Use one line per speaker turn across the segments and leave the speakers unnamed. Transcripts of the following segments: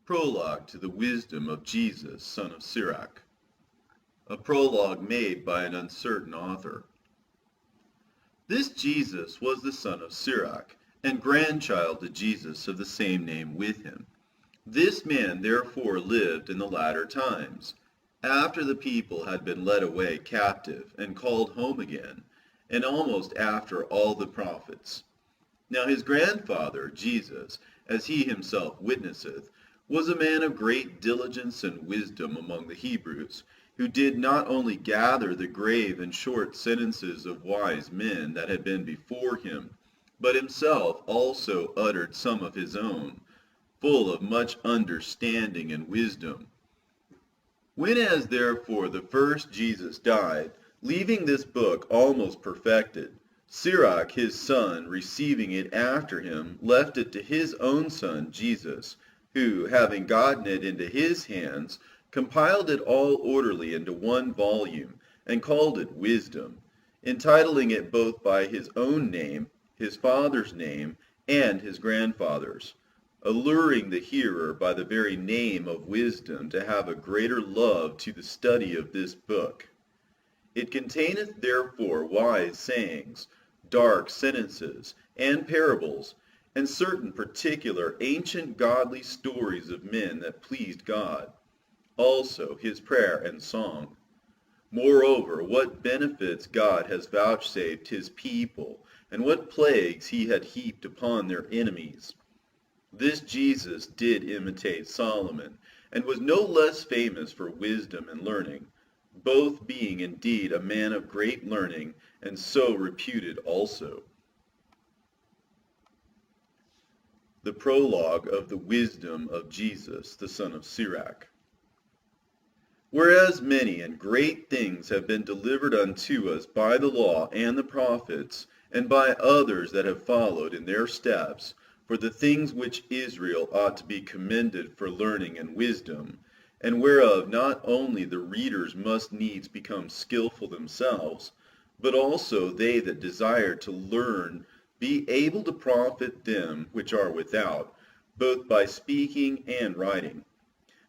Prologue to the Wisdom of Jesus, son of Sirach. A prologue made by an uncertain author. This Jesus was the son of Sirach, and grandchild to Jesus of the same name with him. This man therefore lived in the latter times, after the people had been led away captive and called home again, and almost after all the prophets. Now his grandfather, Jesus, as he himself witnesseth, was a man of great diligence and wisdom among the Hebrews, who did not only gather the grave and short sentences of wise men that had been before him, but himself also uttered some of his own, full of much understanding and wisdom. Whenas therefore the first Jesus died, leaving this book almost perfected, Sirach his son, receiving it after him, left it to his own son Jesus, who, having gotten it into his hands, compiled it all orderly into one volume, and called it Wisdom, entitling it both by his own name, his father's name, and his grandfather's, alluring the hearer by the very name of wisdom to have a greater love to the study of this book. It containeth therefore wise sayings, dark sentences, and parables, and certain particular ancient godly stories of men that pleased God, also his prayer and song. Moreover, what benefits God has vouchsafed his people, and what plagues he had heaped upon their enemies. This Jesus did imitate Solomon, and was no less famous for wisdom and learning, both being indeed a man of great learning, and so reputed also. The prologue of the wisdom of Jesus, the son of Sirach. Whereas many and great things have been delivered unto us by the law and the prophets, and by others that have followed in their steps, for the things which Israel ought to be commended for learning and wisdom, and whereof not only the readers must needs become skillful themselves, but also they that desire to learn be able to profit them which are without, both by speaking and writing.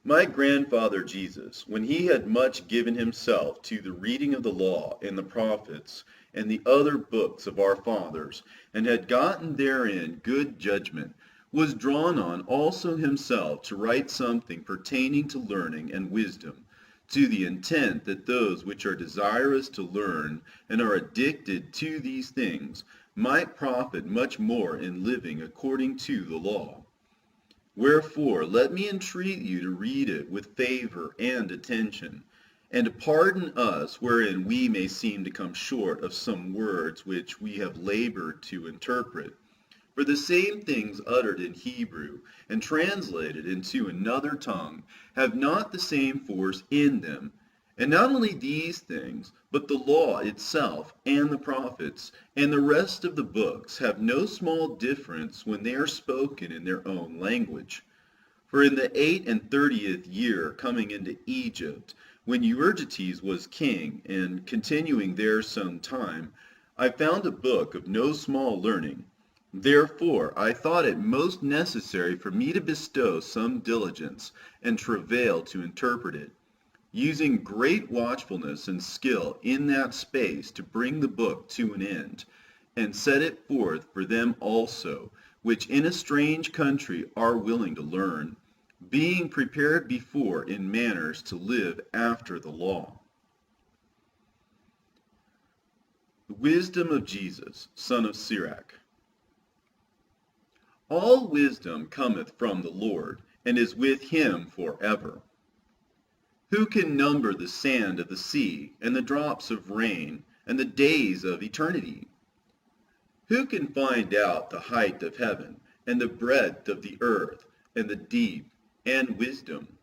My grandfather Jesus, when he had much given himself to the reading of the law and the prophets and the other books of our fathers, and had gotten therein good judgment, was drawn on also himself to write something pertaining to learning and wisdom, to the intent that those which are desirous to learn and are addicted to these things might profit much more in living according to the law. Wherefore let me entreat you to read it with favor and attention, and to pardon us wherein we may seem to come short of some words which we have labored to interpret. For the same things uttered in Hebrew and translated into another tongue have not the same force in them. And not only these things, but the law itself and the prophets and the rest of the books have no small difference when they are spoken in their own language. For in the 38th year coming into Egypt, when Euergetes was king, and continuing there some time, I found a book of no small learning. Therefore I thought it most necessary for me to bestow some diligence and travail to interpret it, using great watchfulness and skill in that space to bring the book to an end, and set it forth for them also, which in a strange country are willing to learn, being prepared before in manners to live after the law. The wisdom of Jesus, son of Sirach. All wisdom cometh from the Lord, and is with him forever. Who can number the sand of the sea, and the drops of rain, and the days of eternity? Who can find out the height of heaven, and the breadth of the earth, and the deep, and wisdom?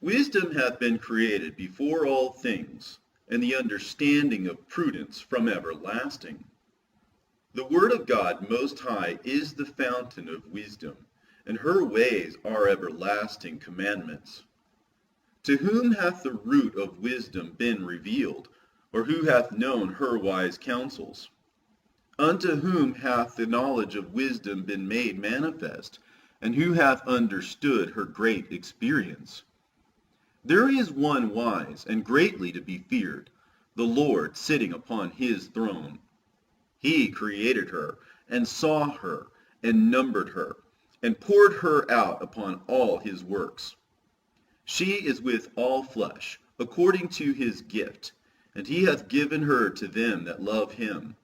Wisdom hath been created before all things, and the understanding of prudence from everlasting. The word of God most high is the fountain of wisdom, and her ways are everlasting commandments. To whom hath the root of wisdom been revealed, or who hath known her wise counsels? Unto whom hath the knowledge of wisdom been made manifest, and who hath understood her great experience? There is one wise and greatly to be feared, the Lord sitting upon his throne. He created her, and saw her, and numbered her, and poured her out upon all his works. She is with all flesh, according to his gift, and he hath given her to them that love him.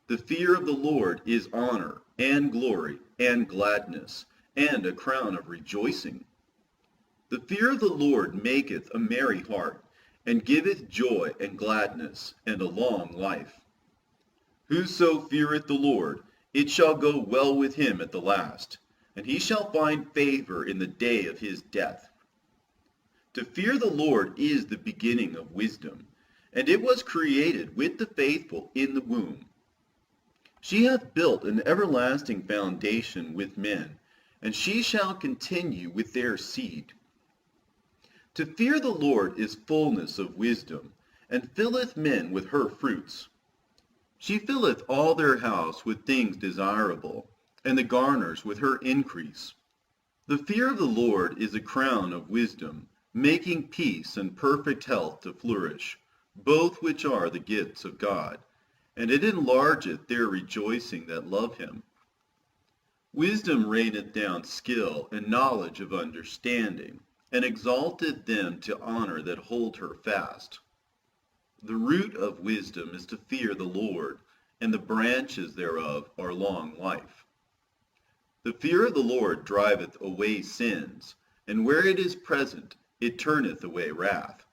The fear of the Lord is honor, and glory, and gladness, and a crown of rejoicing. The fear of the Lord maketh a merry heart, and giveth joy and gladness, and a long life. Whoso feareth the Lord, it shall go well with him at the last, and he shall find favor in the day of his death. To fear the Lord is the beginning of wisdom, and it was created with the faithful in the womb. She hath built an everlasting foundation with men, and she shall continue with their seed. To fear the Lord is fullness of wisdom, and filleth men with her fruits. She filleth all their house with things desirable, and the garners with her increase. The fear of the Lord is a crown of wisdom, making peace and perfect health to flourish, both which are the gifts of God, and it enlargeth their rejoicing that love him. Wisdom raineth down skill and knowledge of understanding, and exalteth them to honor that hold her fast. The root of wisdom is to fear the Lord, and the branches thereof are long life. The fear of the Lord driveth away sins, and where it is present, it turneth away wrath.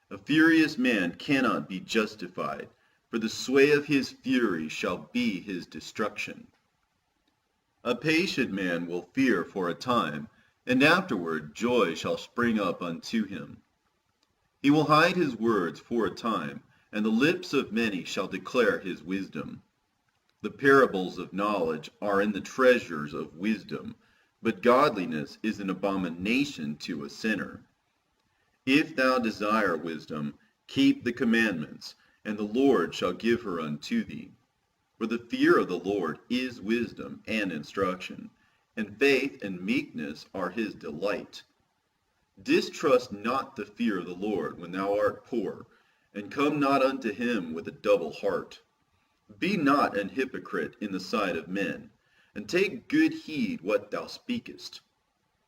A furious man cannot be justified, for the sway of his fury shall be his destruction. A patient man will fear for a time, and afterward joy shall spring up unto him. He will hide his words for a time, and the lips of many shall declare his wisdom. The parables of knowledge are in the treasures of wisdom, but godliness is an abomination to a sinner. If thou desire wisdom, keep the commandments, and the Lord shall give her unto thee. For the fear of the Lord is wisdom and instruction, and faith and meekness are his delight. Distrust not the fear of the Lord when thou art poor, and come not unto him with a double heart. Be not an hypocrite in the sight of men, and take good heed what thou speakest.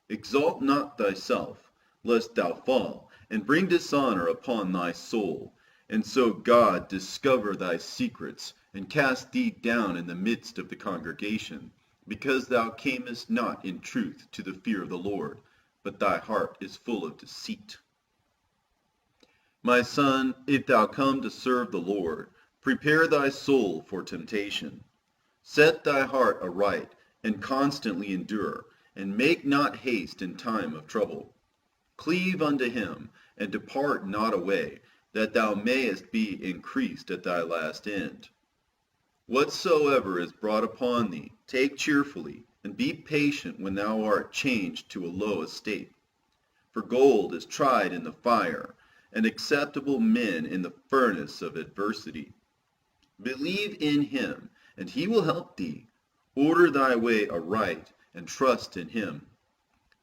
Exalt not thyself, lest thou fall, and bring dishonor upon thy soul, and so God discover thy secrets, and cast thee down in the midst of the congregation, because thou camest not in truth to the fear of the Lord, but thy heart is full of deceit. My son, if thou come to serve the Lord, prepare thy soul for temptation. Set thy heart aright, and constantly endure, and make not haste in time of trouble. Cleave unto him, and depart not away, that thou mayest be increased at thy last end. Whatsoever is brought upon thee, take cheerfully, and be patient when thou art changed to a low estate. For gold is tried in the fire, and acceptable men in the furnace of adversity. Believe in him, and he will help thee. Order thy way aright, and trust in him.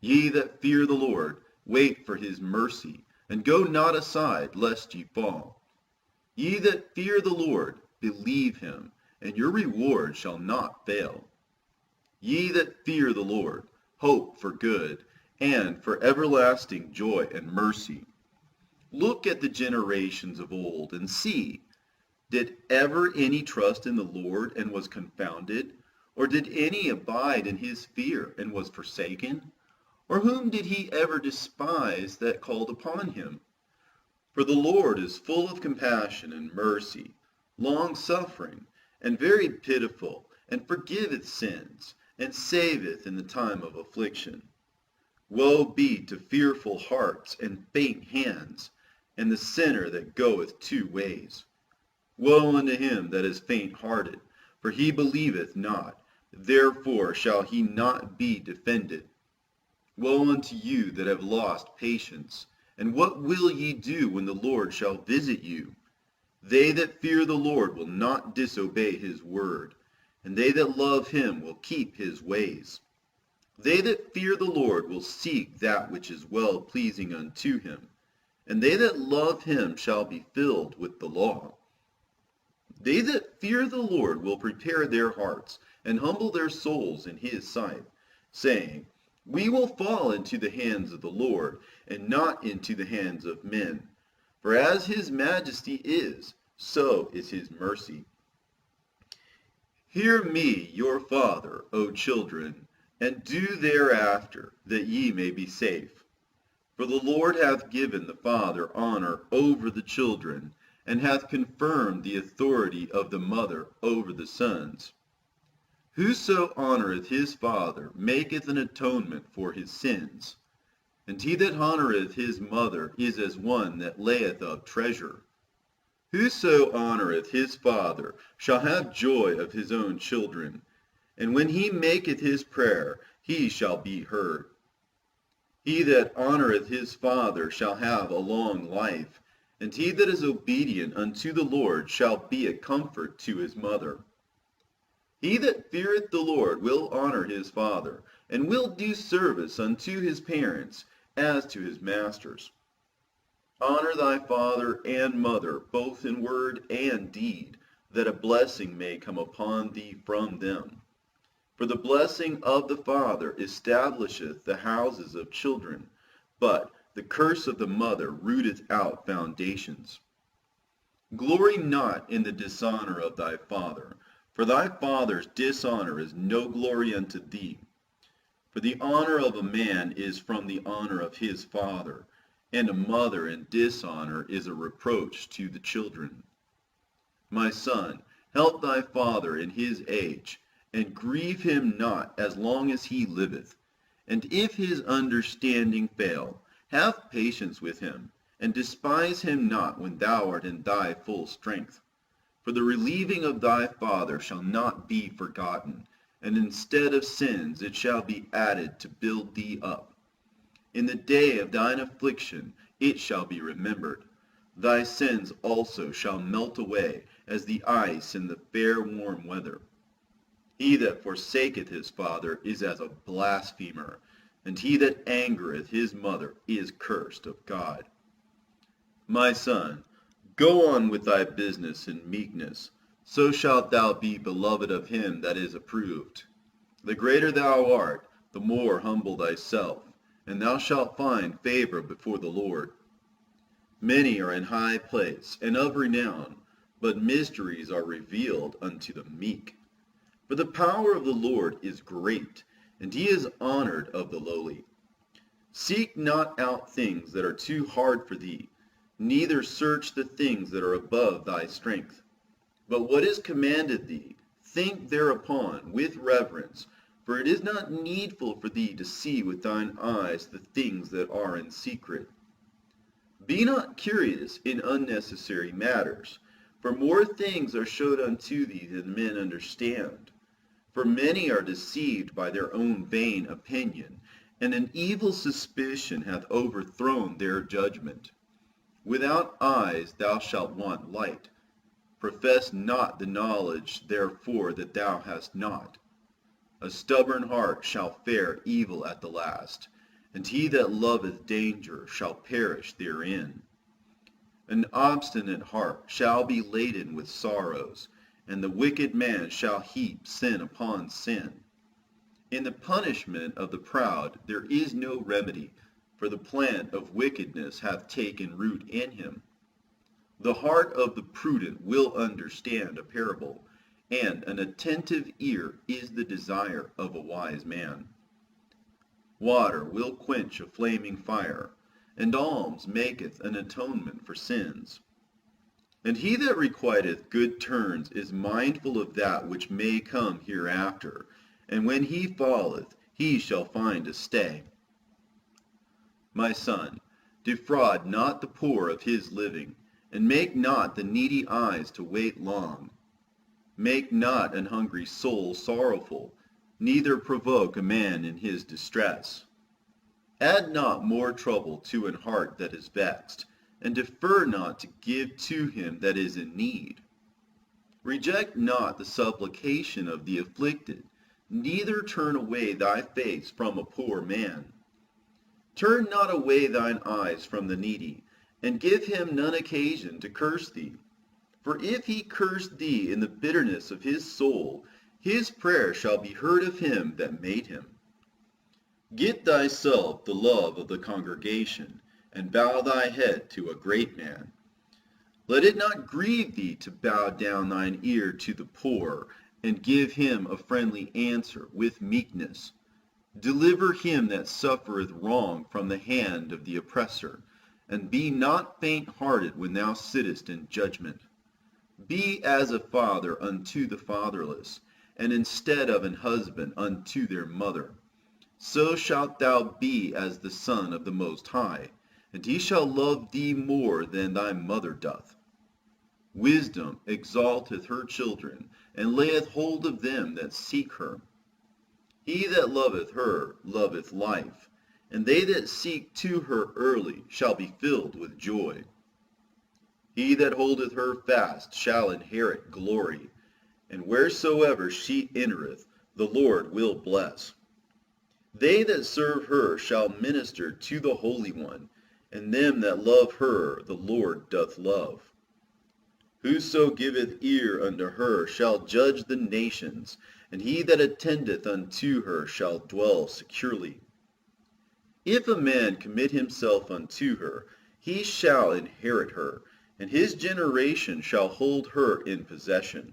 Ye that fear the Lord, wait for his mercy, and go not aside, lest ye fall. Ye that fear the Lord, believe him, and your reward shall not fail. Ye that fear the Lord, hope for good, and for everlasting joy and mercy. Look at the generations of old, and see, did ever any trust in the Lord, and was confounded? Or did any abide in his fear, and was forsaken? Or whom did he ever despise that called upon him? For the Lord is full of compassion and mercy, long-suffering, and very pitiful, and forgiveth sins, and saveth in the time of affliction. Woe be to fearful hearts and faint hands, and the sinner that goeth two ways. Woe unto him that is faint-hearted, for he believeth not, therefore shall he not be defended. Woe unto you that have lost patience, and what will ye do when the Lord shall visit you? They that fear the Lord will not disobey his word, and they that love him will keep his ways. They that fear the Lord will seek that which is well pleasing unto him, and they that love him shall be filled with the law. They that fear the Lord will prepare their hearts, and humble their souls in his sight, saying, We will fall into the hands of the Lord, and not into the hands of men. For as his majesty is, so is his mercy. Hear me, your father, O children, and do thereafter, that ye may be safe. For the Lord hath given the father honor over the children, and hath confirmed the authority of the mother over the sons. Whoso honoureth his father maketh an atonement for his sins, and he that honoureth his mother is as one that layeth up treasure. Whoso honoureth his father shall have joy of his own children, and when he maketh his prayer, he shall be heard. He that honoureth his father shall have a long life, and he that is obedient unto the Lord shall be a comfort to his mother. He that feareth the Lord will honour his father, and will do service unto his parents as to his masters. Honour thy father and mother, both in word and deed, that a blessing may come upon thee from them. For the blessing of the father establisheth the houses of children, but the curse of the mother rooteth out foundations. Glory not in the dishonour of thy father, for thy father's dishonour is no glory unto thee. For the honour of a man is from the honour of his father, and a mother in dishonour is a reproach to the children. My son, help thy father in his age, and grieve him not as long as he liveth. And if his understanding fail, have patience with him, and despise him not when thou art in thy full strength. For the relieving of thy father shall not be forgotten, and instead of sins it shall be added to build thee up. In the day of thine affliction it shall be remembered. Thy sins also shall melt away as the ice in the fair warm weather. He that forsaketh his father is as a blasphemer, and he that angereth his mother is cursed of God. My son, go on with thy business in meekness, so shalt thou be beloved of him that is approved. The greater thou art, the more humble thyself, and thou shalt find favor before the Lord. Many are in high place, and of renown, but mysteries are revealed unto the meek. For the power of the Lord is great, and he is honored of the lowly. Seek not out things that are too hard for thee, neither search the things that are above thy strength. But what is commanded thee, think thereupon with reverence, for it is not needful for thee to see with thine eyes the things that are in secret. Be not curious in unnecessary matters, for more things are showed unto thee than men understand. For many are deceived by their own vain opinion, and an evil suspicion hath overthrown their judgment. Without eyes thou shalt want light. Profess not the knowledge therefore that thou hast not. A stubborn heart shall fare evil at the last, and he that loveth danger shall perish therein. An obstinate heart shall be laden with sorrows, and the wicked man shall heap sin upon sin. In the punishment of the proud there is no remedy, for the plant of wickedness hath taken root in him. The heart of the prudent will understand a parable, and an attentive ear is the desire of a wise man. Water will quench a flaming fire, and alms maketh an atonement for sins. And he that requiteth good turns is mindful of that which may come hereafter, and when he falleth, he shall find a stay. My son, defraud not the poor of his living, and make not the needy eyes to wait long. Make not an hungry soul sorrowful, neither provoke a man in his distress. Add not more trouble to an heart that is vexed, and defer not to give to him that is in need. Reject not the supplication of the afflicted, neither turn away thy face from a poor man. Turn not away thine eyes from the needy, and give him none occasion to curse thee. For if he curse thee in the bitterness of his soul, his prayer shall be heard of him that made him. Get thyself the love of the congregation, and bow thy head to a great man. Let it not grieve thee to bow down thine ear to the poor, and give him a friendly answer with meekness. Deliver him that suffereth wrong from the hand of the oppressor, and be not faint-hearted when thou sittest in judgment. Be as a father unto the fatherless, and instead of an husband unto their mother. So shalt thou be as the Son of the Most High, and he shall love thee more than thy mother doth. Wisdom exalteth her children, and layeth hold of them that seek her. He that loveth her loveth life, and they that seek to her early shall be filled with joy. He that holdeth her fast shall inherit glory, and wheresoever she entereth, the Lord will bless. They that serve her shall minister to the Holy One, and them that love her the Lord doth love. Whoso giveth ear unto her shall judge the nations, and he that attendeth unto her shall dwell securely. If a man commit himself unto her, he shall inherit her, and his generation shall hold her in possession.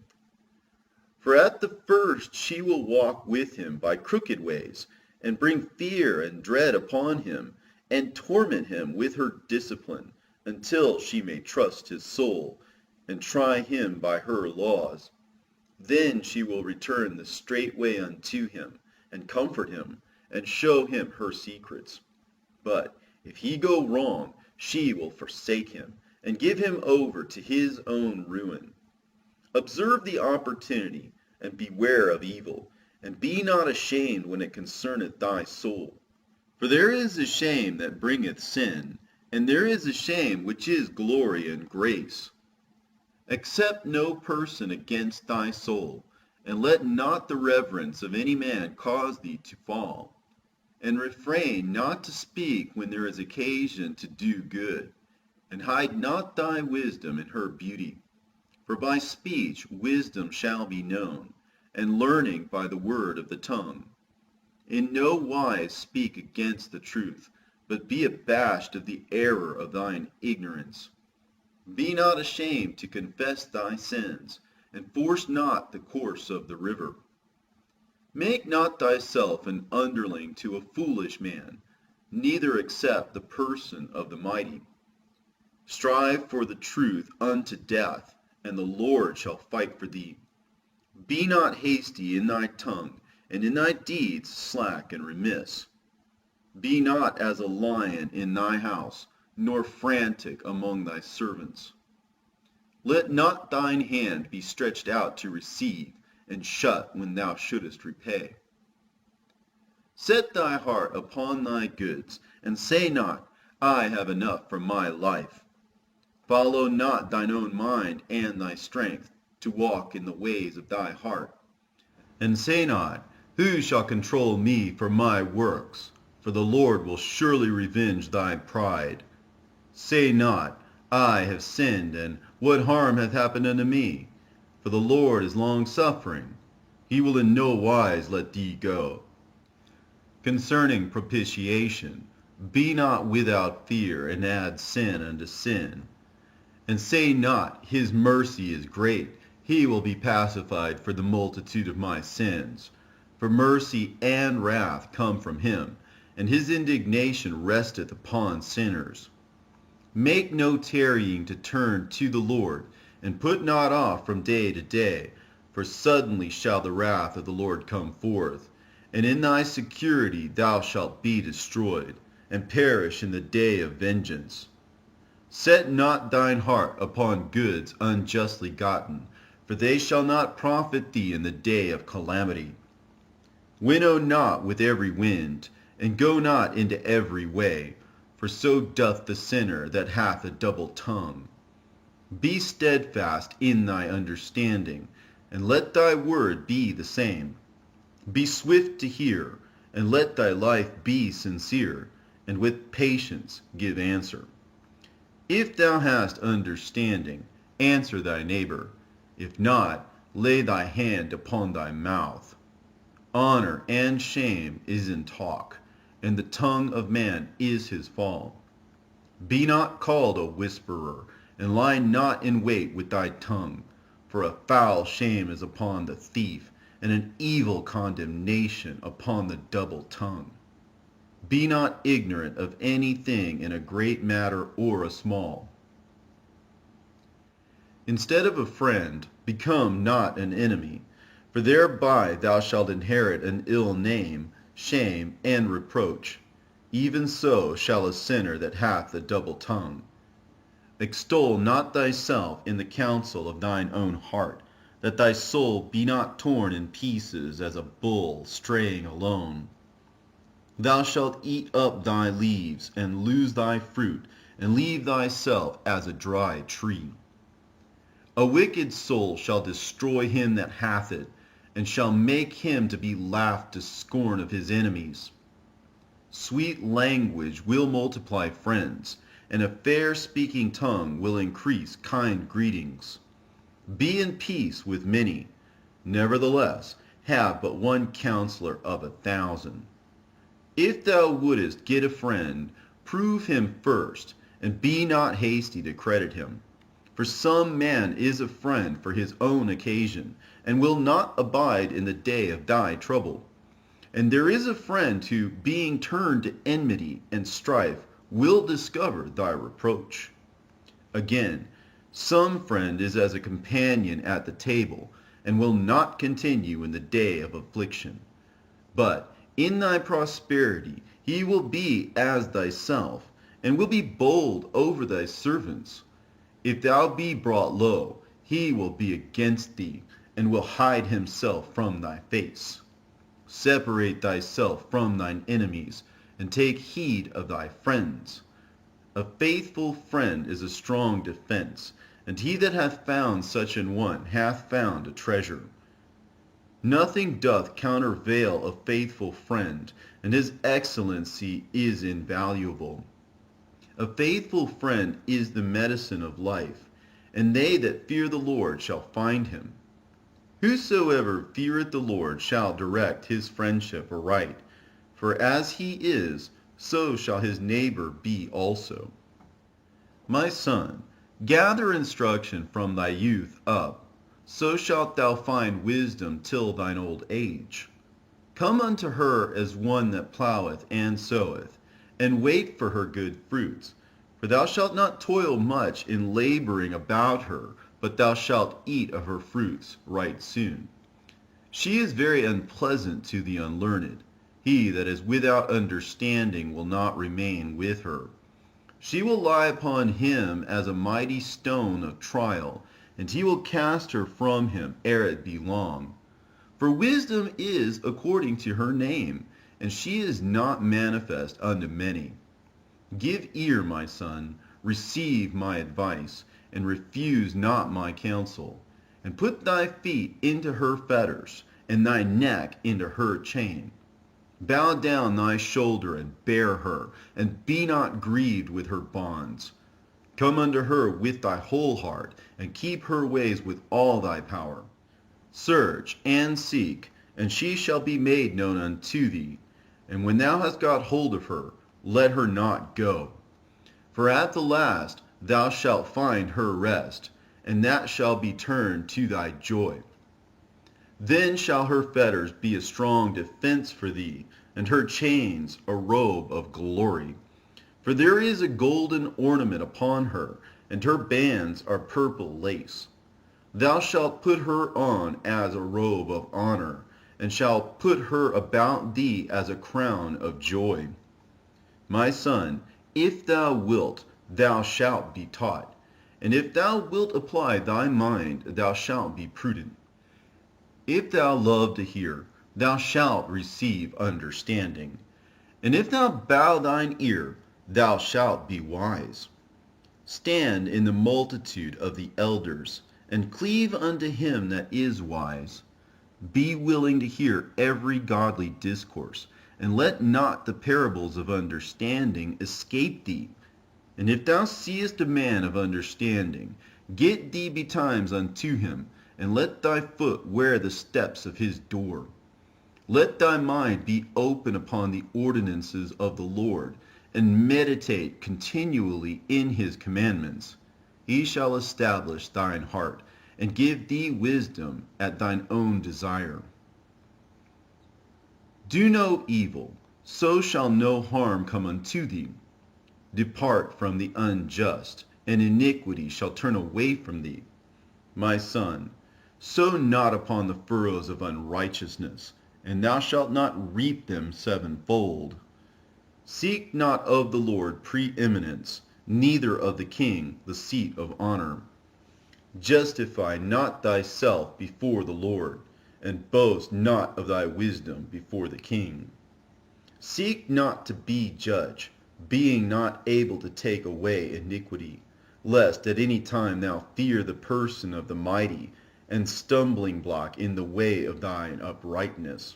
For at the first she will walk with him by crooked ways, and bring fear and dread upon him, and torment him with her discipline, until she may trust his soul, and try him by her laws. Then she will return the straight way unto him, and comfort him, and show him her secrets. But if he go wrong, she will forsake him, and give him over to his own ruin. Observe the opportunity, and beware of evil, and be not ashamed when it concerneth thy soul. For there is a shame that bringeth sin, and there is a shame which is glory and grace. Accept no person against thy soul, and let not the reverence of any man cause thee to fall. And refrain not to speak when there is occasion to do good, and hide not thy wisdom in her beauty. For by speech wisdom shall be known, and learning by the word of the tongue. In no wise speak against the truth, but be abashed of the error of thine ignorance. Be not ashamed to confess thy sins, and force not the course of the river. Make not thyself an underling to a foolish man, neither accept the person of the mighty. Strive for the truth unto death, and the Lord shall fight for thee. Be not hasty in thy tongue, and in thy deeds slack and remiss. Be not as a lion in thy house, nor frantic among thy servants. Let not thine hand be stretched out to receive, and shut when thou shouldest repay. Set thy heart upon thy goods, and say not, I have enough for my life. Follow not thine own mind and thy strength, to walk in the ways of thy heart. And say not, who shall control me for my works? For the Lord will surely revenge thy pride. Say not, I have sinned, and what harm hath happened unto me? For the Lord is long-suffering. He will in no wise let thee go. Concerning propitiation, be not without fear, and add sin unto sin. And say not, his mercy is great, he will be pacified for the multitude of my sins. For mercy and wrath come from him, and his indignation resteth upon sinners. Make no tarrying to turn to the Lord, and put not off from day to day, for suddenly shall the wrath of the Lord come forth, and in thy security thou shalt be destroyed, and perish in the day of vengeance. Set not thine heart upon goods unjustly gotten, for they shall not profit thee in the day of calamity. Winnow not with every wind, and go not into every way, for so doth the sinner that hath a double tongue. Be steadfast in thy understanding, and let thy word be the same. Be swift to hear, and let thy life be sincere, and with patience give answer. If thou hast understanding, answer thy neighbor. If not, lay thy hand upon thy mouth. Honor and shame is in talk, and the tongue of man is his fall. Be not called a whisperer, and lie not in wait with thy tongue, for a foul shame is upon the thief, and an evil condemnation upon the double tongue. Be not ignorant of anything in a great matter or a small. Instead of a friend, become not an enemy, for thereby thou shalt inherit an ill name, shame, and reproach. Even so shall a sinner that hath a double tongue. Extol not thyself in the counsel of thine own heart, that thy soul be not torn in pieces as a bull straying alone. Thou shalt eat up thy leaves, and lose thy fruit, and leave thyself as a dry tree. A wicked soul shall destroy him that hath it, and shall make him to be laughed to scorn of his enemies. Sweet language will multiply friends, and a fair-speaking tongue will increase kind greetings. Be in peace with many, nevertheless have but one counselor of 1,000. If thou wouldest get a friend, prove him first, and be not hasty to credit him. For some man is a friend for his own occasion, and will not abide in the day of thy trouble. And there is a friend who, being turned to enmity and strife, will discover thy reproach. Again, some friend is as a companion at the table, and will not continue in the day of affliction. But in thy prosperity he will be as thyself, and will be bold over thy servants. If thou be brought low, he will be against thee, and will hide himself from thy face. Separate thyself from thine enemies, and take heed of thy friends. A faithful friend is a strong defense, and he that hath found such an one hath found a treasure. Nothing doth countervail a faithful friend, and his excellency is invaluable. A faithful friend is the medicine of life, and they that fear the Lord shall find him. Whosoever feareth the Lord shall direct his friendship aright, for as he is, so shall his neighbor be also. My son, gather instruction from thy youth up, so shalt thou find wisdom till thine old age. Come unto her as one that ploweth and soweth, and wait for her good fruits. For thou shalt not toil much in laboring about her, but thou shalt eat of her fruits right soon. She is very unpleasant to the unlearned. He that is without understanding will not remain with her. She will lie upon him as a mighty stone of trial, and he will cast her from him ere it be long. For wisdom is according to her name, and she is not manifest unto many. Give ear, my son, receive my advice, and refuse not my counsel. And put thy feet into her fetters, and thy neck into her chain. Bow down thy shoulder and bear her, and be not grieved with her bonds. Come unto her with thy whole heart, and keep her ways with all thy power. Search and seek, and she shall be made known unto thee. And when thou hast got hold of her, let her not go. For at the last thou shalt find her rest, and that shall be turned to thy joy. Then shall her fetters be a strong defense for thee, and her chains a robe of glory. For there is a golden ornament upon her, and her bands are purple lace. Thou shalt put her on as a robe of honor, and shalt put her about thee as a crown of joy. My son, if thou wilt, thou shalt be taught, and if thou wilt apply thy mind, thou shalt be prudent. If thou love to hear, thou shalt receive understanding, and if thou bow thine ear, thou shalt be wise. Stand in the multitude of the elders, and cleave unto him that is wise. Be willing to hear every godly discourse, and let not the parables of understanding escape thee. And if thou seest a man of understanding, get thee betimes unto him, and let thy foot wear the steps of his door. Let thy mind be open upon the ordinances of the Lord, and meditate continually in his commandments. He shall establish thine heart, and give thee wisdom at thine own desire. Do no evil, so shall no harm come unto thee. Depart from the unjust, and iniquity shall turn away from thee. My son, sow not upon the furrows of unrighteousness, and thou shalt not reap them sevenfold. Seek not of the Lord preeminence, neither of the king the seat of honor. Justify not thyself before the Lord, and boast not of thy wisdom before the king. Seek not to be judge, being not able to take away iniquity, lest at any time thou fear the person of the mighty, and stumbling block in the way of thine uprightness.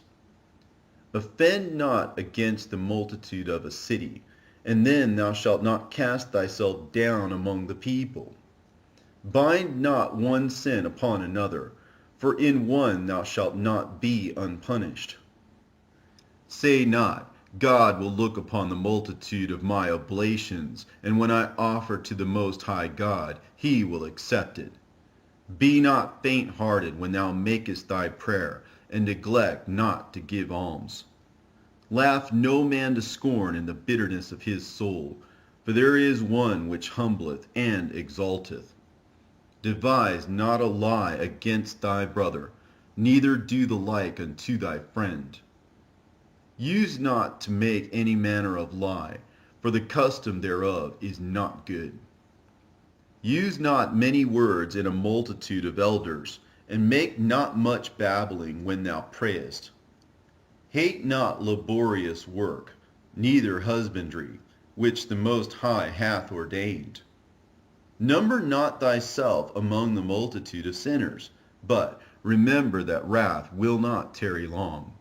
Offend not against the multitude of a city, and then thou shalt not cast thyself down among the people. Bind not one sin upon another, for in one thou shalt not be unpunished. Say not, God will look upon the multitude of my oblations, and when I offer to the Most High God, he will accept it. Be not faint-hearted when thou makest thy prayer, and neglect not to give alms. Laugh no man to scorn in the bitterness of his soul, for there is one which humbleth and exalteth. Devise not a lie against thy brother, neither do the like unto thy friend. Use not to make any manner of lie, for the custom thereof is not good. Use not many words in a multitude of elders, and make not much babbling when thou prayest. Hate not laborious work, neither husbandry, which the Most High hath ordained. Number not thyself among the multitude of sinners, but remember that wrath will not tarry long.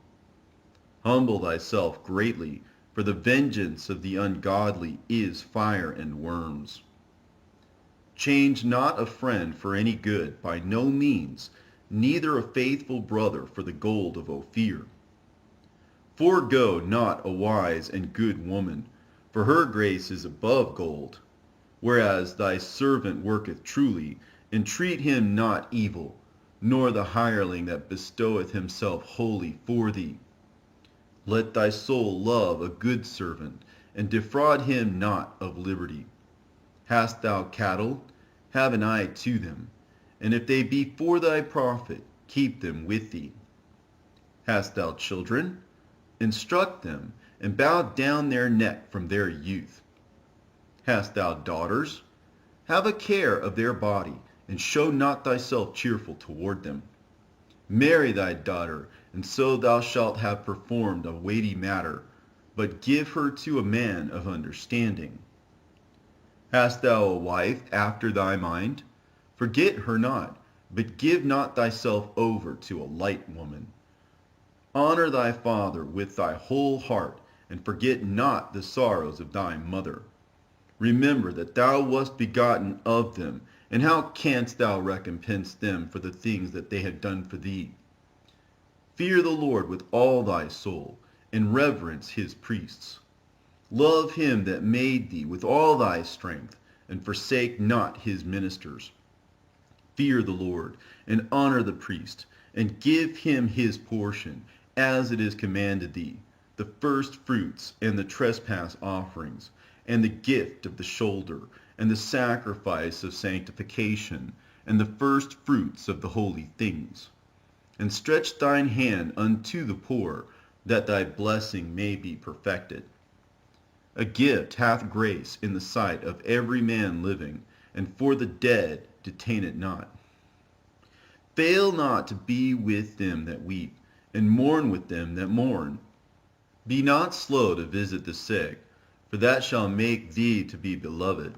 Humble thyself greatly, for the vengeance of the ungodly is fire and worms. Change not a friend for any good, by no means, neither a faithful brother for the gold of Ophir. Forego not a wise and good woman, for her grace is above gold. Whereas thy servant worketh truly, entreat him not evil, nor the hireling that bestoweth himself wholly for thee. Let thy soul love a good servant, and defraud him not of liberty. Hast thou cattle? Have an eye to them, and if they be for thy profit, keep them with thee. Hast thou children? Instruct them, and bow down their neck from their youth. Hast thou daughters? Have a care of their body, and show not thyself cheerful toward them. Marry thy daughter, and so thou shalt have performed a weighty matter, but give her to a man of understanding. Hast thou a wife after thy mind? Forget her not, but give not thyself over to a light woman. Honor thy father with thy whole heart, and forget not the sorrows of thy mother. Remember that thou wast begotten of them, and how canst thou recompense them for the things that they have done for thee? Fear the Lord with all thy soul, and reverence his priests. Love him that made thee with all thy strength, and forsake not his ministers. Fear the Lord, and honor the priest, and give him his portion, as it is commanded thee, the first fruits and the trespass offerings, and the gift of the shoulder, and the sacrifice of sanctification, and the first fruits of the holy things. And stretch thine hand unto the poor, that thy blessing may be perfected. A gift hath grace in the sight of every man living, and for the dead detain it not. Fail not to be with them that weep, and mourn with them that mourn. Be not slow to visit the sick, for that shall make thee to be beloved.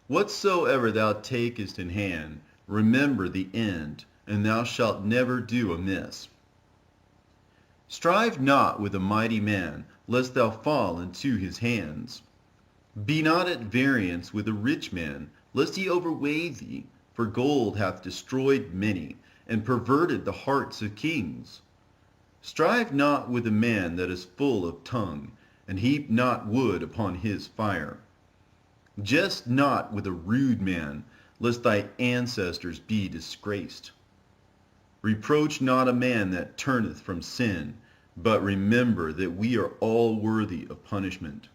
Whatsoever thou takest in hand, remember the end, and thou shalt never do amiss. Strive not with a mighty man, lest thou fall into his hands. Be not at variance with a rich man, lest he overweigh thee, for gold hath destroyed many, and perverted the hearts of kings. Strive not with a man that is full of tongue, and heap not wood upon his fire. Jest not with a rude man, lest thy ancestors be disgraced. Reproach not a man that turneth from sin, but remember that we are all worthy of punishment.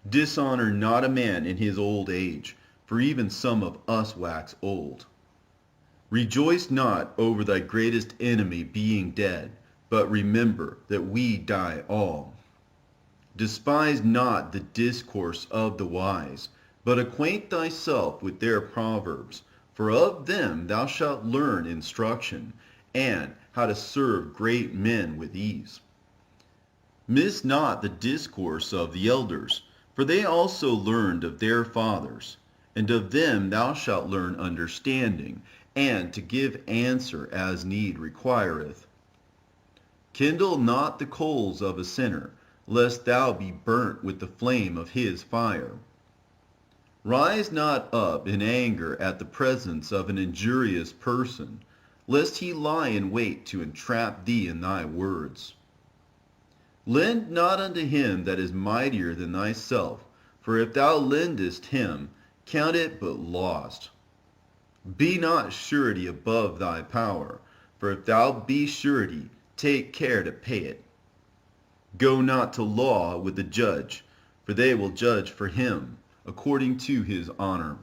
Dishonor not a man in his old age, for even some of us wax old. Rejoice not over thy greatest enemy being dead, but remember that we die all. Despise not the discourse of the wise, but acquaint thyself with their proverbs, for of them thou shalt learn instruction, and how to serve great men with ease. Miss not the discourse of the elders, for they also learned of their fathers, and of them thou shalt learn understanding, and to give answer as need requireth. Kindle not the coals of a sinner, lest thou be burnt with the flame of his fire. Rise not up in anger at the presence of an injurious person, lest he lie in wait to entrap thee in thy words. Lend not unto him that is mightier than thyself, for if thou lendest him, count it but lost. Be not surety above thy power, for if thou be surety, take care to pay it. Go not to law with the judge, for they will judge for him, according to his honor.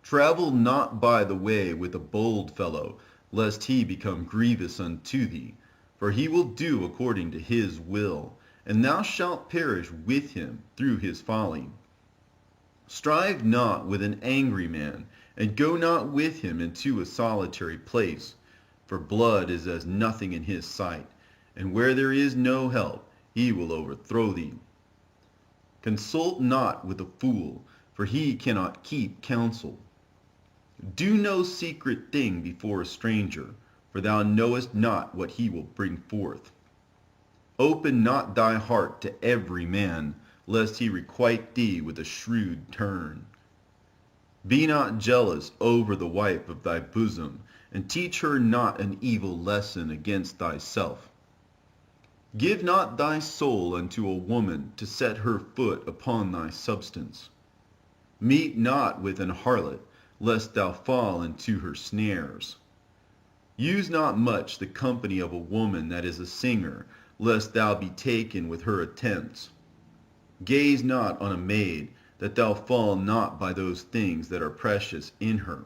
Travel not by the way with a bold fellow, lest he become grievous unto thee, for he will do according to his will, and thou shalt perish with him through his folly. Strive not with an angry man, and go not with him into a solitary place, for blood is as nothing in his sight, and where there is no help, he will overthrow thee. Consult not with a fool, for he cannot keep counsel. Do no secret thing before a stranger, for thou knowest not what he will bring forth. Open not thy heart to every man, lest he requite thee with a shrewd turn. Be not jealous over the wife of thy bosom, and teach her not an evil lesson against thyself. Give not thy soul unto a woman to set her foot upon thy substance. Meet not with an harlot, lest thou fall into her snares. Use not much the company of a woman that is a singer, lest thou be taken with her attempts. Gaze not on a maid, that thou fall not by those things that are precious in her.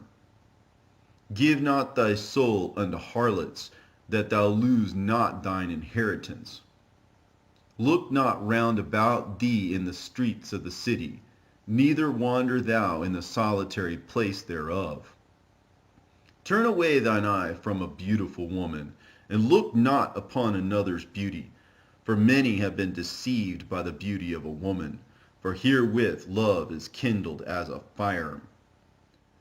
Give not thy soul unto harlots, that thou lose not thine inheritance. Look not round about thee in the streets of the city, neither wander thou in the solitary place thereof. Turn away thine eye from a beautiful woman, and look not upon another's beauty, for many have been deceived by the beauty of a woman, for herewith love is kindled as a fire.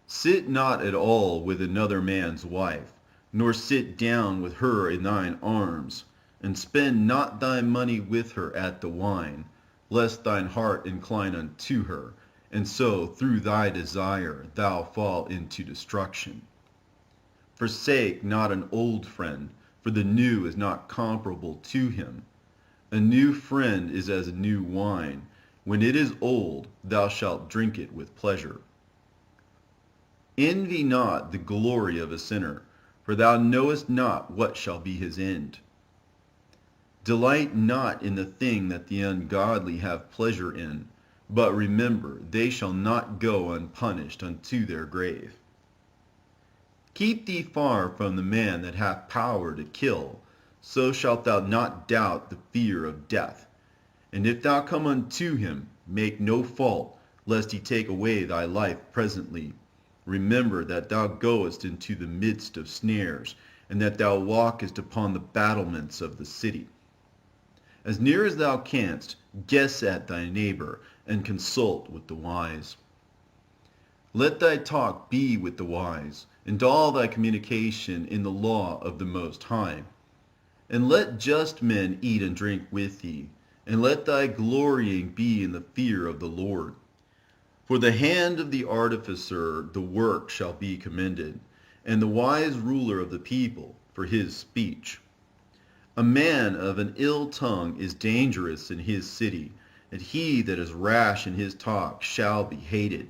Sit not at all with another man's wife, nor sit down with her in thine arms, and spend not thy money with her at the wine, lest thine heart incline unto her, and so through thy desire thou fall into destruction. Forsake not an old friend, for the new is not comparable to him. A new friend is as a new wine. When it is old, thou shalt drink it with pleasure. Envy not the glory of a sinner, for thou knowest not what shall be his end. Delight not in the thing that the ungodly have pleasure in, but remember they shall not go unpunished unto their grave. Keep thee far from the man that hath power to kill, so shalt thou not doubt the fear of death. And if thou come unto him, make no fault, lest he take away thy life presently. Remember that thou goest into the midst of snares, and that thou walkest upon the battlements of the city. As near as thou canst, guess at thy neighbor, and consult with the wise. Let thy talk be with the wise, and all thy communication in the law of the Most High. And let just men eat and drink with thee, and let thy glorying be in the fear of the Lord. For the hand of the artificer the work shall be commended, and the wise ruler of the people for his speech. A man of an ill tongue is dangerous in his city, and he that is rash in his talk shall be hated.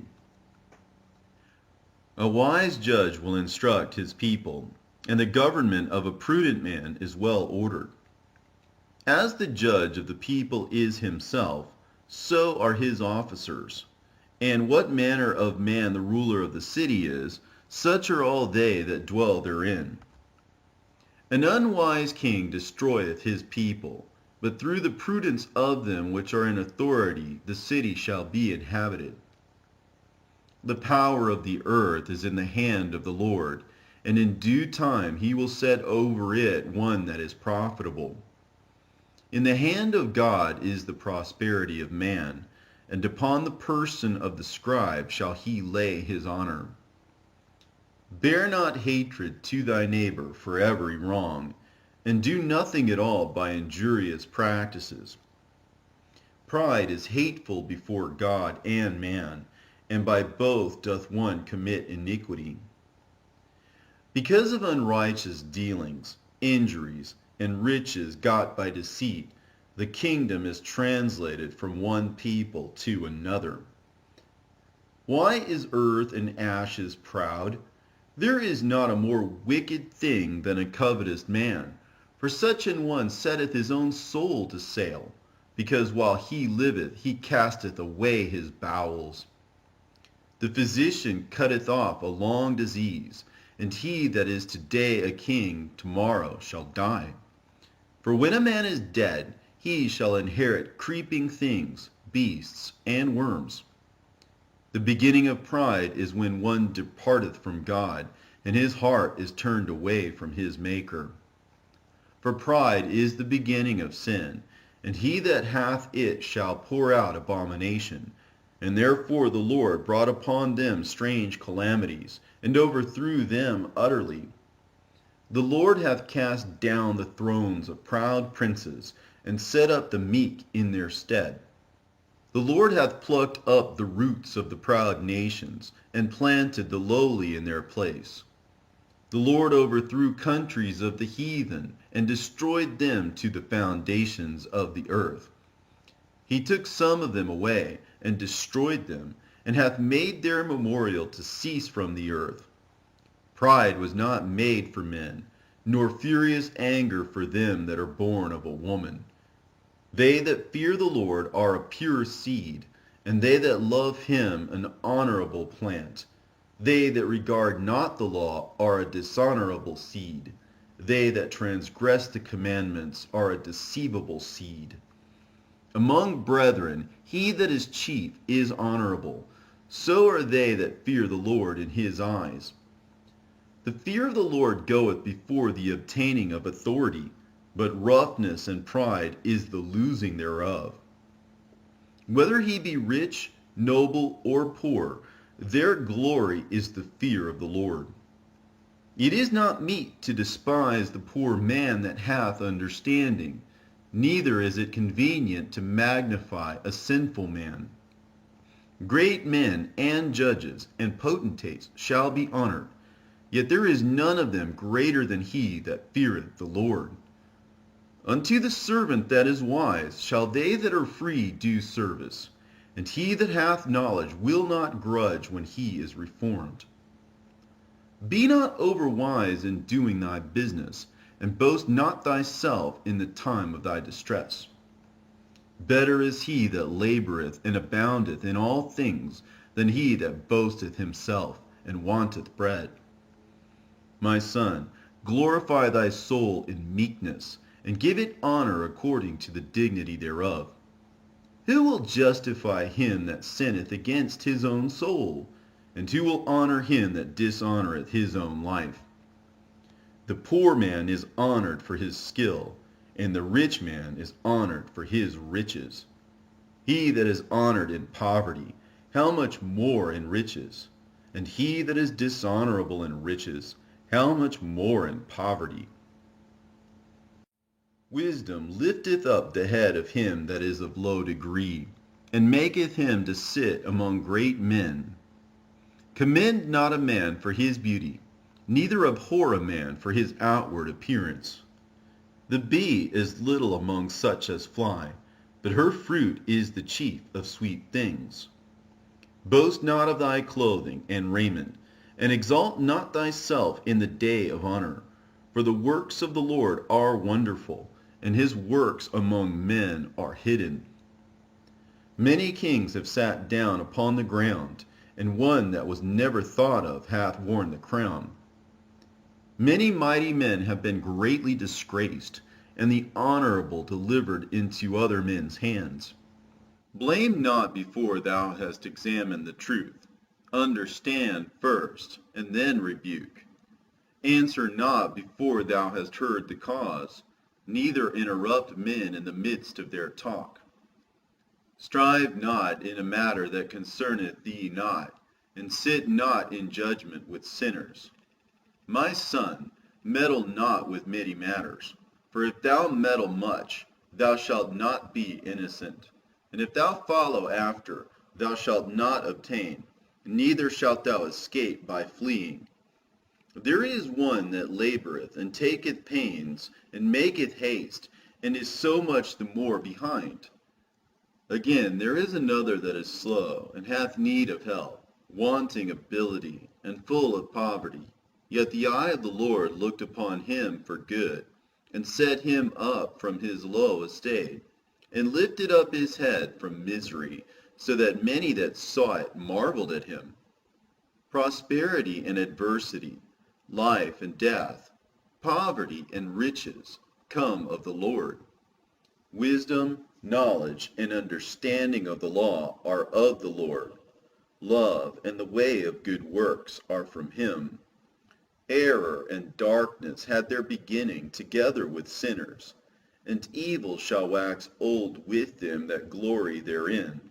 A wise judge will instruct his people, and the government of a prudent man is well ordered. As the judge of the people is himself, so are his officers. And what manner of man the ruler of the city is, such are all they that dwell therein. An unwise king destroyeth his people, but through the prudence of them which are in authority the city shall be inhabited. The power of the earth is in the hand of the Lord, and in due time he will set over it one that is profitable. In the hand of God is the prosperity of man, and upon the person of the scribe shall he lay his honor. Bear not hatred to thy neighbor for every wrong, and do nothing at all by injurious practices. Pride is hateful before God and man, and by both doth one commit iniquity. Because of unrighteous dealings, injuries, and riches got by deceit, the kingdom is translated from one people to another. Why is earth and ashes proud? There is not a more wicked thing than a covetous man, for such an one setteth his own soul to sale, because while he liveth he casteth away his bowels. The physician cutteth off a long disease, and he that is today a king tomorrow shall die. For when a man is dead, he shall inherit creeping things, beasts, and worms. The beginning of pride is when one departeth from God, and his heart is turned away from his Maker. For pride is the beginning of sin, and he that hath it shall pour out abomination. And therefore the Lord brought upon them strange calamities, and overthrew them utterly. The Lord hath cast down the thrones of proud princes, and set up the meek in their stead. The Lord hath plucked up the roots of the proud nations, and planted the lowly in their place. The Lord overthrew countries of the heathen, and destroyed them to the foundations of the earth. He took some of them away, and destroyed them, and hath made their memorial to cease from the earth. Pride was not made for men, nor furious anger for them that are born of a woman. They that fear the Lord are a pure seed, and they that love him an honorable plant. They that regard not the law are a dishonorable seed. They that transgress the commandments are a deceivable seed. Among brethren, he that is chief is honorable. So are they that fear the Lord in his eyes. The fear of the Lord goeth before the obtaining of authority, but roughness and pride is the losing thereof. Whether he be rich, noble, or poor, their glory is the fear of the Lord. It is not meet to despise the poor man that hath understanding, neither is it convenient to magnify a sinful man. Great men and judges and potentates shall be honored, yet there is none of them greater than he that feareth the Lord. Unto the servant that is wise shall they that are free do service, and he that hath knowledge will not grudge when he is reformed. Be not overwise in doing thy business, and boast not thyself in the time of thy distress. Better is he that laboureth and aboundeth in all things, than he that boasteth himself and wanteth bread. My son, glorify thy soul in meekness, and give it honor according to the dignity thereof. Who will justify him that sinneth against his own soul? And who will honor him that dishonoureth his own life? The poor man is honoured for his skill, and the rich man is honoured for his riches. He that is honoured in poverty, how much more in riches? And he that is dishonorable in riches, how much more in poverty? Wisdom lifteth up the head of him that is of low degree, and maketh him to sit among great men. Commend not a man for his beauty, neither abhor a man for his outward appearance. The bee is little among such as fly, but her fruit is the chief of sweet things. Boast not of thy clothing and raiment, and exalt not thyself in the day of honor. For the works of the Lord are wonderful, and his works among men are hidden. Many kings have sat down upon the ground, and one that was never thought of hath worn the crown. Many mighty men have been greatly disgraced, and the honorable delivered into other men's hands. Blame not before thou hast examined the truth. Understand first, and then rebuke. Answer not before thou hast heard the cause, neither interrupt men in the midst of their talk. Strive not in a matter that concerneth thee not, and sit not in judgment with sinners. My son, meddle not with many matters, for if thou meddle much, thou shalt not be innocent. And if thou follow after, thou shalt not obtain, neither shalt thou escape by fleeing. There is one that laboreth, and taketh pains, and maketh haste, and is so much the more behind. Again, there is another that is slow, and hath need of help, wanting ability, and full of poverty. Yet the eye of the Lord looked upon him for good, and set him up from his low estate, and lifted up his head from misery, so that many that saw it marveled at him. Prosperity and adversity, life and death, poverty and riches come of the Lord. Wisdom, knowledge, and understanding of the law are of the Lord. Love and the way of good works are from him. Error and darkness had their beginning together with sinners, and evil shall wax old with them that glory therein.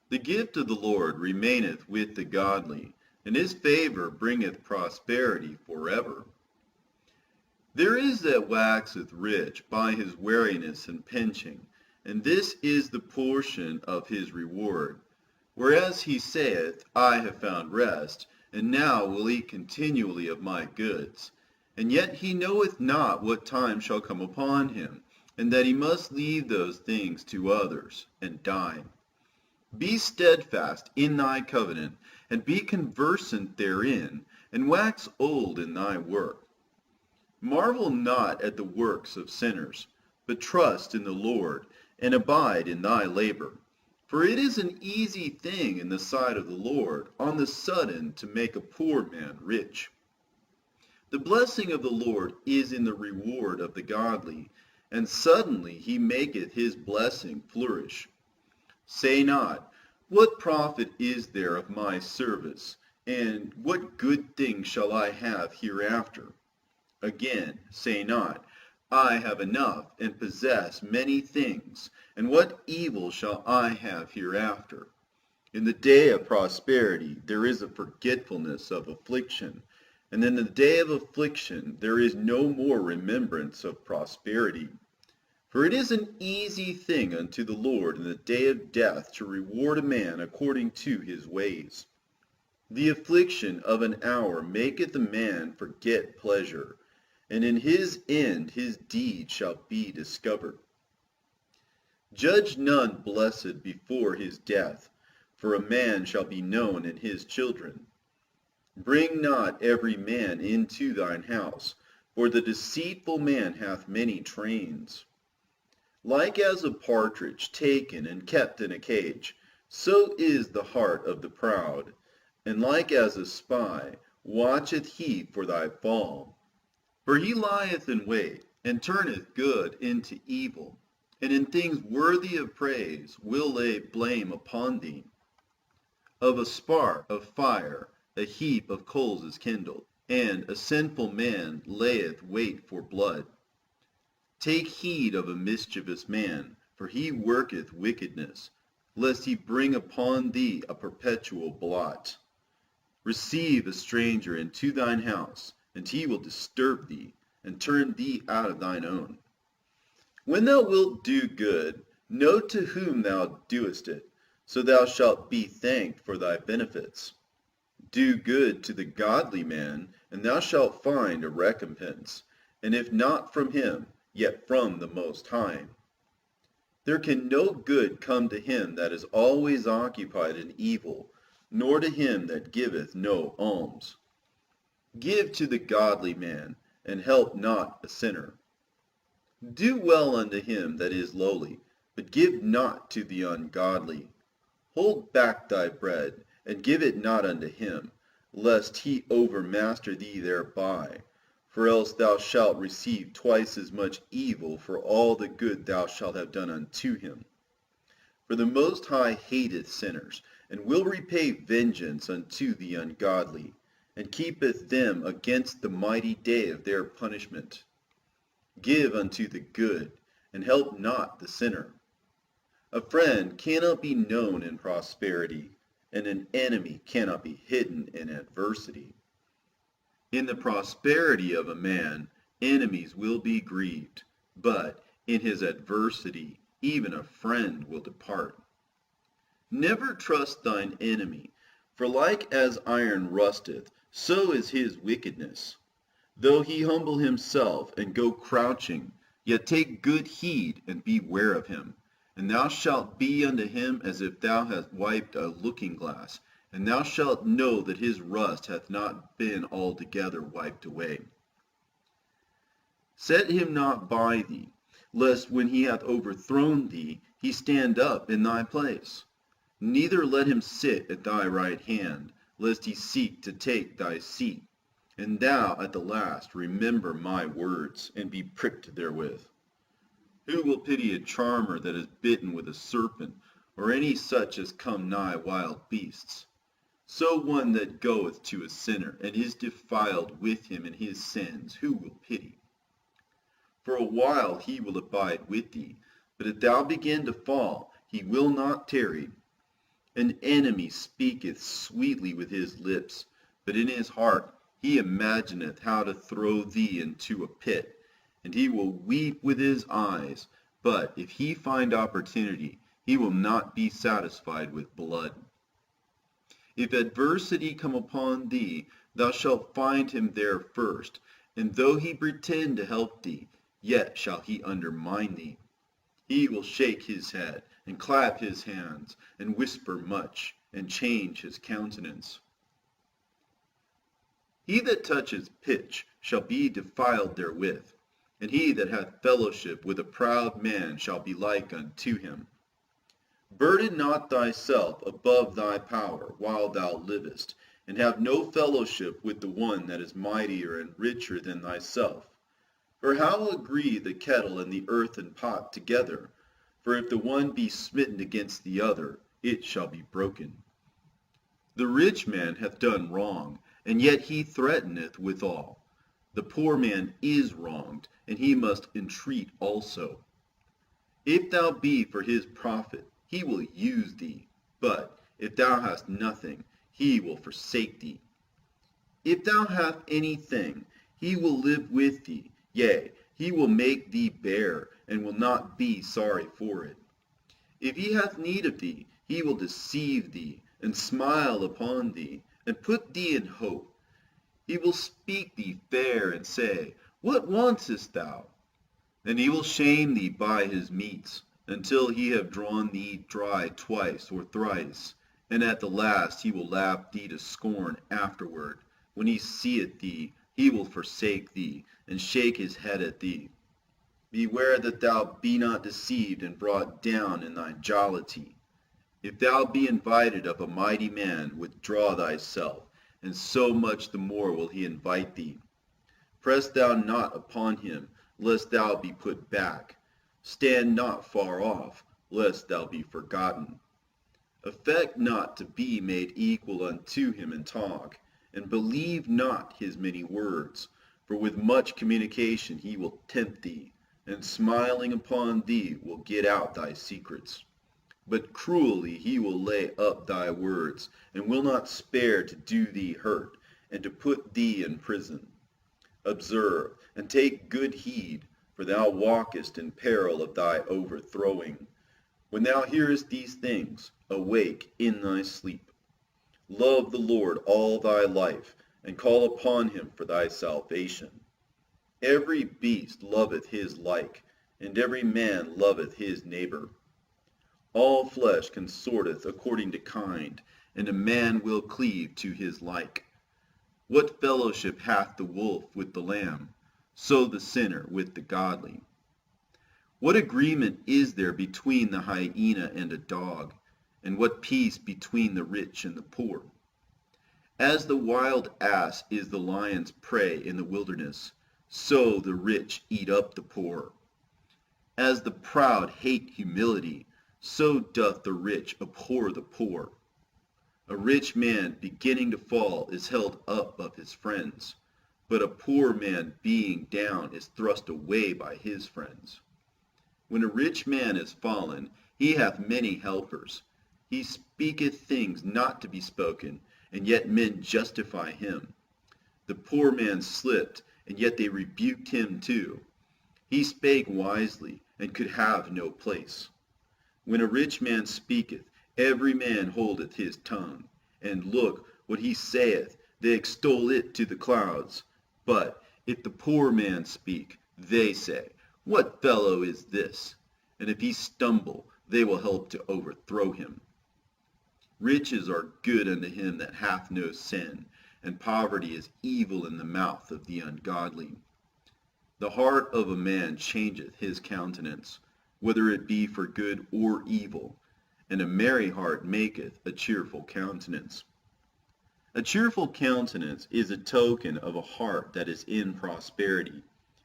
The gift of the Lord remaineth with the godly, and his favor bringeth prosperity forever. There is that waxeth rich by his wariness and pinching, and this is the portion of his reward. Whereas he saith, I have found rest, and now will eat continually of my goods. And yet he knoweth not what time shall come upon him, and that he must leave those things to others, and die. Be steadfast in thy covenant, and be conversant therein, and wax old in thy work. Marvel not at the works of sinners, but trust in the Lord, and abide in thy labor. For it is an easy thing in the sight of the Lord on the sudden to make a poor man rich. The blessing of the Lord is in the reward of the godly, and suddenly he maketh his blessing flourish. Say not, what profit is there of my service, and what good thing shall I have hereafter? Again, say not, I have enough, and possess many things, and what evil shall I have hereafter? In the day of prosperity there is a forgetfulness of affliction, and in the day of affliction there is no more remembrance of prosperity. For it is an easy thing unto the Lord in the day of death to reward a man according to his ways. The affliction of an hour maketh a man forget pleasure, and in his end his deed shall be discovered. Judge none blessed before his death, for a man shall be known in his children. Bring not every man into thine house, for the deceitful man hath many trains. Like as a partridge taken and kept in a cage, so is the heart of the proud, and like as a spy watcheth he for thy fall. For he lieth in wait, and turneth good into evil, and in things worthy of praise will lay blame upon thee. Of a spark of fire a heap of coals is kindled, and a sinful man layeth wait for blood. Take heed of a mischievous man, for he worketh wickedness, lest he bring upon thee a perpetual blot. Receive a stranger into thine house, and he will disturb thee, and turn thee out of thine own. When thou wilt do good, know to whom thou doest it, so thou shalt be thanked for thy benefits. Do good to the godly man, and thou shalt find a recompense, and if not from him, yet from the Most High. There can no good come to him that is always occupied in evil, nor to him that giveth no alms. Give to the godly man, and help not a sinner. Do well unto him that is lowly, but give not to the ungodly. Hold back thy bread, and give it not unto him, lest he overmaster thee thereby, for else thou shalt receive twice as much evil for all the good thou shalt have done unto him. For the Most High hateth sinners, and will repay vengeance unto the ungodly, and keepeth them against the mighty day of their punishment. Give unto the good, and help not the sinner. A friend cannot be known in prosperity, and an enemy cannot be hidden in adversity. In the prosperity of a man, enemies will be grieved, but in his adversity, even a friend will depart. Never trust thine enemy, for like as iron rusteth, so is his wickedness. Though he humble himself and go crouching, yet take good heed and beware of him. And thou shalt be unto him as if thou hadst wiped a looking glass, and thou shalt know that his rust hath not been altogether wiped away. Set him not by thee, lest when he hath overthrown thee, he stand up in thy place. Neither let him sit at thy right hand, lest he seek to take thy seat. And thou at the last remember my words, and be pricked therewith. Who will pity a charmer that is bitten with a serpent, or any such as come nigh wild beasts? So one that goeth to a sinner, and is defiled with him in his sins, who will pity? For a while he will abide with thee, but if thou begin to fall, he will not tarry. An enemy speaketh sweetly with his lips, but in his heart he imagineth how to throw thee into a pit. And he will weep with his eyes, but if he find opportunity, he will not be satisfied with blood. If adversity come upon thee, thou shalt find him there first, and though he pretend to help thee, yet shall he undermine thee. He will shake his head, and clap his hands, and whisper much, and change his countenance. He that toucheth pitch shall be defiled therewith, and he that hath fellowship with a proud man shall be like unto him. Burden not thyself above thy power while thou livest, and have no fellowship with the one that is mightier and richer than thyself. For how agree the kettle and the earthen pot together? For if the one be smitten against the other, it shall be broken. The rich man hath done wrong, and yet he threateneth withal. The poor man is wronged, and he must entreat also. If thou be for his profit, he will use thee, but if thou hast nothing, he will forsake thee. If thou hast anything, he will live with thee, yea, he will make thee bear, and will not be sorry for it. If he hath need of thee, he will deceive thee, and smile upon thee, and put thee in hope. He will speak thee fair, and say, What wantest thou? And he will shame thee by his meats, until he have drawn thee dry twice or thrice, and at the last he will laugh thee to scorn afterward. When he seeth thee, he will forsake thee, and shake his head at thee. Beware that thou be not deceived and brought down in thy jollity. If thou be invited of a mighty man, withdraw thyself, and so much the more will he invite thee. Press thou not upon him, lest thou be put back. Stand not far off, lest thou be forgotten. Affect not to be made equal unto him in talk, and believe not his many words, for with much communication he will tempt thee, and smiling upon thee will get out thy secrets. But cruelly he will lay up thy words, and will not spare to do thee hurt, and to put thee in prison. Observe, and take good heed, for thou walkest in peril of thy overthrowing. When thou hearest these things, awake in thy sleep. Love the Lord all thy life, and call upon him for thy salvation. Every beast loveth his like, and every man loveth his neighbor. All flesh consorteth according to kind, and a man will cleave to his like. What fellowship hath the wolf with the lamb? So the sinner with the godly. What agreement is there between the hyena and a dog? And what peace between the rich and the poor? As the wild ass is the lion's prey in the wilderness, so the rich eat up the poor. As the proud hate humility, so doth the rich abhor the poor. A rich man beginning to fall is held up of his friends, but a poor man being down is thrust away by his friends. When a rich man is fallen, he hath many helpers. He speaketh things not to be spoken, and yet men justify him. The poor man slipped, and yet they rebuked him too. He spake wisely, and could have no place. When a rich man speaketh, every man holdeth his tongue. And look, what he saith, they extol it to the clouds. But if the poor man speak, they say, What fellow is this? And if he stumble, they will help to overthrow him. Riches are good unto him that hath no sin, and poverty is evil in the mouth of the ungodly. The heart of a man changeth his countenance, whether it be for good or evil, and a merry heart maketh a cheerful countenance. A cheerful countenance is a token of a heart that is in prosperity,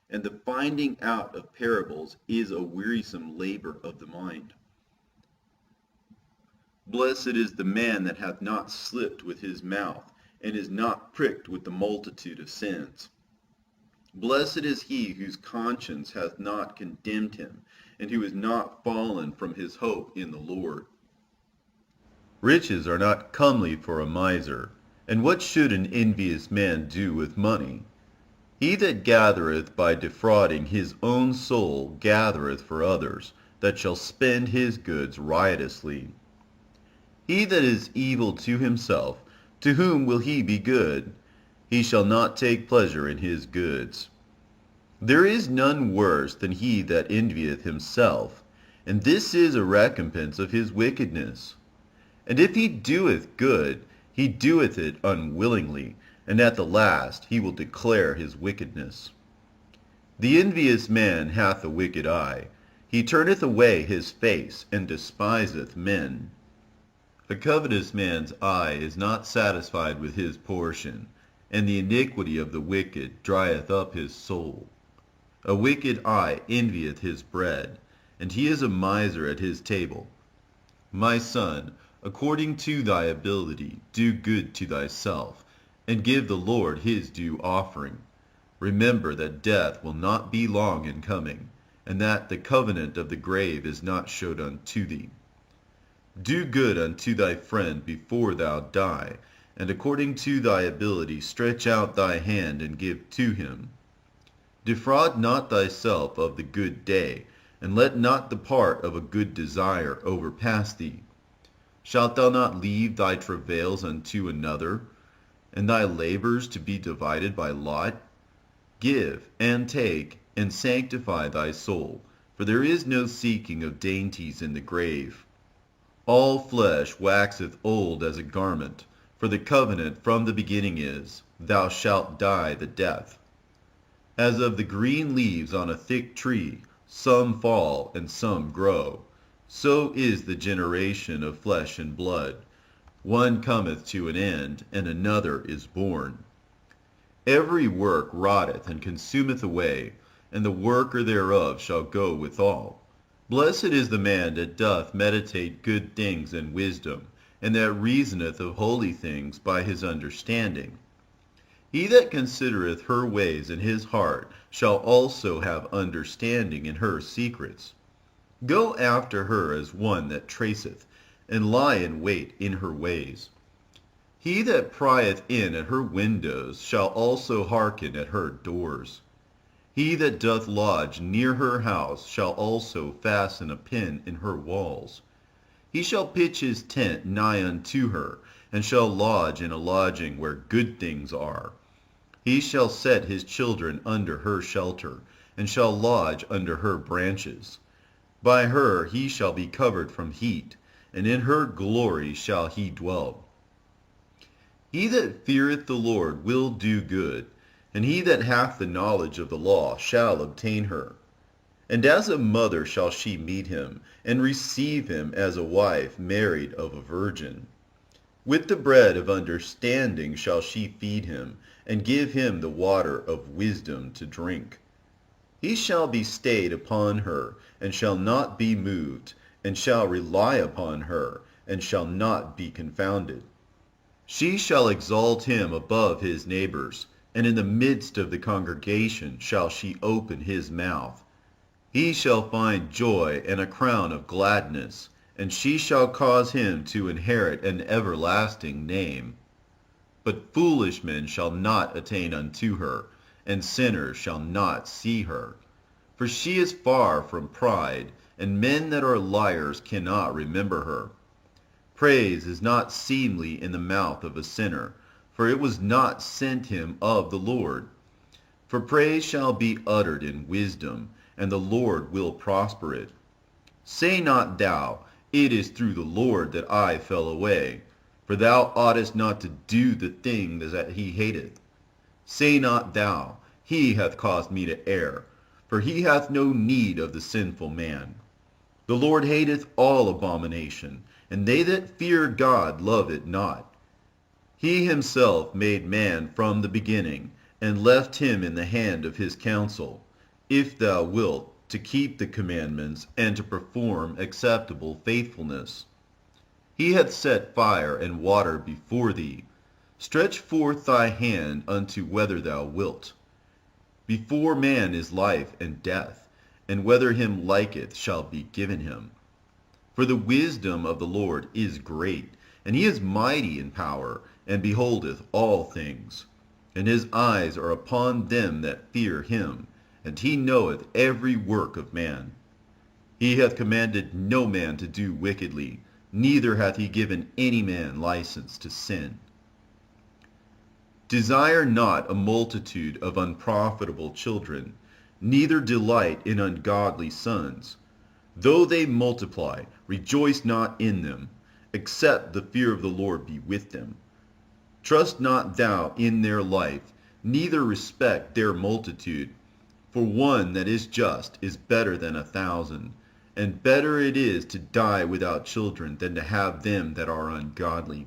and the finding out of parables is a wearisome labor of the mind. Blessed is the man that hath not slipped with his mouth, and is not pricked with the multitude of sins. Blessed is he whose conscience hath not condemned him, and who is not fallen from his hope in the Lord. Riches are not comely for a miser, and what should an envious man do with money? He that gathereth by defrauding his own soul gathereth for others, that shall spend his goods riotously. He that is evil to himself, to whom will he be good? He shall not take pleasure in his goods. There is none worse than he that envieth himself, and this is a recompense of his wickedness. And if he doeth good, he doeth it unwillingly, and at the last he will declare his wickedness. The envious man hath a wicked eye. He turneth away his face, and despiseth men. A covetous man's eye is not satisfied with his portion, and the iniquity of the wicked drieth up his soul. A wicked eye envieth his bread, and he is a miser at his table. My son, according to thy ability, do good to thyself, and give the Lord his due offering. Remember that death will not be long in coming, and that the covenant of the grave is not showed unto thee. Do good unto thy friend before thou die, and according to thy ability stretch out thy hand and give to him. Defraud not thyself of the good day, and let not the part of a good desire overpass thee. Shalt thou not leave thy travails unto another, and thy labors to be divided by lot? Give, and take, and sanctify thy soul, for there is no seeking of dainties in the grave. All flesh waxeth old as a garment, for the covenant from the beginning is, Thou shalt die the death. As of the green leaves on a thick tree, some fall and some grow, so is the generation of flesh and blood. One cometh to an end, and another is born. Every work rotteth and consumeth away, and the worker thereof shall go withal. Blessed is the man that doth meditate good things in wisdom, and that reasoneth of holy things by his understanding. He that considereth her ways in his heart shall also have understanding in her secrets. Go after her as one that traceth, and lie in wait in her ways. He that prieth in at her windows shall also hearken at her doors. He that doth lodge near her house shall also fasten a pin in her walls. He shall pitch his tent nigh unto her, and shall lodge in a lodging where good things are. He shall set his children under her shelter, and shall lodge under her branches. By her he shall be covered from heat, and in her glory shall he dwell. He that feareth the Lord will do good, and he that hath the knowledge of the law shall obtain her. And as a mother shall she meet him, and receive him as a wife married of a virgin. With the bread of understanding shall she feed him, and give him the water of wisdom to drink. He shall be stayed upon her, and shall not be moved, and shall rely upon her, and shall not be confounded. She shall exalt him above his neighbors, and in the midst of the congregation shall she open his mouth. He shall find joy and a crown of gladness, and she shall cause him to inherit an everlasting name. But foolish men shall not attain unto her, and sinners shall not see her. For she is far from pride, and men that are liars cannot remember her. Praise is not seemly in the mouth of a sinner, for it was not sent him of the Lord. For praise shall be uttered in wisdom, and the Lord will prosper it. Say not thou, it is through the Lord that I fell away, for thou oughtest not to do the thing that he hateth. Say not thou, he hath caused me to err, for he hath no need of the sinful man. The Lord hateth all abomination, and they that fear God love it not. He himself made man from the beginning, and left him in the hand of his counsel, if thou wilt, to keep the commandments, and to perform acceptable faithfulness. He hath set fire and water before thee. Stretch forth thy hand unto whether thou wilt. Before man is life and death, and whether him liketh shall be given him. For the wisdom of the Lord is great, and he is mighty in power, and beholdeth all things. And his eyes are upon them that fear him, and he knoweth every work of man. He hath commanded no man to do wickedly, neither hath he given any man license to sin. Desire not a multitude of unprofitable children, neither delight in ungodly sons. Though they multiply, rejoice not in them, except the fear of the Lord be with them. Trust not thou in their life, neither respect their multitude. For one that is just is better than 1,000, and better it is to die without children than to have them that are ungodly.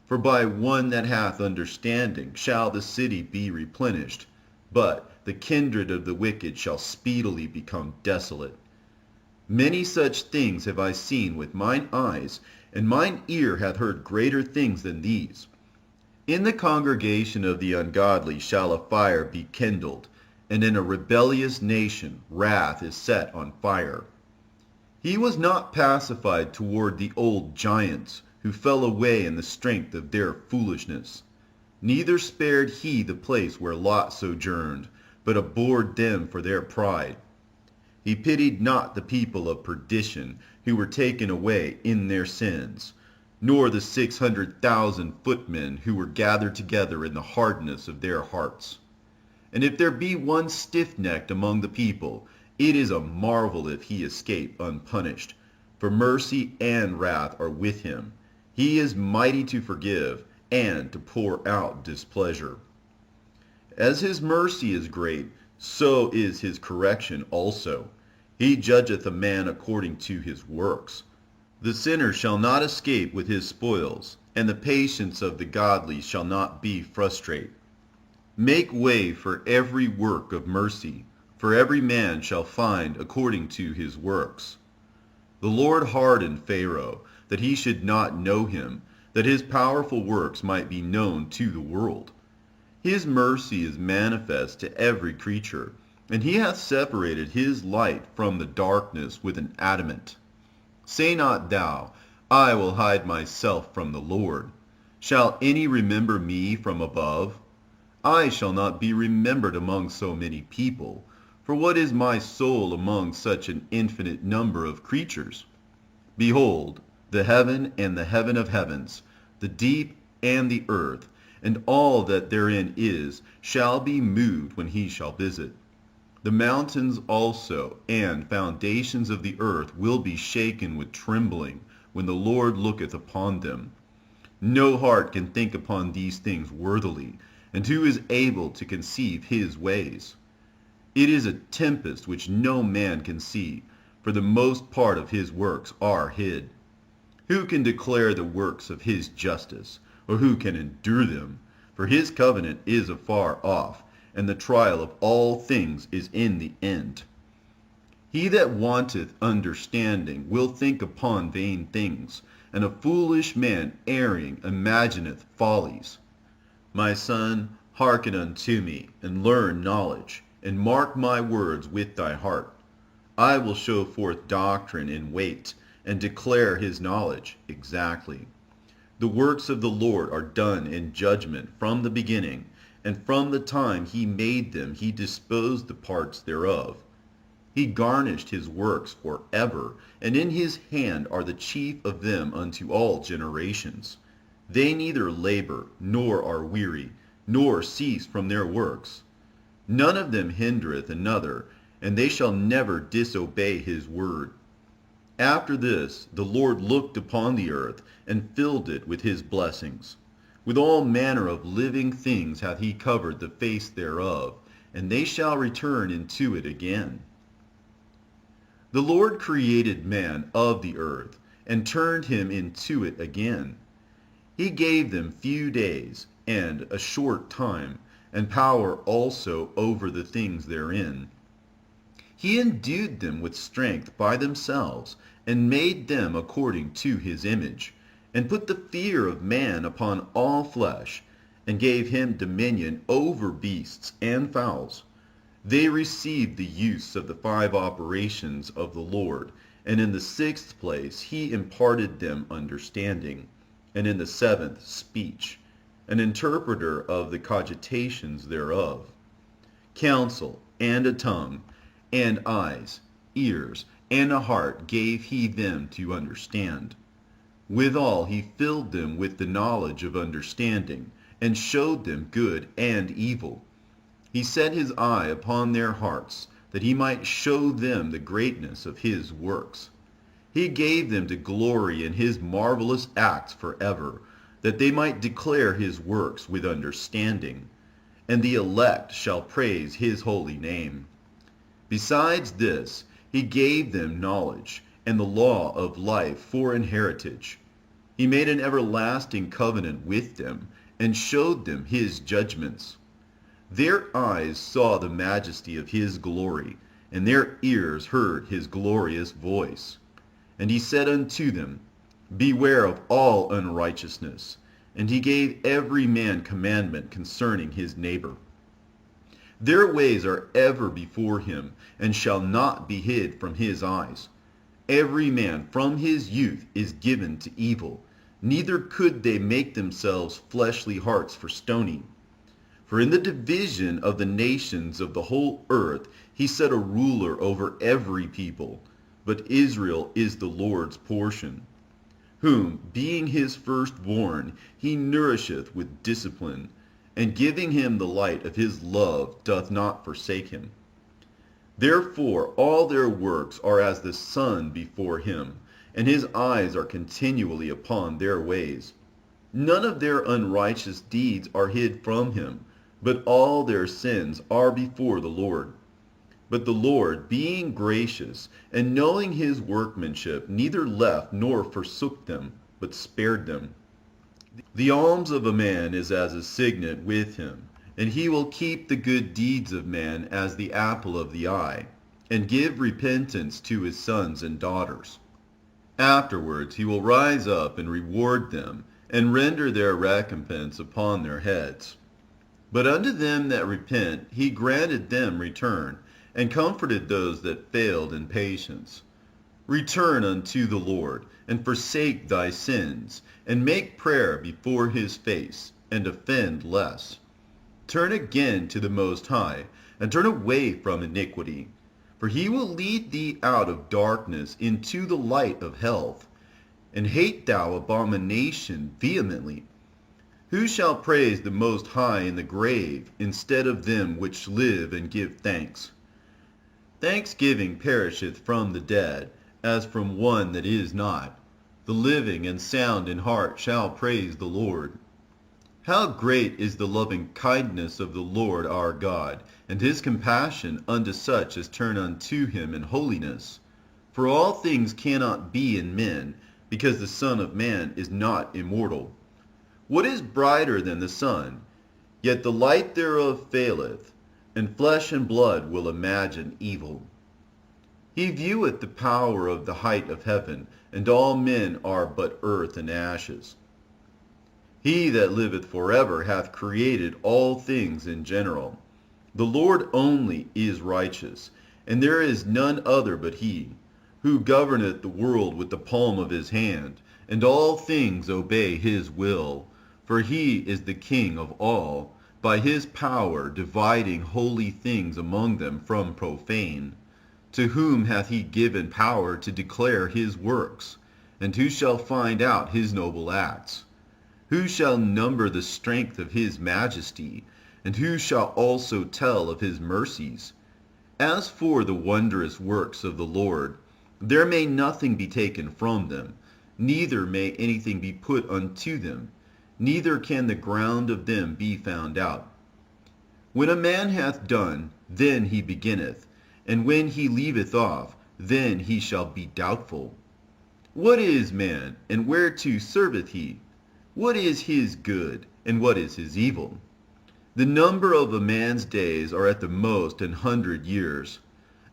For by one that hath understanding shall the city be replenished, but the kindred of the wicked shall speedily become desolate. Many such things have I seen with mine eyes, and mine ear hath heard greater things than these. In the congregation of the ungodly shall a fire be kindled, and in a rebellious nation wrath is set on fire. He was not pacified toward the old giants, who fell away in the strength of their foolishness. Neither spared he the place where Lot sojourned, but abhorred them for their pride. He pitied not the people of perdition, who were taken away in their sins, nor the 600,000 footmen who were gathered together in the hardness of their hearts. And if there be one stiff-necked among the people, it is a marvel if he escape unpunished, for mercy and wrath are with him. He is mighty to forgive, and to pour out displeasure. As his mercy is great, so is his correction also. He judgeth a man according to his works. The sinner shall not escape with his spoils, and the patience of the godly shall not be frustrate. Make way for every work of mercy, for every man shall find according to his works. The Lord hardened Pharaoh, that he should not know him, that his powerful works might be known to the world. His mercy is manifest to every creature, and he hath separated his light from the darkness with an adamant. Say not thou, I will hide myself from the Lord. Shall any remember me from above? I shall not be remembered among so many people. For what is my soul among such an infinite number of creatures? Behold, the heaven and the heaven of heavens, the deep and the earth, and all that therein is, shall be moved when he shall visit. The mountains also and foundations of the earth will be shaken with trembling when the Lord looketh upon them. No heart can think upon these things worthily, and who is able to conceive his ways? It is a tempest which no man can see, for the most part of his works are hid. Who can declare the works of his justice, or who can endure them? For his covenant is afar off, and the trial of all things is in the end. He that wanteth understanding will think upon vain things, and a foolish man erring imagineth follies. My son, hearken unto me, and learn knowledge, and mark my words with thy heart. I will show forth doctrine in weight, and declare his knowledge exactly. The works of the Lord are done in judgment from the beginning, and from the time he made them he disposed the parts thereof. He garnished his works for ever, and in his hand are the chief of them unto all generations. They neither labor, nor are weary, nor cease from their works. None of them hindereth another, and they shall never disobey his word. After this the Lord looked upon the earth, and filled it with his blessings. With all manner of living things hath he covered the face thereof, and they shall return into it again. The Lord created man of the earth, and turned him into it again. He gave them few days, and a short time, and power also over the things therein. He endued them with strength by themselves, and made them according to his image, and put the fear of man upon all flesh, and gave him dominion over beasts and fowls. They received the use of the 5 operations of the Lord, and in the 6th place he imparted them understanding, and in the 7th speech, an interpreter of the cogitations thereof. Counsel, and a tongue, and eyes, ears, and a heart gave he them to understand. Withal he filled them with the knowledge of understanding, and showed them good and evil. He set his eye upon their hearts, that he might show them the greatness of his works. He gave them to glory in his marvelous acts forever, that they might declare his works with understanding. And the elect shall praise his holy name. Besides this, he gave them knowledge, and the law of life for an heritage. He made an everlasting covenant with them, and showed them his judgments. Their eyes saw the majesty of his glory, and their ears heard his glorious voice. And he said unto them, Beware of all unrighteousness. And he gave every man commandment concerning his neighbor. Their ways are ever before him, and shall not be hid from his eyes. Every man from his youth is given to evil, neither could they make themselves fleshly hearts for stoning. For in the division of the nations of the whole earth he set a ruler over every people, but Israel is the Lord's portion, whom, being his firstborn, he nourisheth with discipline, and giving him the light of his love doth not forsake him. Therefore all their works are as the sun before him, and his eyes are continually upon their ways. None of their unrighteous deeds are hid from him, but all their sins are before the Lord. But the Lord, being gracious, and knowing his workmanship, neither left nor forsook them, but spared them. The alms of a man is as a signet with him, and he will keep the good deeds of man as the apple of the eye, and give repentance to his sons and daughters. Afterwards he will rise up and reward them, and render their recompense upon their heads. But unto them that repent he granted them return, and comforted those that failed in patience. Return unto the Lord, and forsake thy sins, and make prayer before his face, and offend less. Turn again to the Most High, and turn away from iniquity. For he will lead thee out of darkness into the light of health. And hate thou abomination vehemently. Who shall praise the Most High in the grave, instead of them which live and give thanks? Thanksgiving perisheth from the dead, as from one that is not. The living and sound in heart shall praise the Lord. How great is the loving kindness of the Lord our God, and his compassion unto such as turn unto him in holiness. For all things cannot be in men, because the Son of Man is not immortal. What is brighter than the sun? Yet the light thereof faileth, and flesh and blood will imagine evil. He vieweth the power of the height of heaven, and all men are but earth and ashes. He that liveth forever hath created all things in general. The Lord only is righteous, and there is none other but he, who governeth the world with the palm of his hand, and all things obey his will. For he is the King of all, by his power dividing holy things among them from profane. To whom hath he given power to declare his works? And who shall find out his noble acts? Who shall number the strength of his majesty? And who shall also tell of his mercies? As for the wondrous works of the Lord, there may nothing be taken from them, neither may anything be put unto them, neither can the ground of them be found out. When a man hath done, then he beginneth, and when he leaveth off, then he shall be doubtful. What is man, and whereto serveth he? What is his good, and what is his evil? The number of a man's days are at the most 100 years.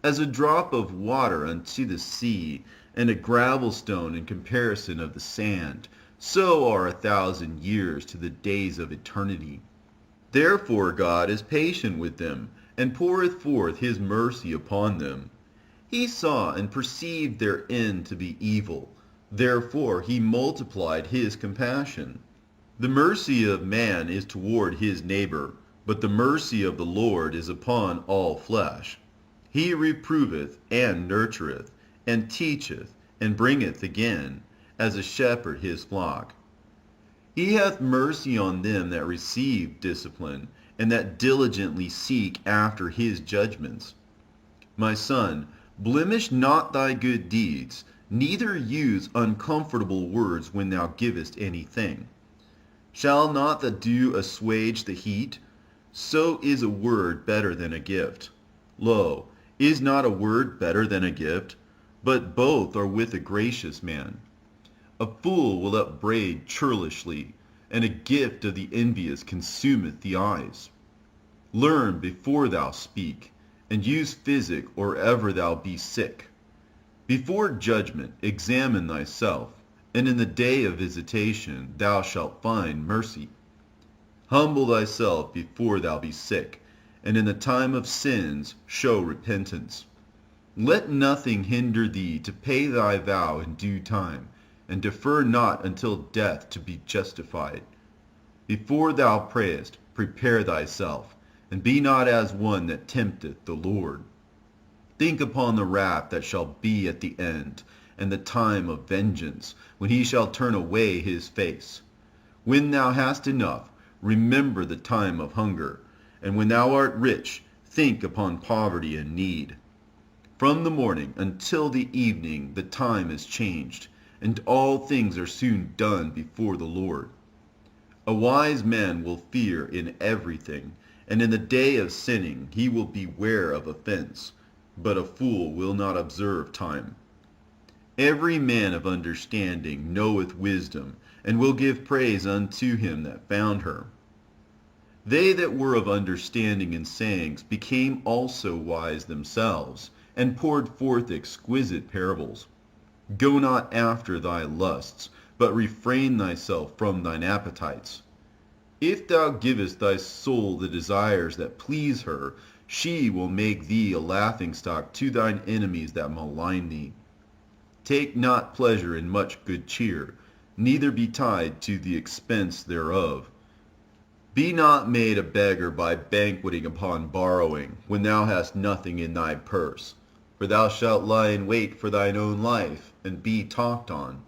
As a drop of water unto the sea, and a gravel stone in comparison of the sand, so are 1,000 years to the days of eternity. Therefore God is patient with them, and poureth forth his mercy upon them. He saw and perceived their end to be evil, therefore he multiplied his compassion. The mercy of man is toward his neighbor, but the mercy of the Lord is upon all flesh. He reproveth and nurtureth, and teacheth, and bringeth again, as a shepherd his flock. He hath mercy on them that receive discipline, and that diligently seek after his judgments. My son, blemish not thy good deeds, neither use uncomfortable words when thou givest anything. Shall not the dew assuage the heat? So is a word better than a gift. Lo, is not a word better than a gift? But both are with a gracious man. A fool will upbraid churlishly, and a gift of the envious consumeth the eyes. Learn before thou speak, and use physic or ever thou be sick. Before judgment examine thyself, and in the day of visitation thou shalt find mercy. Humble thyself before thou be sick, and in the time of sins show repentance. Let nothing hinder thee to pay thy vow in due time, and defer not until death to be justified. Before thou prayest, prepare thyself, and be not as one that tempteth the Lord. Think upon the wrath that shall be at the end, and the time of vengeance, when he shall turn away his face. When thou hast enough, remember the time of hunger, and when thou art rich, think upon poverty and need. From the morning until the evening the time is changed, and all things are soon done before the Lord. A wise man will fear in everything, and in the day of sinning he will beware of offense, but a fool will not observe time. Every man of understanding knoweth wisdom, and will give praise unto him that found her. They that were of understanding in sayings became also wise themselves, and poured forth exquisite parables. Go not after thy lusts, but refrain thyself from thine appetites. If thou givest thy soul the desires that please her, She will make thee a laughingstock to thine enemies that malign thee. Take not pleasure in much good cheer, neither be tied to the expense thereof. Be not made a beggar by banqueting upon borrowing, when thou hast nothing in thy purse. For thou shalt lie in wait for thine own life, and be talked on.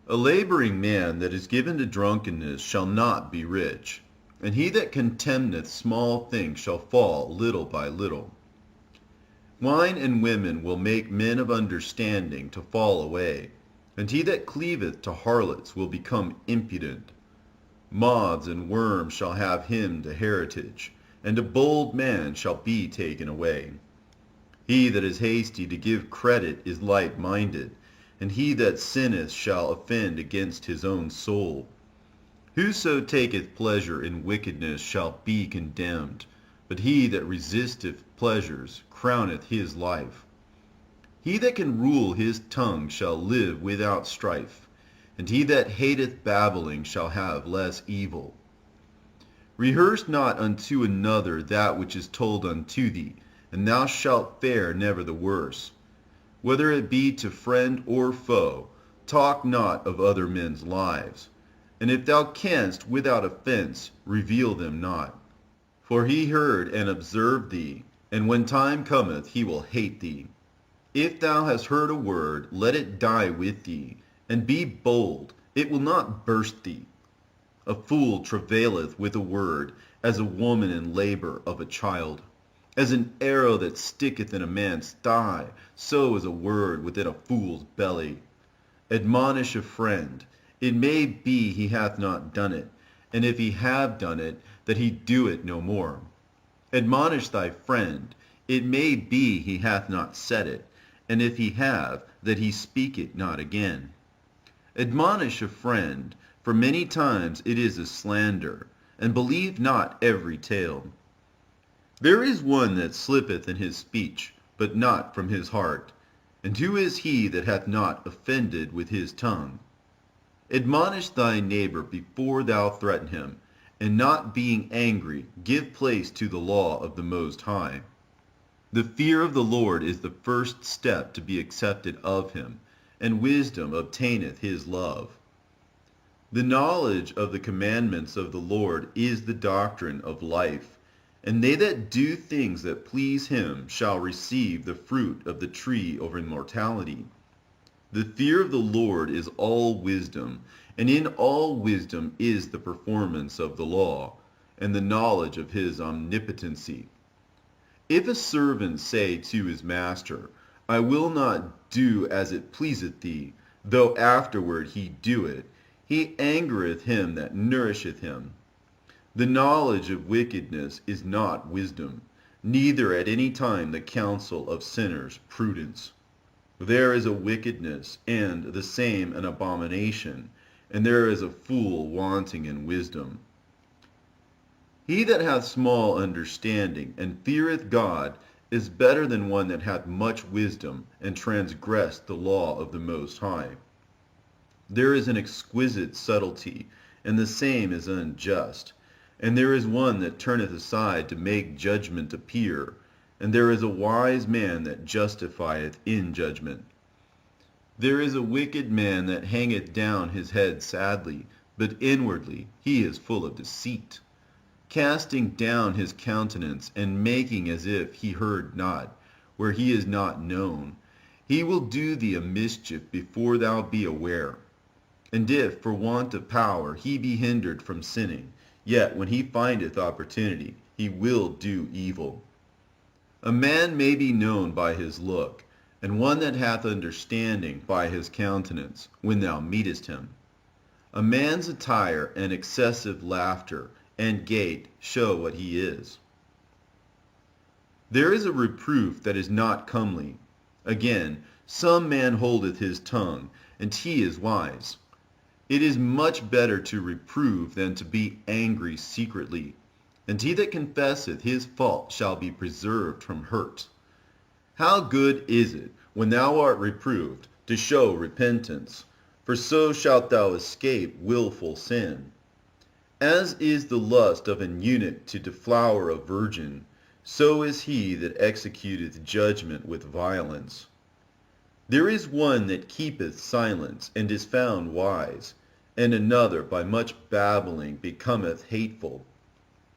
A laboring man that is given to drunkenness shall not be rich, and he that contemneth small things shall fall little by little. Wine and women will make men of understanding to fall away, and he that cleaveth to harlots will become impudent. Moths and worms shall have him to heritage, and a bold man shall be taken away. He that is hasty to give credit is light-minded, and he that sinneth shall offend against his own soul. Whoso taketh pleasure in wickedness shall be condemned, but he that resisteth pleasures crowneth his life. He that can rule his tongue shall live without strife, and he that hateth babbling shall have less evil. Rehearse not unto another that which is told unto thee, and thou shalt fare never the worse. Whether it be to friend or foe, talk not of other men's lives. And if thou canst without offense, reveal them not. For he heard and observed thee, and when time cometh he will hate thee. If thou hast heard a word, let it die with thee, and be bold, it will not burst thee. A fool travaileth with a word, as a woman in labor of a child. As an arrow that sticketh in a man's thigh, so is a word within a fool's belly. Admonish a friend. It may be he hath not done it, and if he have done it, that he do it no more. Admonish thy friend. It may be he hath not said it, and if he have, that he speak it not again. Admonish a friend, for many times it is a slander, and believe not every tale. There is one that slippeth in his speech, but not from his heart. And who is he that hath not offended with his tongue? Admonish thy neighbor before thou threaten him, and not being angry, give place to the law of the Most High. The fear of the Lord is the first step to be accepted of him, and wisdom obtaineth his love. The knowledge of the commandments of the Lord is the doctrine of life, and they that do things that please him shall receive the fruit of the tree of immortality. The fear of the Lord is all wisdom, and in all wisdom is the performance of the law, and the knowledge of his omnipotency. If a servant say to his master, I will not do as it pleaseth thee, though afterward he do it, he angereth him that nourisheth him. The knowledge of wickedness is not wisdom, neither at any time the counsel of sinners prudence. There is a wickedness, and the same an abomination, and there is a fool wanting in wisdom. He that hath small understanding, and feareth God, is better than one that hath much wisdom, and transgressed the law of the Most High. There is an exquisite subtlety, and the same is unjust. And there is one that turneth aside to make judgment appear, and there is a wise man that justifieth in judgment. There is a wicked man that hangeth down his head sadly, but inwardly he is full of deceit, casting down his countenance, and making as if he heard not, where he is not known. He will do thee a mischief before thou be aware. And if, for want of power, he be hindered from sinning, yet when he findeth opportunity, he will do evil. A man may be known by his look, and one that hath understanding by his countenance, when thou meetest him. A man's attire and excessive laughter and gait show what he is. There is a reproof that is not comely. Again, some man holdeth his tongue, and he is wise. It is much better to reprove than to be angry secretly, and he that confesseth his fault shall be preserved from hurt. How good is it, when thou art reproved, to show repentance, for so shalt thou escape wilful sin. As is the lust of an eunuch to deflower a virgin, So is he that executeth judgment with violence. There is one that keepeth silence, and is found wise, and another by much babbling becometh hateful.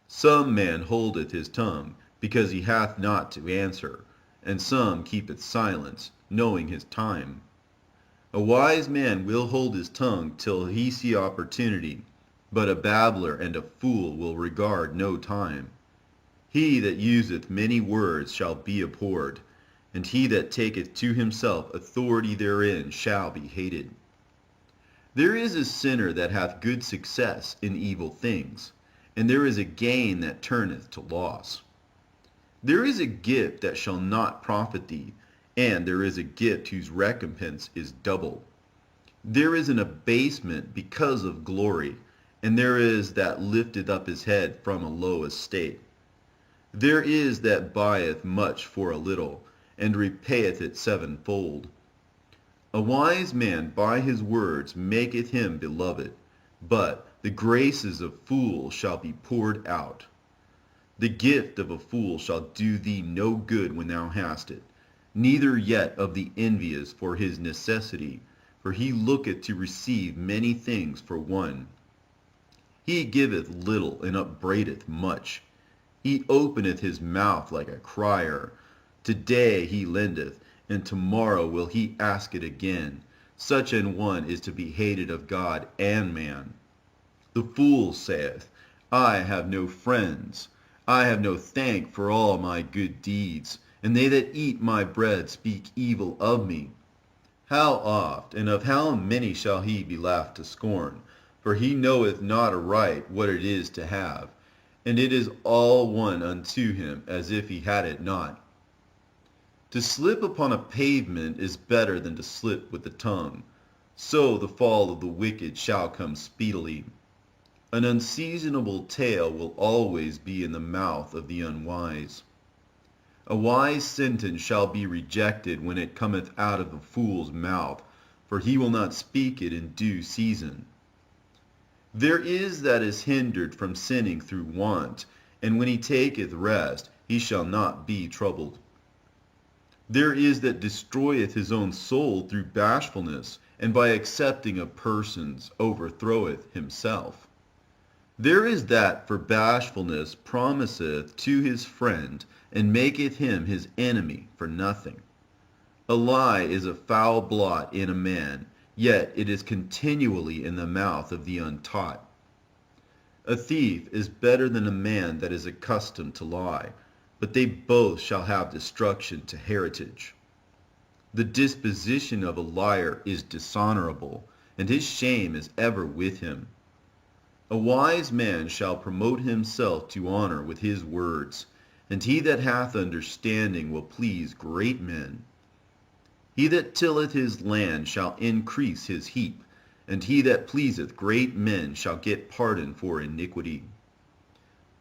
Some man holdeth his tongue, because he hath not to answer, and some keepeth silence, knowing his time. A wise man will hold his tongue till he see opportunity, but a babbler and a fool will regard no time. He that useth many words shall be abhorred, and he that taketh to himself authority therein shall be hated. There is a sinner that hath good success in evil things, and there is a gain that turneth to loss. There is a gift that shall not profit thee, and there is a gift whose recompense is double. There is an abasement because of glory, and there is that lifteth up his head from a low estate. There is that buyeth much for a little, and repayeth it sevenfold. A wise man by his words maketh him beloved, but the graces of fools shall be poured out. The gift of a fool shall do thee no good when thou hast it, neither yet of the envious for his necessity, for he looketh to receive many things for one. He giveth little and upbraideth much. He openeth his mouth like a crier. Today he lendeth, and tomorrow will he ask it again. Such an one is to be hated of God and man. The fool saith, I have no friends. I have no thank for all my good deeds, and they that eat my bread speak evil of me. How oft, and of how many shall he be laughed to scorn? For he knoweth not aright what it is to have, and it is all one unto him as if he had it not. To slip upon a pavement is better than to slip with the tongue. So the fall of the wicked shall come speedily. An unseasonable tale will always be in the mouth of the unwise. A wise sentence shall be rejected when it cometh out of the fool's mouth, for he will not speak it in due season. There is that is hindered from sinning through want, and when he taketh rest, he shall not be troubled. There is that destroyeth his own soul through bashfulness, and by accepting of persons overthroweth himself. There is that for bashfulness promiseth to his friend, and maketh him his enemy for nothing. A lie is a foul blot in a man, yet it is continually in the mouth of the untaught. A thief is better than a man that is accustomed to lie, but they both shall have destruction to heritage. The disposition of a liar is dishonorable, and his shame is ever with him. A wise man shall promote himself to honor with his words, and he that hath understanding will please great men. He that tilleth his land shall increase his heap, and he that pleaseth great men shall get pardon for iniquity.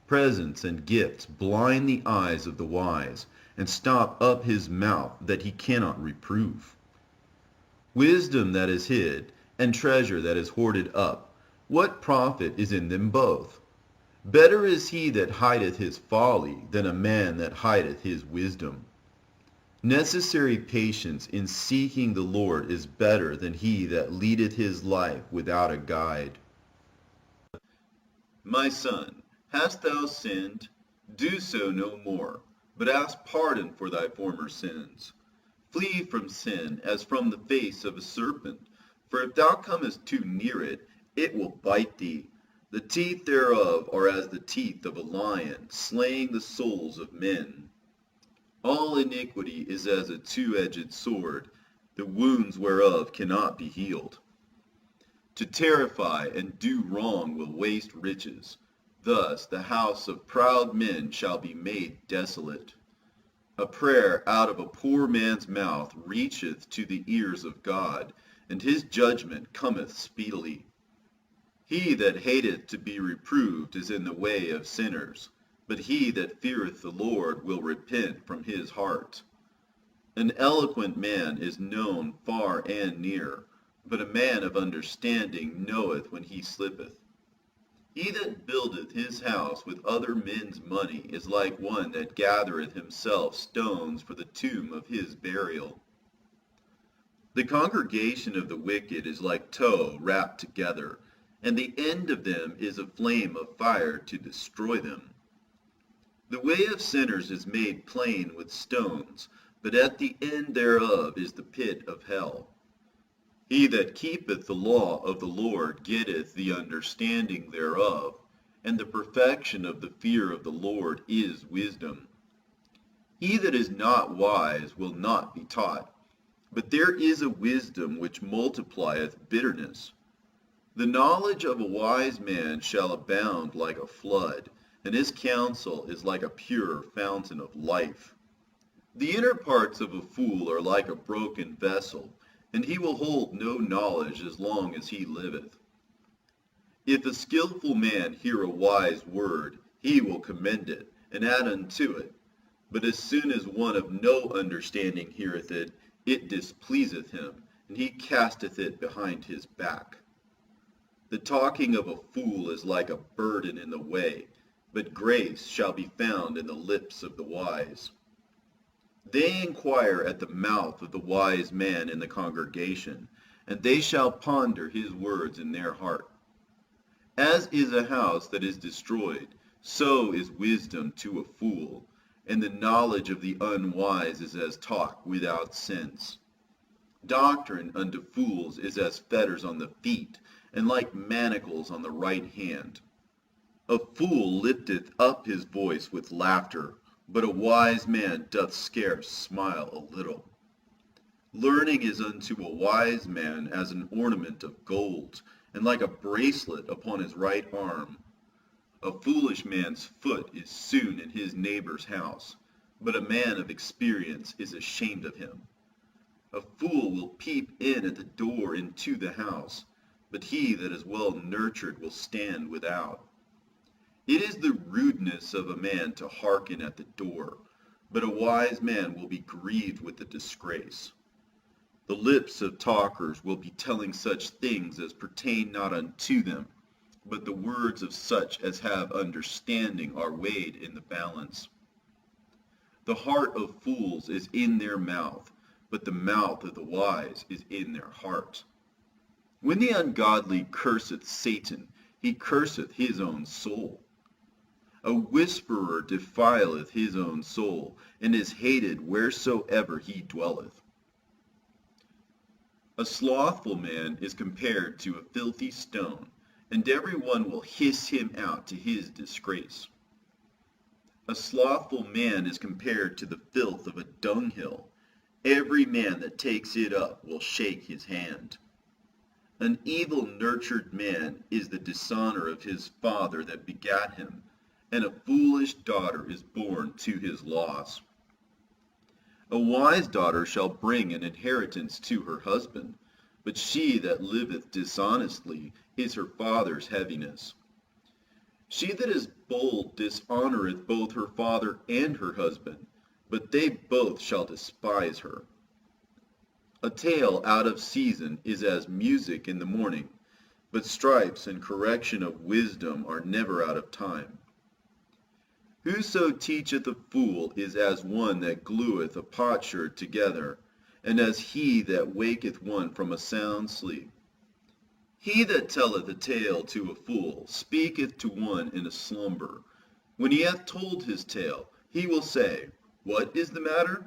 Presents and gifts blind the eyes of the wise, and stop up his mouth that he cannot reprove. Wisdom that is hid, and treasure that is hoarded up, what profit is in them both? Better is he that hideth his folly than a man that hideth his wisdom. Necessary patience in seeking the Lord is better than he that leadeth his life without a guide. My son, hast thou sinned? Do so no more, but ask pardon for thy former sins. Flee from sin as from the face of a serpent, for if thou comest too near it, it will bite thee. The teeth thereof are as the teeth of a lion, slaying the souls of men. All iniquity is as a two-edged sword, the wounds whereof cannot be healed. To terrify and do wrong will waste riches. Thus the house of proud men shall be made desolate. A prayer out of a poor man's mouth reacheth to the ears of God, and his judgment cometh speedily. He that hateth to be reproved is in the way of sinners, but he that feareth the Lord will repent from his heart. An eloquent man is known far and near, but a man of understanding knoweth when he slippeth. He that buildeth his house with other men's money is like one that gathereth himself stones for the tomb of his burial. The congregation of the wicked is like tow wrapped together, and the end of them is a flame of fire to destroy them. The way of sinners is made plain with stones, but at the end thereof is the pit of hell. He that keepeth the law of the Lord getteth the understanding thereof, and the perfection of the fear of the Lord is wisdom. He that is not wise will not be taught, but there is a wisdom which multiplieth bitterness. The knowledge of a wise man shall abound like a flood, and his counsel is like a pure fountain of life. The inner parts of a fool are like a broken vessel, and he will hold no knowledge as long as he liveth. If a skillful man hear a wise word, he will commend it, and add unto it. But as soon as one of no understanding heareth it, it displeaseth him, and he casteth it behind his back. The talking of a fool is like a burden in the way, but grace shall be found in the lips of the wise. They inquire at the mouth of the wise man in the congregation, and they shall ponder his words in their heart. As is a house that is destroyed, so is wisdom to a fool, and the knowledge of the unwise is as talk without sense. Doctrine unto fools is as fetters on the feet, and like manacles on the right hand. A fool lifteth up his voice with laughter, but a wise man doth scarce smile a little. Learning is unto a wise man as an ornament of gold, and like a bracelet upon his right arm. A foolish man's foot is soon in his neighbor's house, but a man of experience is ashamed of him. A fool will peep in at the door into the house, but he that is well nurtured will stand without. It is the rudeness of a man to hearken at the door, but a wise man will be grieved with the disgrace. The lips of talkers will be telling such things as pertain not unto them, but the words of such as have understanding are weighed in the balance. The heart of fools is in their mouth, but the mouth of the wise is in their heart. When the ungodly curseth Satan, he curseth his own soul. A whisperer defileth his own soul, and is hated wheresoever he dwelleth. A slothful man is compared to a filthy stone, and every one will hiss him out to his disgrace. A slothful man is compared to the filth of a dunghill. Every man that takes it up will shake his hand. An evil-nurtured man is the dishonor of his father that begat him, and a foolish daughter is born to his loss. A wise daughter shall bring an inheritance to her husband, but she that liveth dishonestly is her father's heaviness. She that is bold dishonoreth both her father and her husband, but they both shall despise her. A tale out of season is as music in the morning, but stripes and correction of wisdom are never out of time. Whoso teacheth a fool is as one that glueth a potsherd together, and as he that waketh one from a sound sleep. He that telleth a tale to a fool speaketh to one in a slumber. When he hath told his tale, he will say, What is the matter?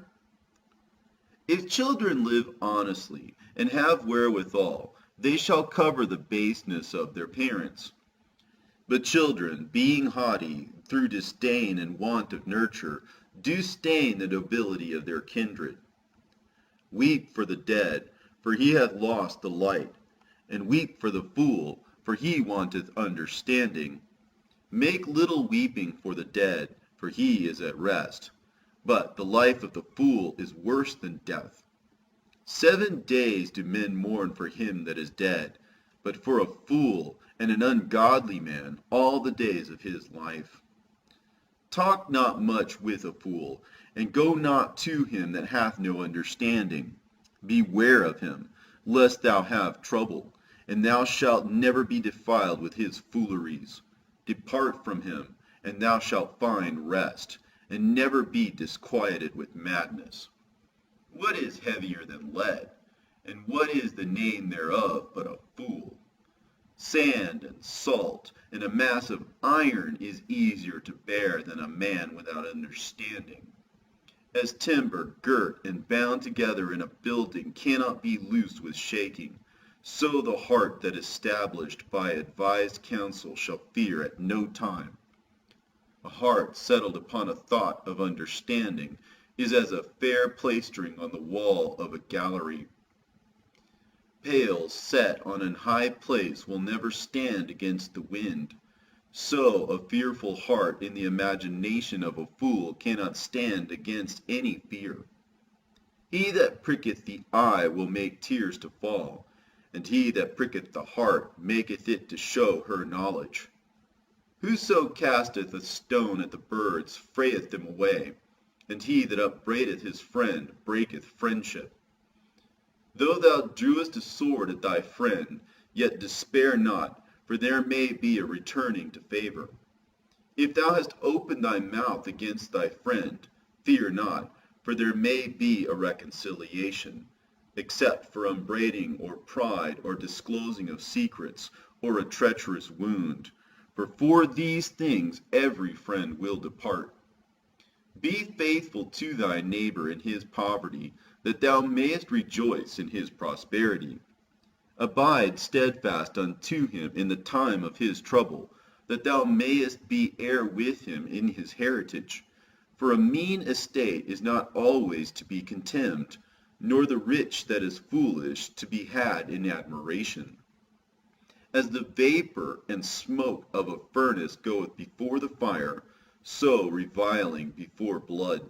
If children live honestly, and have wherewithal, they shall cover the baseness of their parents. But children, being haughty, through disdain and want of nurture, do stain the nobility of their kindred. Weep for the dead, for he hath lost the light, and weep for the fool, for he wanteth understanding. Make little weeping for the dead, for he is at rest. But the life of the fool is worse than death. 7 days do men mourn for him that is dead, but for a fool and an ungodly man all the days of his life. Talk not much with a fool, and go not to him that hath no understanding. Beware of him, lest thou have trouble, and thou shalt never be defiled with his fooleries. Depart from him, and thou shalt find rest, and never be disquieted with madness. What is heavier than lead? And what is the name thereof but a fool? Sand and salt and a mass of iron is easier to bear than a man without understanding. As timber girt and bound together in a building cannot be loosed with shaking, so the heart that is established by advised counsel shall fear at no time. A heart settled upon a thought of understanding is as a fair plastering on the wall of a gallery. Pails set on an high place will never stand against the wind. So a fearful heart in the imagination of a fool cannot stand against any fear. He that pricketh the eye will make tears to fall, and he that pricketh the heart maketh it to show her knowledge. Whoso casteth a stone at the birds frayeth them away, and he that upbraideth his friend breaketh friendship. Though thou drewest a sword at thy friend, yet despair not, for there may be a returning to favor. If thou hast opened thy mouth against thy friend, fear not, for there may be a reconciliation, except for upbraiding or pride or disclosing of secrets or a treacherous wound. For these things every friend will depart. Be faithful to thy neighbor in his poverty, that thou mayest rejoice in his prosperity. Abide steadfast unto him in the time of his trouble, that thou mayest be heir with him in his heritage. For a mean estate is not always to be contemned, nor the rich that is foolish to be had in admiration. As the vapor and smoke of a furnace goeth before the fire, so reviling before blood.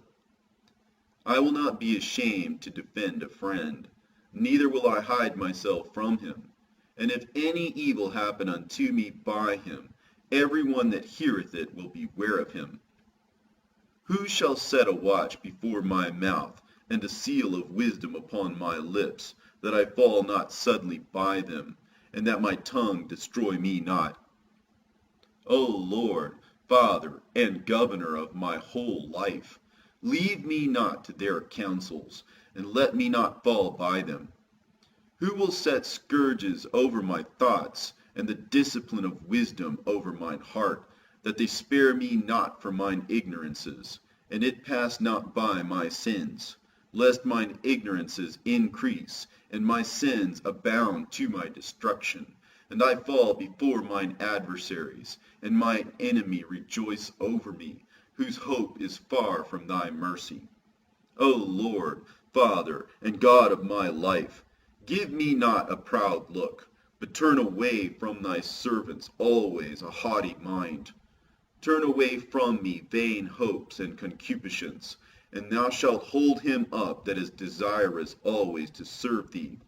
I will not be ashamed to defend a friend, neither will I hide myself from him. And if any evil happen unto me by him, every one that heareth it will beware of him. Who shall set a watch before my mouth, and a seal of wisdom upon my lips, that I fall not suddenly by them, and that my tongue destroy me not? O Lord, Father, and Governor of my whole life, leave me not to their counsels, and let me not fall by them. Who will set scourges over my thoughts, and the discipline of wisdom over mine heart, that they spare me not for mine ignorances, and it pass not by my sins, lest mine ignorances increase, and my sins abound to my destruction, and I fall before mine adversaries, and mine enemy rejoice over me, whose hope is far from thy mercy. O Lord, Father, and God of my life, give me not a proud look, but turn away from thy servants always a haughty mind. Turn away from me vain hopes and concupiscence, and thou shalt hold him up that is desirous always to serve thee.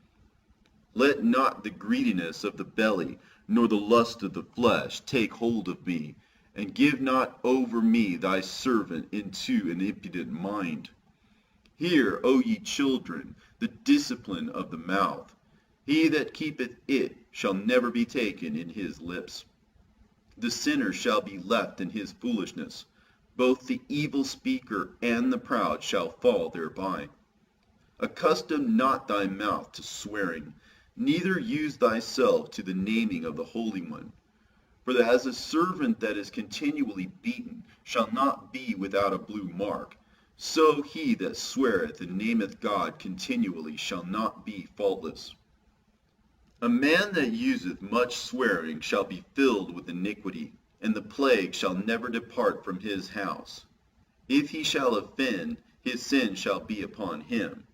Let not the greediness of the belly, nor the lust of the flesh take hold of me, and give not over me thy servant into an impudent mind. Hear, O ye children, the discipline of the mouth. He that keepeth it shall never be taken in his lips. The sinner shall be left in his foolishness. Both the evil speaker and the proud shall fall thereby. Accustom not thy mouth to swearing, neither use thyself to the naming of the Holy One. For as a servant that is continually beaten shall not be without a blue mark, so he that sweareth and nameth God continually shall not be faultless. A man that useth much swearing shall be filled with iniquity, and the plague shall never depart from his house. If he shall offend, his sin shall be upon him,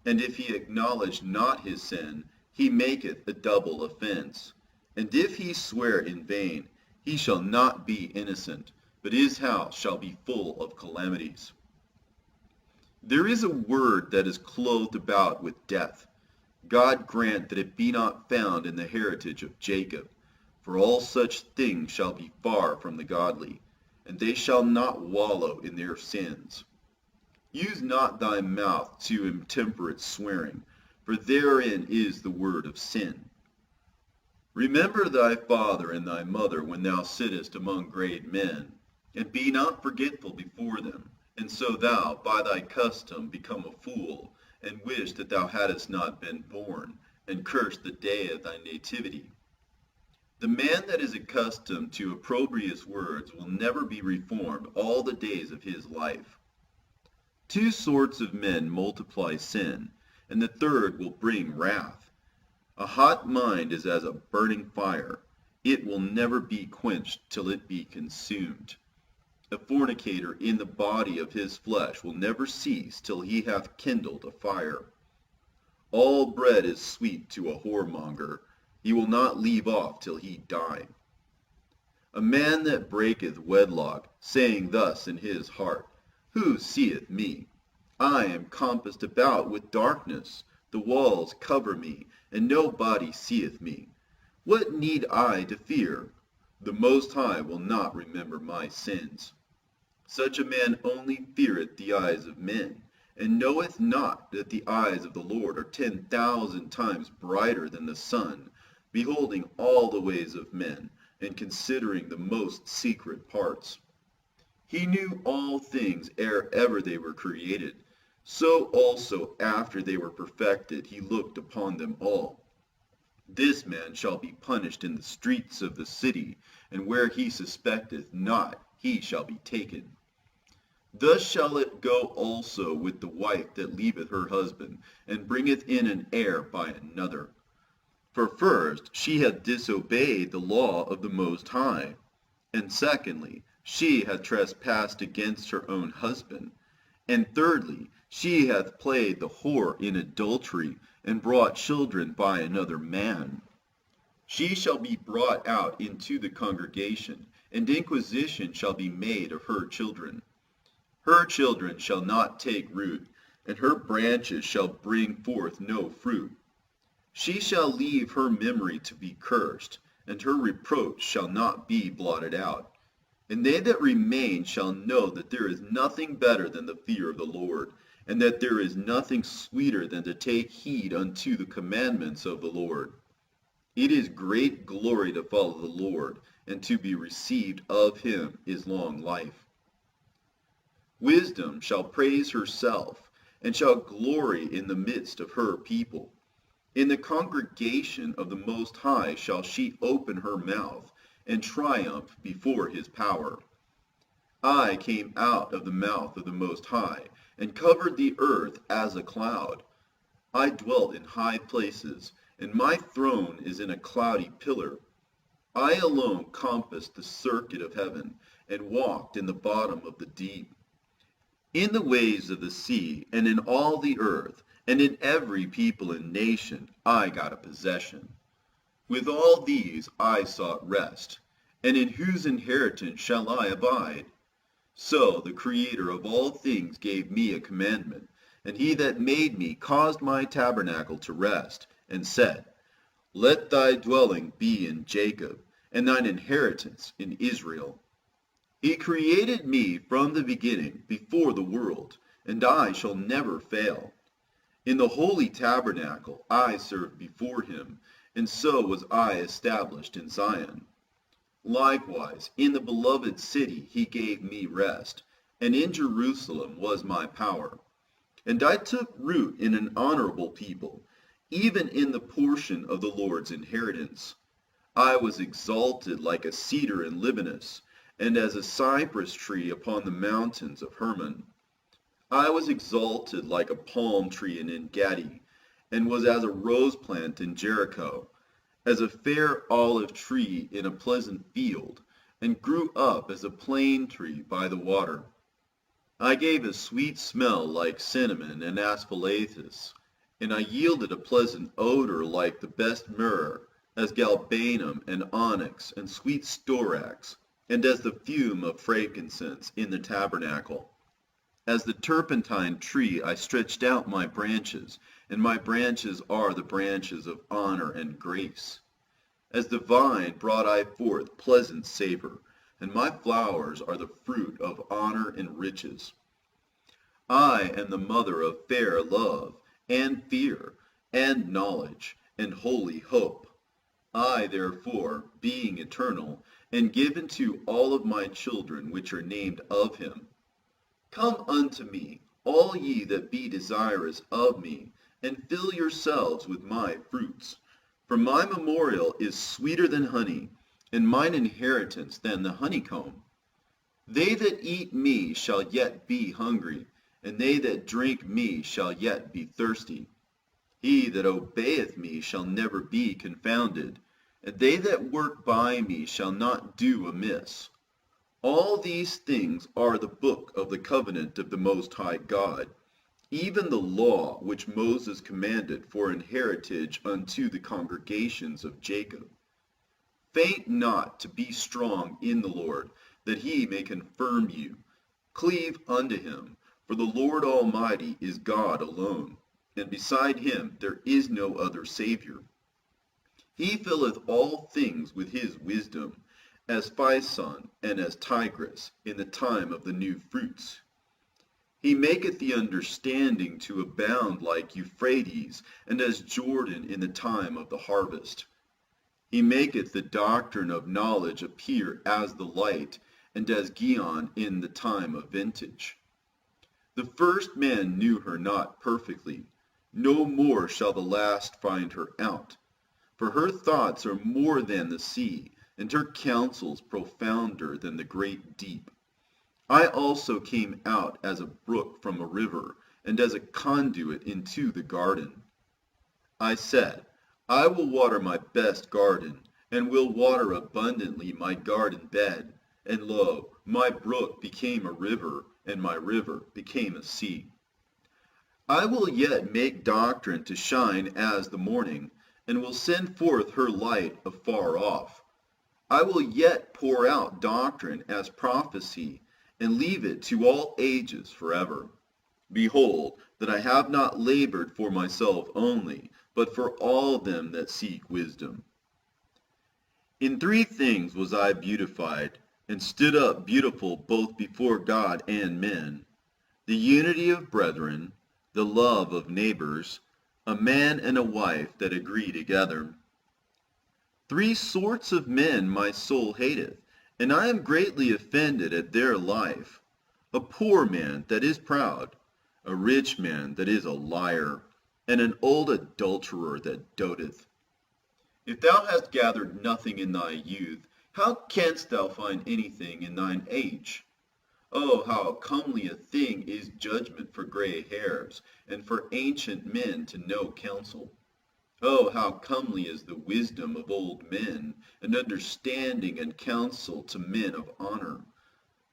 and if he acknowledge not his sin, he maketh a double offense. And if he swear in vain, he shall not be innocent, but his house shall be full of calamities. There is a word that is clothed about with death. God grant that it be not found in the heritage of Jacob, for all such things shall be far from the godly, and they shall not wallow in their sins. Use not thy mouth to intemperate swearing, for therein is the word of sin. Remember thy father and thy mother when thou sittest among great men, and be not forgetful before them, and so thou by thy custom become a fool, and wish that thou hadst not been born, and curse the day of thy nativity. The man that is accustomed to opprobrious words will never be reformed all the days of his life. Two sorts of men multiply sin, and the third will bring wrath. A hot mind is as a burning fire. It will never be quenched till it be consumed. A fornicator in the body of his flesh will never cease till he hath kindled a fire. All bread is sweet to a whoremonger. He will not leave off till he die. A man that breaketh wedlock, saying thus in his heart, Who seeth me? I am compassed about with darkness. The walls cover me, and nobody seeth me. What need I to fear? The Most High will not remember my sins. Such a man only feareth the eyes of men, and knoweth not that the eyes of the Lord are 10,000 times brighter than the sun, beholding all the ways of men, and considering the most secret parts. He knew all things ere ever they were created. So also after they were perfected he looked upon them all. This man shall be punished in the streets of the city, and where he suspecteth not, he shall be taken. Thus shall it go also with the wife that leaveth her husband, and bringeth in an heir by another. For first, she hath disobeyed the law of the Most High, and secondly, she hath trespassed against her own husband, and thirdly, she hath played the whore in adultery, and brought children by another man. She shall be brought out into the congregation, and inquisition shall be made of her children. Her children shall not take root, and her branches shall bring forth no fruit. She shall leave her memory to be cursed, and her reproach shall not be blotted out. And they that remain shall know that there is nothing better than the fear of the Lord, and that there is nothing sweeter than to take heed unto the commandments of the Lord. It is great glory to follow the Lord, and to be received of him is long life. Wisdom shall praise herself, and shall glory in the midst of her people. In the congregation of the Most High shall she open her mouth, and triumph before his power. I came out of the mouth of the Most High, and covered the earth as a cloud. I dwelt in high places, and my throne is in a cloudy pillar. I alone compassed the circuit of heaven, and walked in the bottom of the deep. In the waves of the sea, and in all the earth, and in every people and nation, I got a possession. With all these I sought rest, and in whose inheritance shall I abide? So the Creator of all things gave me a commandment, and he that made me caused my tabernacle to rest, and said, Let thy dwelling be in Jacob, and thine inheritance in Israel. He created me from the beginning, before the world, and I shall never fail. In the holy tabernacle I served before him, and so was I established in Zion. Likewise, in the beloved city he gave me rest, and in Jerusalem was my power. And I took root in an honorable people, even in the portion of the Lord's inheritance. I was exalted like a cedar in Libanus, and as a cypress tree upon the mountains of Hermon. I was exalted like a palm tree in En-gedi, and was as a rose plant in Jericho, as a fair olive tree in a pleasant field, and grew up as a plane tree by the water. I gave a sweet smell like cinnamon and aspalathus, and I yielded a pleasant odor like the best myrrh, as galbanum and onyx and sweet storax, and as the fume of frankincense in the tabernacle. As the turpentine tree I stretched out my branches, and my branches are the branches of honor and grace. As the vine brought I forth pleasant savor, and my flowers are the fruit of honor and riches. I am the mother of fair love, and fear, and knowledge, and holy hope. I therefore, being eternal, and given to all of my children which are named of him, come unto me, all ye that be desirous of me, and fill yourselves with my fruits. For my memorial is sweeter than honey, and mine inheritance than the honeycomb. They that eat me shall yet be hungry, and they that drink me shall yet be thirsty. He that obeyeth me shall never be confounded, and they that work by me shall not do amiss. All these things are the book of the covenant of the Most High God, even the law which Moses commanded for an heritage unto the congregations of Jacob. Faint not to be strong in the Lord, that he may confirm you. Cleave unto him, for the Lord Almighty is God alone, and beside him there is no other Savior. He filleth all things with his wisdom, as Pison and as Tigris in the time of the new fruits. He maketh the understanding to abound like Euphrates, and as Jordan in the time of the harvest. He maketh the doctrine of knowledge appear as the light, and as Gihon in the time of vintage. The first man knew her not perfectly, no more shall the last find her out. For her thoughts are more than the sea, and her counsels profounder than the great deep. I also came out as a brook from a river, and as a conduit into the garden. I said, I will water my best garden, and will water abundantly my garden bed. And lo, my brook became a river, and my river became a sea. I will yet make doctrine to shine as the morning, and will send forth her light afar off. I will yet pour out doctrine as prophecy, and leave it to all ages forever. Behold, that I have not labored for myself only, but for all them that seek wisdom. In 3 things was I beautified, and stood up beautiful both before God and men: the unity of brethren, the love of neighbors, a man and a wife that agree together. 3 sorts of men my soul hateth, and I am greatly offended at their life: a poor man that is proud, a rich man that is a liar, and an old adulterer that doteth. If thou hast gathered nothing in thy youth, how canst thou find anything in thine age? Oh, how comely a thing is judgment for gray hairs, and for ancient men to know counsel. Oh, how comely is the wisdom of old men, and understanding and counsel to men of honor.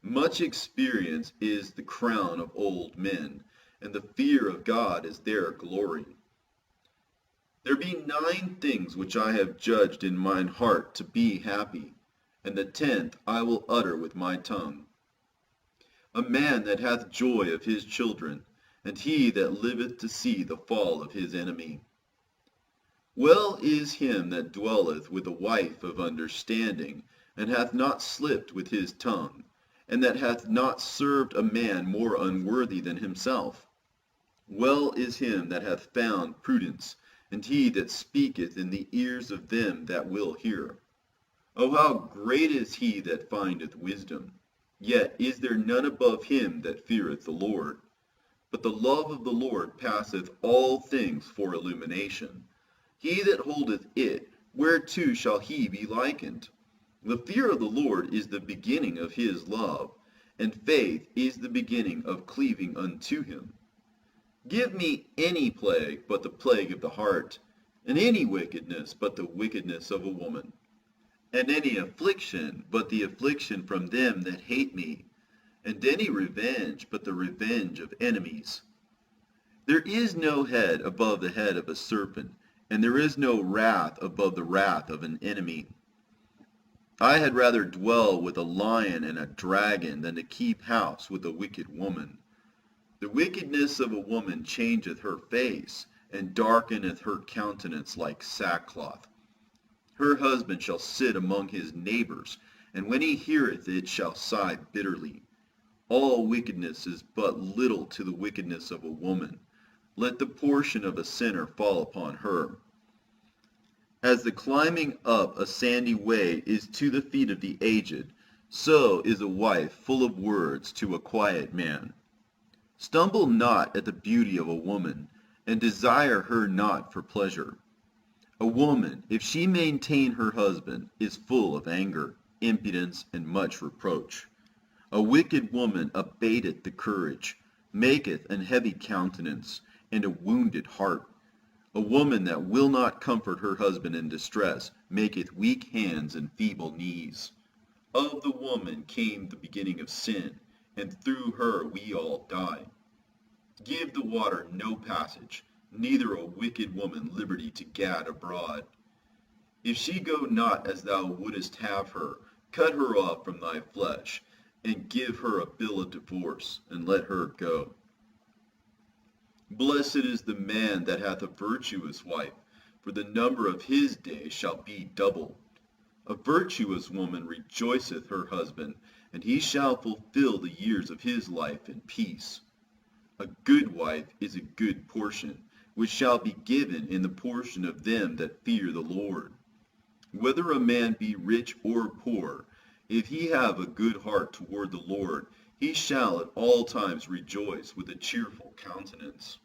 Much experience is the crown of old men, and the fear of God is their glory. There be 9 things which I have judged in mine heart to be happy, and the 10th I will utter with my tongue. A man that hath joy of his children, and he that liveth to see the fall of his enemy. Well is him that dwelleth with a wife of understanding, and hath not slipped with his tongue, and that hath not served a man more unworthy than himself. Well is him that hath found prudence, and he that speaketh in the ears of them that will hear. O how great is he that findeth wisdom! Yet is there none above him that feareth the Lord. But the love of the Lord passeth all things for illumination. He that holdeth it, whereto shall he be likened? The fear of the Lord is the beginning of his love, and faith is the beginning of cleaving unto him. Give me any plague but the plague of the heart, and any wickedness but the wickedness of a woman, and any affliction but the affliction from them that hate me, and any revenge but the revenge of enemies. There is no head above the head of a serpent, and there is no wrath above the wrath of an enemy. I had rather dwell with a lion and a dragon than to keep house with a wicked woman. The wickedness of a woman changeth her face, and darkeneth her countenance like sackcloth. Her husband shall sit among his neighbors, and when he heareth it shall sigh bitterly. All wickedness is but little to the wickedness of a woman. Let the portion of a sinner fall upon her. As the climbing up a sandy way is to the feet of the aged, so is a wife full of words to a quiet man. Stumble not at the beauty of a woman, and desire her not for pleasure. A woman, if she maintain her husband, is full of anger, impudence, and much reproach. A wicked woman abateth the courage, maketh an heavy countenance, and a wounded heart. A woman that will not comfort her husband in distress maketh weak hands and feeble knees. Of the woman came the beginning of sin, and through her we all die. Give the water no passage, neither a wicked woman liberty to gad abroad. If she go not as thou wouldest have her, cut her off from thy flesh, and give her a bill of divorce, and let her go. Blessed is the man that hath a virtuous wife, for the number of his days shall be double. A virtuous woman rejoiceth her husband, and he shall fulfill the years of his life in peace. A good wife is a good portion, which shall be given in the portion of them that fear the Lord. Whether a man be rich or poor, if he have a good heart toward the Lord, he shall at all times rejoice with a cheerful countenance.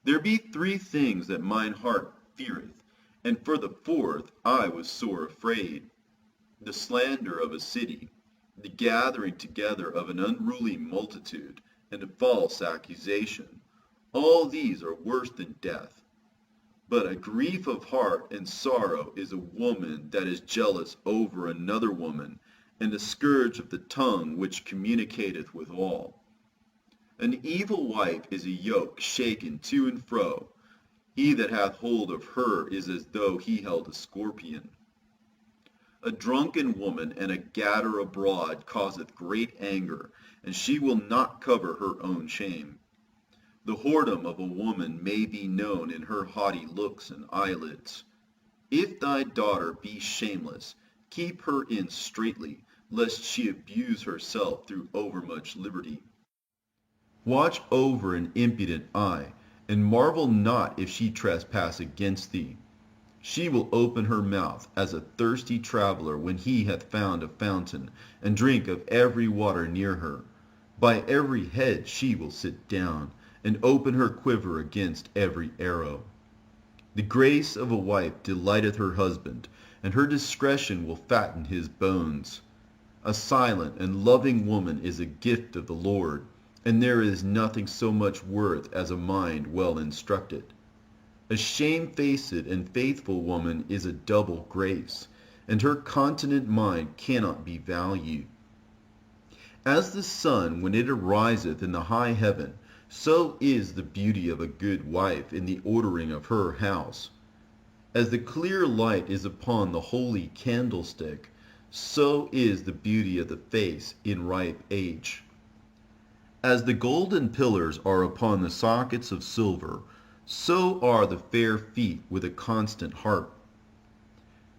There be 3 things that mine heart feareth, and for the 4th I was sore afraid: the slander of a city, the gathering together of an unruly multitude, and a false accusation. All these are worse than death. But a grief of heart and sorrow is a woman that is jealous over another woman, and a scourge of the tongue which communicateth with all. An evil wife is a yoke shaken to and fro. He that hath hold of her is as though he held a scorpion. A drunken woman and a gatter abroad causeth great anger, and she will not cover her own shame. The whoredom of a woman may be known in her haughty looks and eyelids. If thy daughter be shameless, keep her in straitly, lest she abuse herself through overmuch liberty. Watch over an impudent eye, and marvel not if she trespass against thee. She will open her mouth as a thirsty traveler when he hath found a fountain, and drink of every water near her. By every hedge she will sit down, and open her quiver against every arrow. The grace of a wife delighteth her husband, and her discretion will fatten his bones. A silent and loving woman is a gift of the Lord, and there is nothing so much worth as a mind well instructed. A shamefaced and faithful woman is a double grace, and her continent mind cannot be valued. As the sun when it ariseth in the high heaven, so is the beauty of a good wife in the ordering of her house. As the clear light is upon the holy candlestick, so is the beauty of the face in ripe age. As the golden pillars are upon the sockets of silver, so are the fair feet with a constant heart.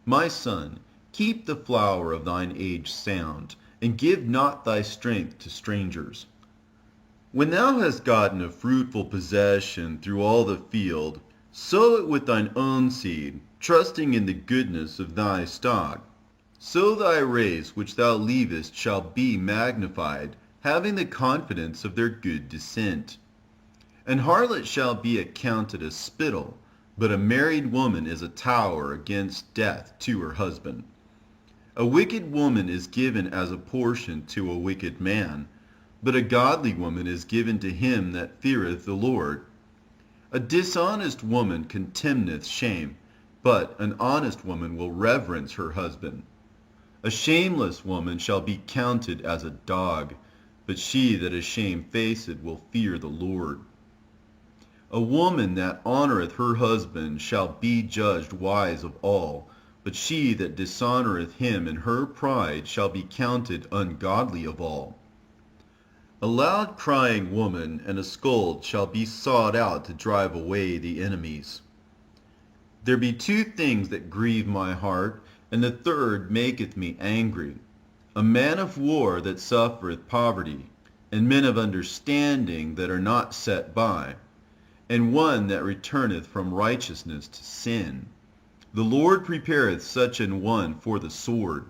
My son, keep the flower of thine age sound, and give not thy strength to strangers. When thou hast gotten a fruitful possession through all the field, sow it with thine own seed, trusting in the goodness of thy stock. So thy race which thou leavest shall be magnified, having the confidence of their good descent. An harlot shall be accounted a spittle, but a married woman is a tower against death to her husband. A wicked woman is given as a portion to a wicked man, but a godly woman is given to him that feareth the Lord. A dishonest woman contemneth shame, but an honest woman will reverence her husband. A shameless woman shall be counted as a dog, but she that is shamefaced will fear the Lord. A woman that honoureth her husband shall be judged wise of all, but she that dishonoureth him in her pride shall be counted ungodly of all. A loud crying woman and a scold shall be sought out to drive away the enemies. There be 2 things that grieve my heart, and the third maketh me angry: a man of war that suffereth poverty, and men of understanding that are not set by, and one that returneth from righteousness to sin. The Lord prepareth such an one for the sword.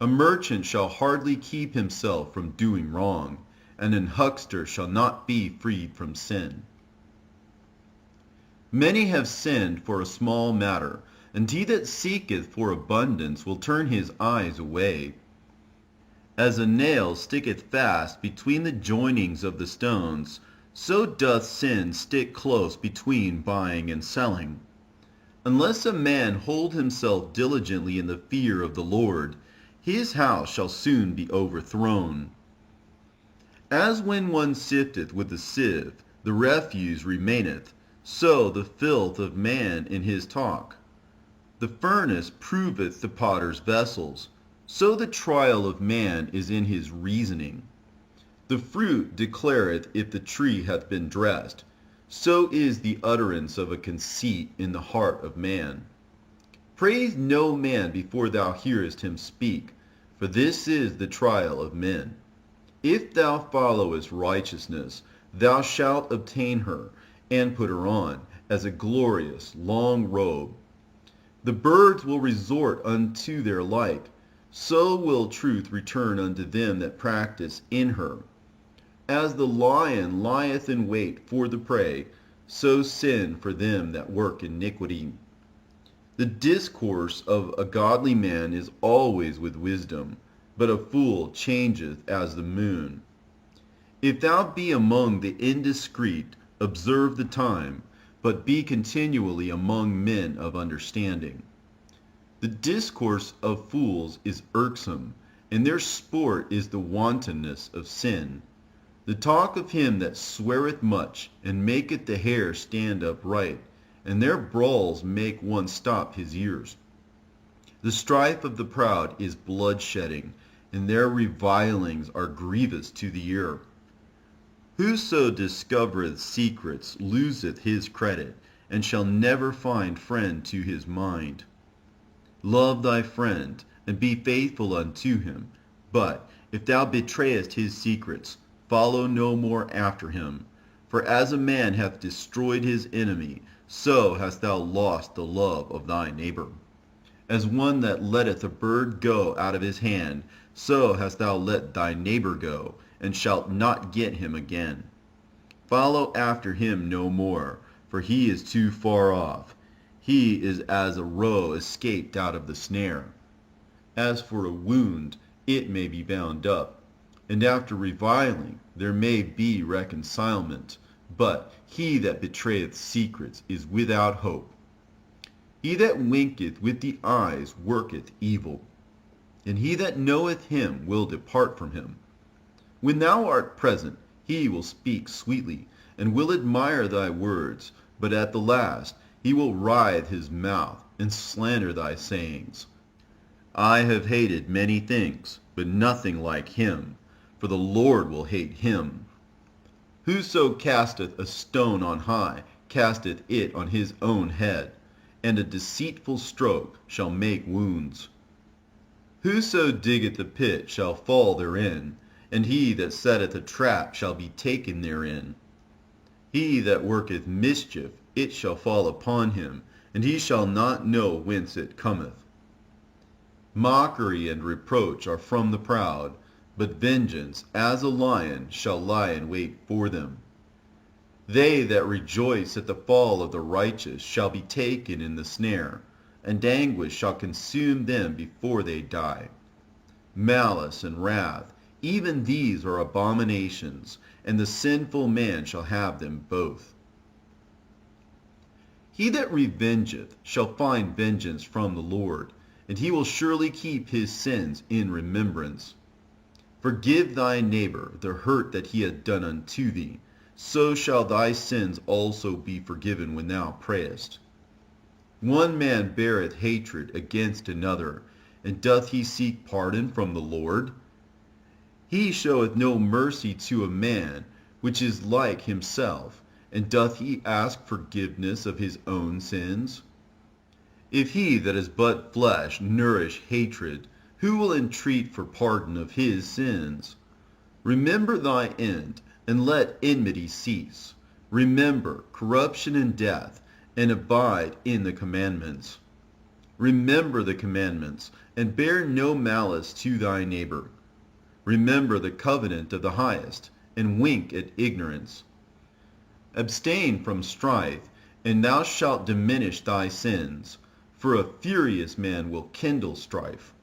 A merchant shall hardly keep himself from doing wrong, and an huckster shall not be freed from sin. Many have sinned for a small matter, and he that seeketh for abundance will turn his eyes away. As a nail sticketh fast between the joinings of the stones, so doth sin stick close between buying and selling. Unless a man hold himself diligently in the fear of the Lord, his house shall soon be overthrown. As when one sifteth with a sieve, the refuse remaineth, so the filth of man in his talk. The furnace proveth the potter's vessels, so the trial of man is in his reasoning. The fruit declareth if the tree hath been dressed, so is the utterance of a conceit in the heart of man. Praise no man before thou hearest him speak, for this is the trial of men. If thou followest righteousness, thou shalt obtain her, and put her on, as a glorious long robe. The birds will resort unto their like, so will truth return unto them that practice in her. As the lion lieth in wait for the prey, so sin for them that work iniquity. The discourse of a godly man is always with wisdom, but a fool changeth as the moon. If thou be among the indiscreet, observe the time, but be continually among men of understanding. The discourse of fools is irksome, and their sport is the wantonness of sin. The talk of him that sweareth much, and maketh the hair stand upright, and their brawls make one stop his ears. The strife of the proud is bloodshedding, and their revilings are grievous to the ear. Whoso discovereth secrets loseth his credit, and shall never find friend to his mind. Love thy friend, and be faithful unto him. But if thou betrayest his secrets, follow no more after him. For as a man hath destroyed his enemy, so hast thou lost the love of thy neighbor. As one that letteth a bird go out of his hand, so hast thou let thy neighbor go, and shalt not get him again. Follow after him no more, for he is too far off. He is as a roe escaped out of the snare. As for a wound, it may be bound up, and after reviling there may be reconcilement, but he that betrayeth secrets is without hope. He that winketh with the eyes worketh evil, and he that knoweth him will depart from him. When thou art present, he will speak sweetly, and will admire thy words, but at the last he will writhe his mouth, and slander thy sayings. I have hated many things, but nothing like him, for the Lord will hate him. Whoso casteth a stone on high, casteth it on his own head, and a deceitful stroke shall make wounds. Whoso diggeth a pit shall fall therein, and he that setteth a trap shall be taken therein. He that worketh mischief, it shall fall upon him, and he shall not know whence it cometh. Mockery and reproach are from the proud, but vengeance, as a lion, shall lie in wait for them. They that rejoice at the fall of the righteous shall be taken in the snare, and anguish shall consume them before they die. Malice and wrath, even these are abominations, and the sinful man shall have them both. He that revengeth shall find vengeance from the Lord, and he will surely keep his sins in remembrance. Forgive thy neighbor the hurt that he hath done unto thee, so shall thy sins also be forgiven when thou prayest. One man beareth hatred against another, and doth he seek pardon from the Lord? He showeth no mercy to a man which is like himself, and doth he ask forgiveness of his own sins? If he that is but flesh nourish hatred, who will entreat for pardon of his sins? Remember thy end, and let enmity cease. Remember corruption and death, and abide in the commandments. Remember the commandments, and bear no malice to thy neighbor. Remember the covenant of the highest, and wink at ignorance. Abstain from strife, and thou shalt diminish thy sins, for a furious man will kindle strife.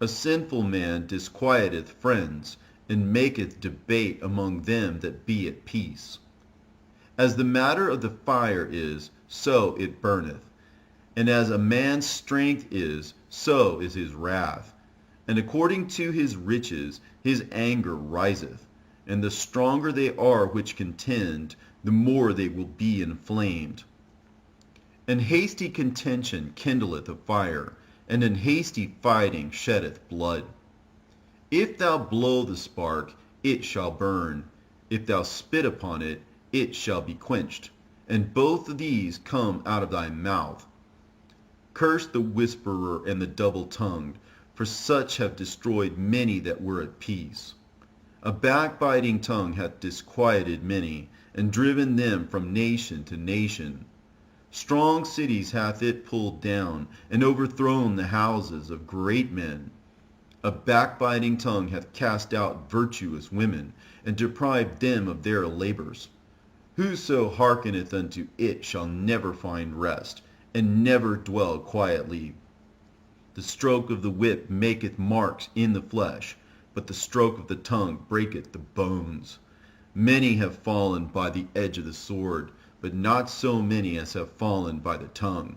A sinful man disquieteth friends, and maketh debate among them that be at peace. As the matter of the fire is, so it burneth, and as a man's strength is, so is his wrath. And according to his riches his anger riseth, and the stronger they are which contend, the more they will be inflamed. And hasty contention kindleth a fire, and in hasty fighting sheddeth blood. If thou blow the spark, it shall burn. If thou spit upon it, it shall be quenched. And both of these come out of thy mouth. Curse the whisperer and the double-tongued, for such have destroyed many that were at peace. A backbiting tongue hath disquieted many, and driven them from nation to nation. Strong cities hath it pulled down, and overthrown the houses of great men. A backbiting tongue hath cast out virtuous women, and deprived them of their labors. Whoso hearkeneth unto it shall never find rest, and never dwell quietly. The stroke of the whip maketh marks in the flesh, but the stroke of the tongue breaketh the bones. Many have fallen by the edge of the sword, but not so many as have fallen by the tongue.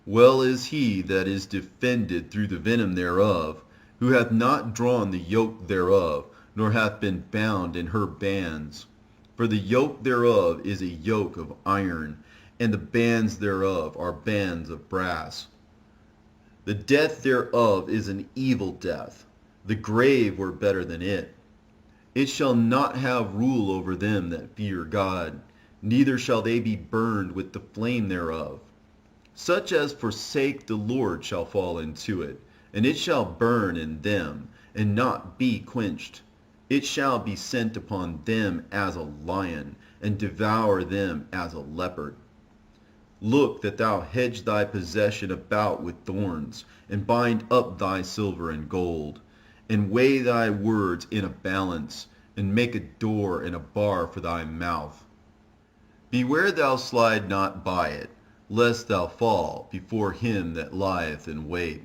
Well is he that is defended through the venom thereof, who hath not drawn the yoke thereof, nor hath been bound in her bands. For the yoke thereof is a yoke of iron, and the bands thereof are bands of brass. The death thereof is an evil death. The grave were better than it. It shall not have rule over them that fear God, neither shall they be burned with the flame thereof. Such as forsake the Lord shall fall into it, and it shall burn in them, and not be quenched. It shall be sent upon them as a lion, and devour them as a leopard. Look that thou hedge thy possession about with thorns, and bind up thy silver and gold, and weigh thy words in a balance, and make a door and a bar for thy mouth. Beware thou slide not by it, lest thou fall before him that lieth in wait.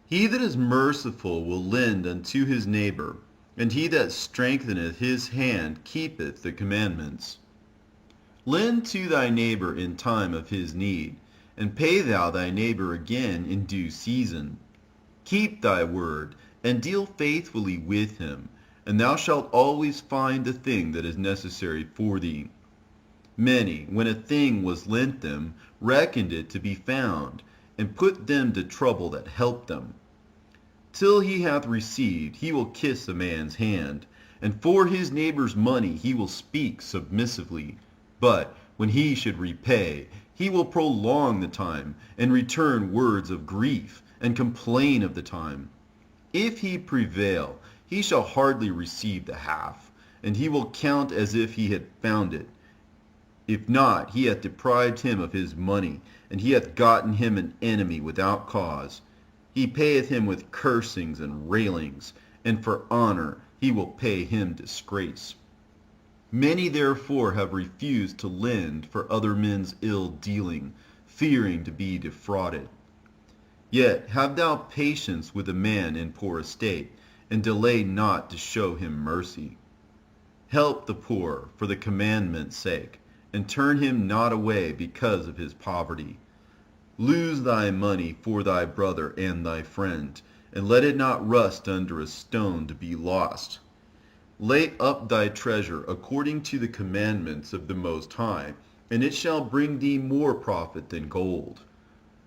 He that is merciful will lend unto his neighbor, and he that strengtheneth his hand keepeth the commandments. Lend to thy neighbor in time of his need, and pay thou thy neighbor again in due season. Keep thy word, and deal faithfully with him, and thou shalt always find the thing that is necessary for thee. Many, when a thing was lent them, reckoned it to be found, and put them to trouble that helped them. Till he hath received, he will kiss a man's hand, and for his neighbor's money he will speak submissively. But when he should repay, he will prolong the time, and return words of grief, and complain of the time. If he prevail, he shall hardly receive the half, and he will count as if he had found it. If not, he hath deprived him of his money, and he hath gotten him an enemy without cause. He payeth him with cursings and railings, and for honor he will pay him disgrace. Many therefore have refused to lend for other men's ill dealing, fearing to be defrauded. Yet have thou patience with a man in poor estate, and delay not to show him mercy. Help the poor for the commandment's sake, and turn him not away because of his poverty. Lose thy money for thy brother and thy friend, and let it not rust under a stone to be lost. Lay up thy treasure according to the commandments of the Most High, and it shall bring thee more profit than gold.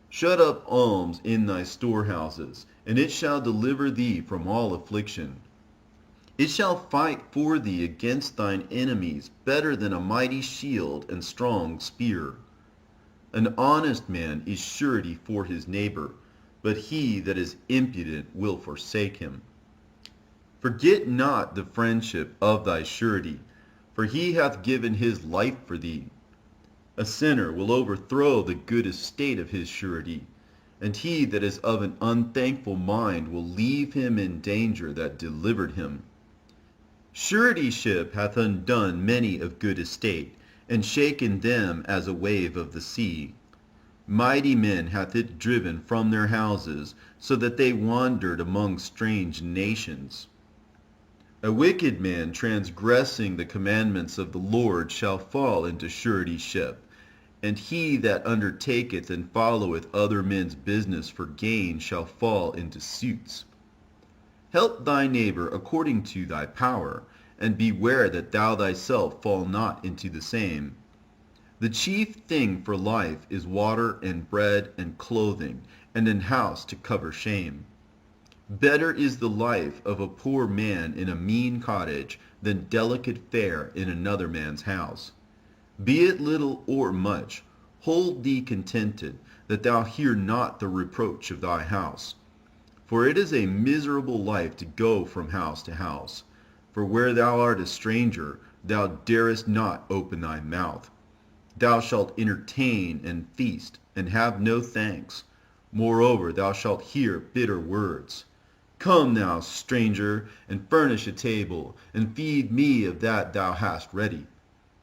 Shut up alms in thy storehouses, and it shall deliver thee from all affliction. It shall fight for thee against thine enemies better than a mighty shield and strong spear. An honest man is surety for his neighbor, but he that is impudent will forsake him. Forget not the friendship of thy surety, for he hath given his life for thee. A sinner will overthrow the good estate of his surety, and he that is of an unthankful mind will leave him in danger that delivered him. Suretyship hath undone many of good estate, and shaken them as a wave of the sea. Mighty men hath it driven from their houses, so that they wandered among strange nations. A wicked man transgressing the commandments of the Lord shall fall into suretyship, and he that undertaketh and followeth other men's business for gain shall fall into suits. Help thy neighbor according to thy power, and beware that thou thyself fall not into the same. The chief thing for life is water and bread and clothing, and an house to cover shame. Better is the life of a poor man in a mean cottage than delicate fare in another man's house. Be it little or much, hold thee contented, that thou hear not the reproach of thy house. For it is a miserable life to go from house to house. For where thou art a stranger, thou darest not open thy mouth. Thou shalt entertain and feast, and have no thanks. Moreover, thou shalt hear bitter words. Come now, stranger, and furnish a table, and feed me of that thou hast ready.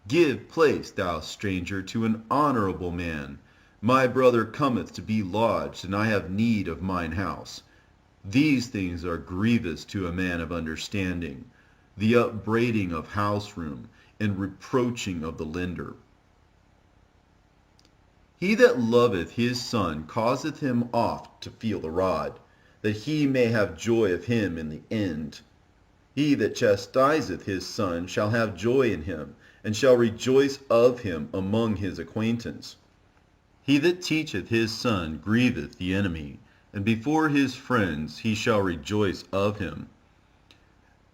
Give place, thou stranger, to an honorable man. My brother cometh to be lodged, and I have need of mine house. These things are grievous to a man of understanding, the upbraiding of house room, and reproaching of the lender. He that loveth his son causeth him oft to feel the rod, that he may have joy of him in the end. He that chastiseth his son shall have joy in him, and shall rejoice of him among his acquaintance. He that teacheth his son grieveth the enemy, and before his friends he shall rejoice of him.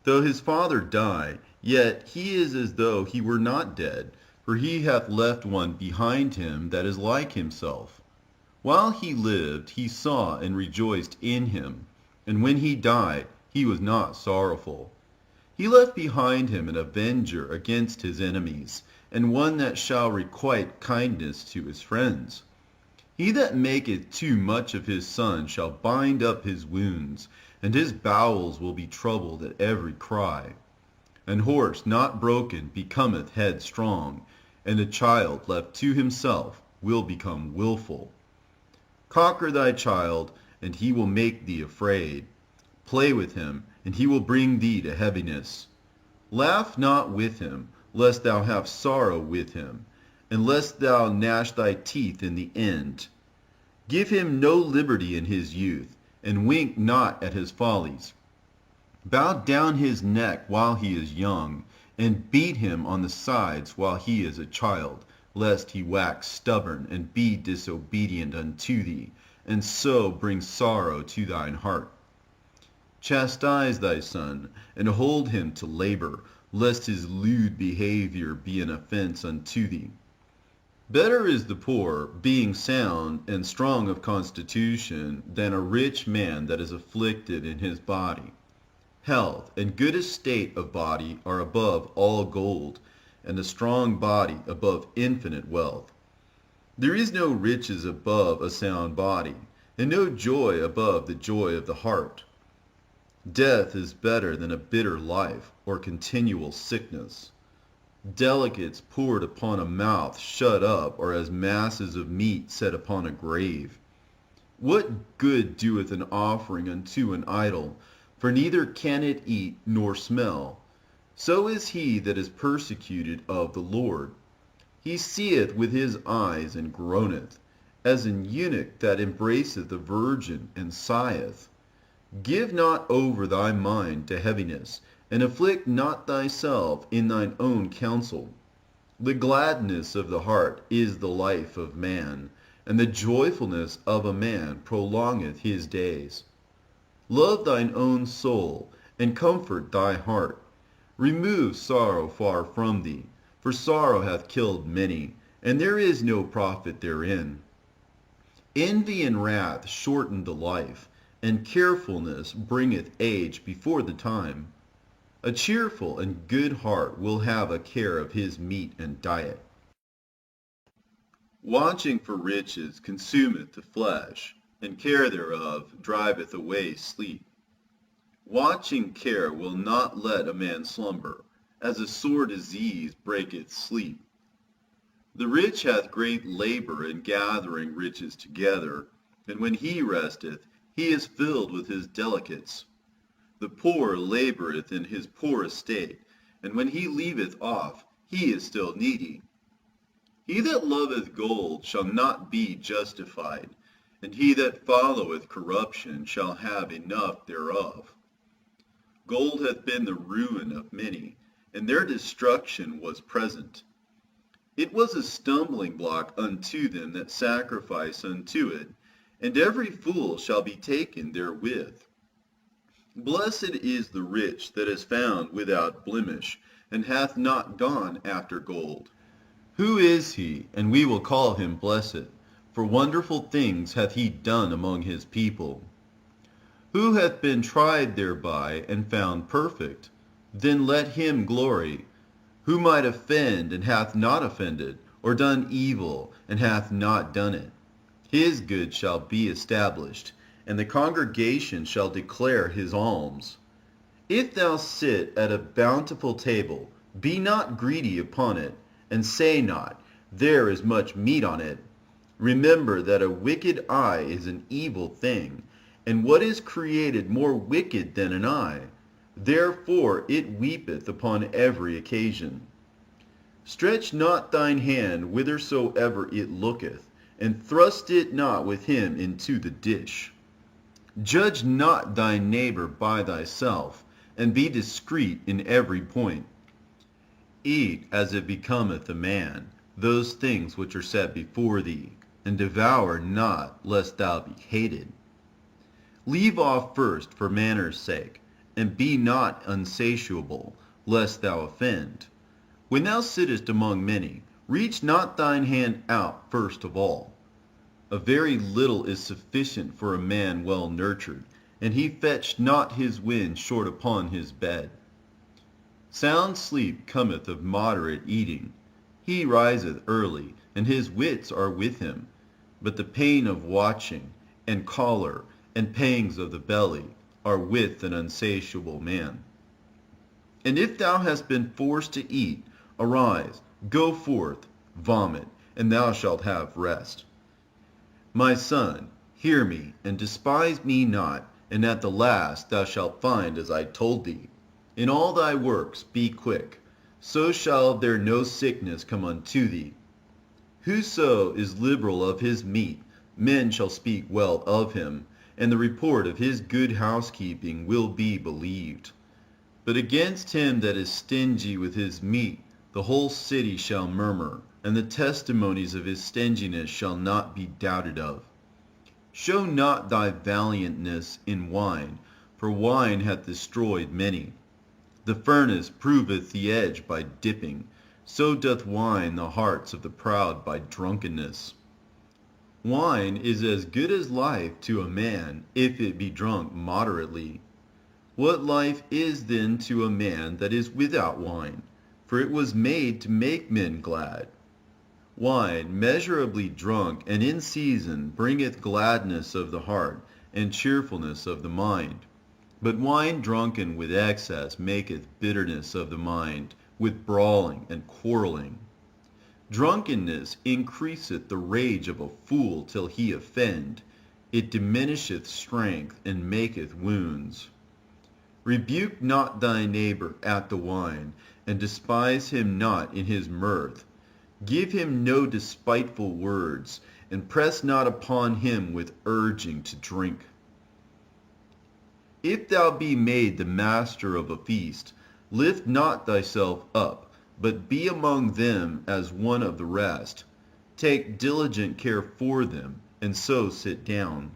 Though his father die, yet he is as though he were not dead, for he hath left one behind him that is like himself. While he lived, he saw and rejoiced in him, and when he died, he was not sorrowful. He left behind him an avenger against his enemies, and one that shall requite kindness to his friends. He that maketh too much of his son shall bind up his wounds, and his bowels will be troubled at every cry. An horse not broken becometh headstrong, and a child left to himself will become wilful. Conquer thy child, and he will make thee afraid. Play with him, and he will bring thee to heaviness. Laugh not with him, lest thou have sorrow with him, and lest thou gnash thy teeth in the end. Give him no liberty in his youth, and wink not at his follies. Bow down his neck while he is young, and beat him on the sides while he is a child, lest he wax stubborn and be disobedient unto thee, and so bring sorrow to thine heart. Chastise thy son, and hold him to labor, lest his lewd behavior be an offense unto thee. Better is the poor, being sound and strong of constitution, than a rich man that is afflicted in his body. Health and good estate of body are above all gold, and a strong body above infinite wealth. There is no riches above a sound body, and no joy above the joy of the heart. Death is better than a bitter life, or continual sickness. Delicates poured upon a mouth shut up are as masses of meat set upon a grave. What good doeth an offering unto an idol? For neither can it eat nor smell. So is he that is persecuted of the Lord. He seeth with his eyes and groaneth, as an eunuch that embraceth a virgin and sigheth. Give not over thy mind to heaviness, and afflict not thyself in thine own counsel. The gladness of the heart is the life of man, and the joyfulness of a man prolongeth his days. Love thine own soul, and comfort thy heart. Remove sorrow far from thee, for sorrow hath killed many, and there is no profit therein. Envy and wrath shorten the life, and carefulness bringeth age before the time. A cheerful and good heart will have a care of his meat and diet. Watching for riches consumeth the flesh, and care thereof driveth away sleep. Watching care will not let a man slumber, as a sore disease breaketh sleep. The rich hath great labor in gathering riches together, and when he resteth, he is filled with his delicates. The poor laboureth in his poor estate, and when he leaveth off, he is still needy. He that loveth gold shall not be justified, and he that followeth corruption shall have enough thereof. Gold hath been the ruin of many, and their destruction was present. It was a stumbling block unto them that sacrifice unto it, and every fool shall be taken therewith. Blessed is the rich that is found without blemish, and hath not gone after gold. Who is he, and we will call him blessed? For wonderful things hath he done among his people. Who hath been tried thereby, and found perfect? Then let him glory. Who might offend, and hath not offended, or done evil, and hath not done it? His good shall be established, and the congregation shall declare his alms. If thou sit at a bountiful table, be not greedy upon it, and say not, there is much meat on it. Remember that a wicked eye is an evil thing, and what is created more wicked than an eye? Therefore it weepeth upon every occasion. Stretch not thine hand whithersoever it looketh, and thrust it not with him into the dish. Judge not thy neighbor by thyself, and be discreet in every point. Eat as it becometh a man those things which are set before thee, and devour not, lest thou be hated. Leave off first for manners' sake, and be not unsatiable, lest thou offend. When thou sittest among many, reach not thine hand out first of all. A very little is sufficient for a man well nurtured, and he fetched not his wind short upon his bed. Sound sleep cometh of moderate eating. He riseth early, and his wits are with him. But the pain of watching, and choler, and pangs of the belly, are with an unsatiable man. And if thou hast been forced to eat, arise, go forth, vomit, and thou shalt have rest. My son, hear me, and despise me not, and at the last thou shalt find as I told thee. In all thy works be quick, so shall there no sickness come unto thee. Whoso is liberal of his meat, men shall speak well of him, and the report of his good housekeeping will be believed. But against him that is stingy with his meat, the whole city shall murmur, and the testimonies of his stinginess shall not be doubted of. Show not thy valiantness in wine, for wine hath destroyed many. The furnace proveth the edge by dipping, so doth wine the hearts of the proud by drunkenness. Wine is as good as life to a man, if it be drunk moderately. What life is then to a man that is without wine? For it was made to make men glad. Wine measurably drunk and in season bringeth gladness of the heart, and cheerfulness of the mind. But wine drunken with excess maketh bitterness of the mind, with brawling and quarreling. Drunkenness increaseth the rage of a fool till he offend. It diminisheth strength, and maketh wounds. Rebuke not thy neighbor at the wine, and despise him not in his mirth. Give him no despiteful words, and press not upon him with urging to drink. If thou be made the master of a feast, lift not thyself up, but be among them as one of the rest. Take diligent care for them, and so sit down.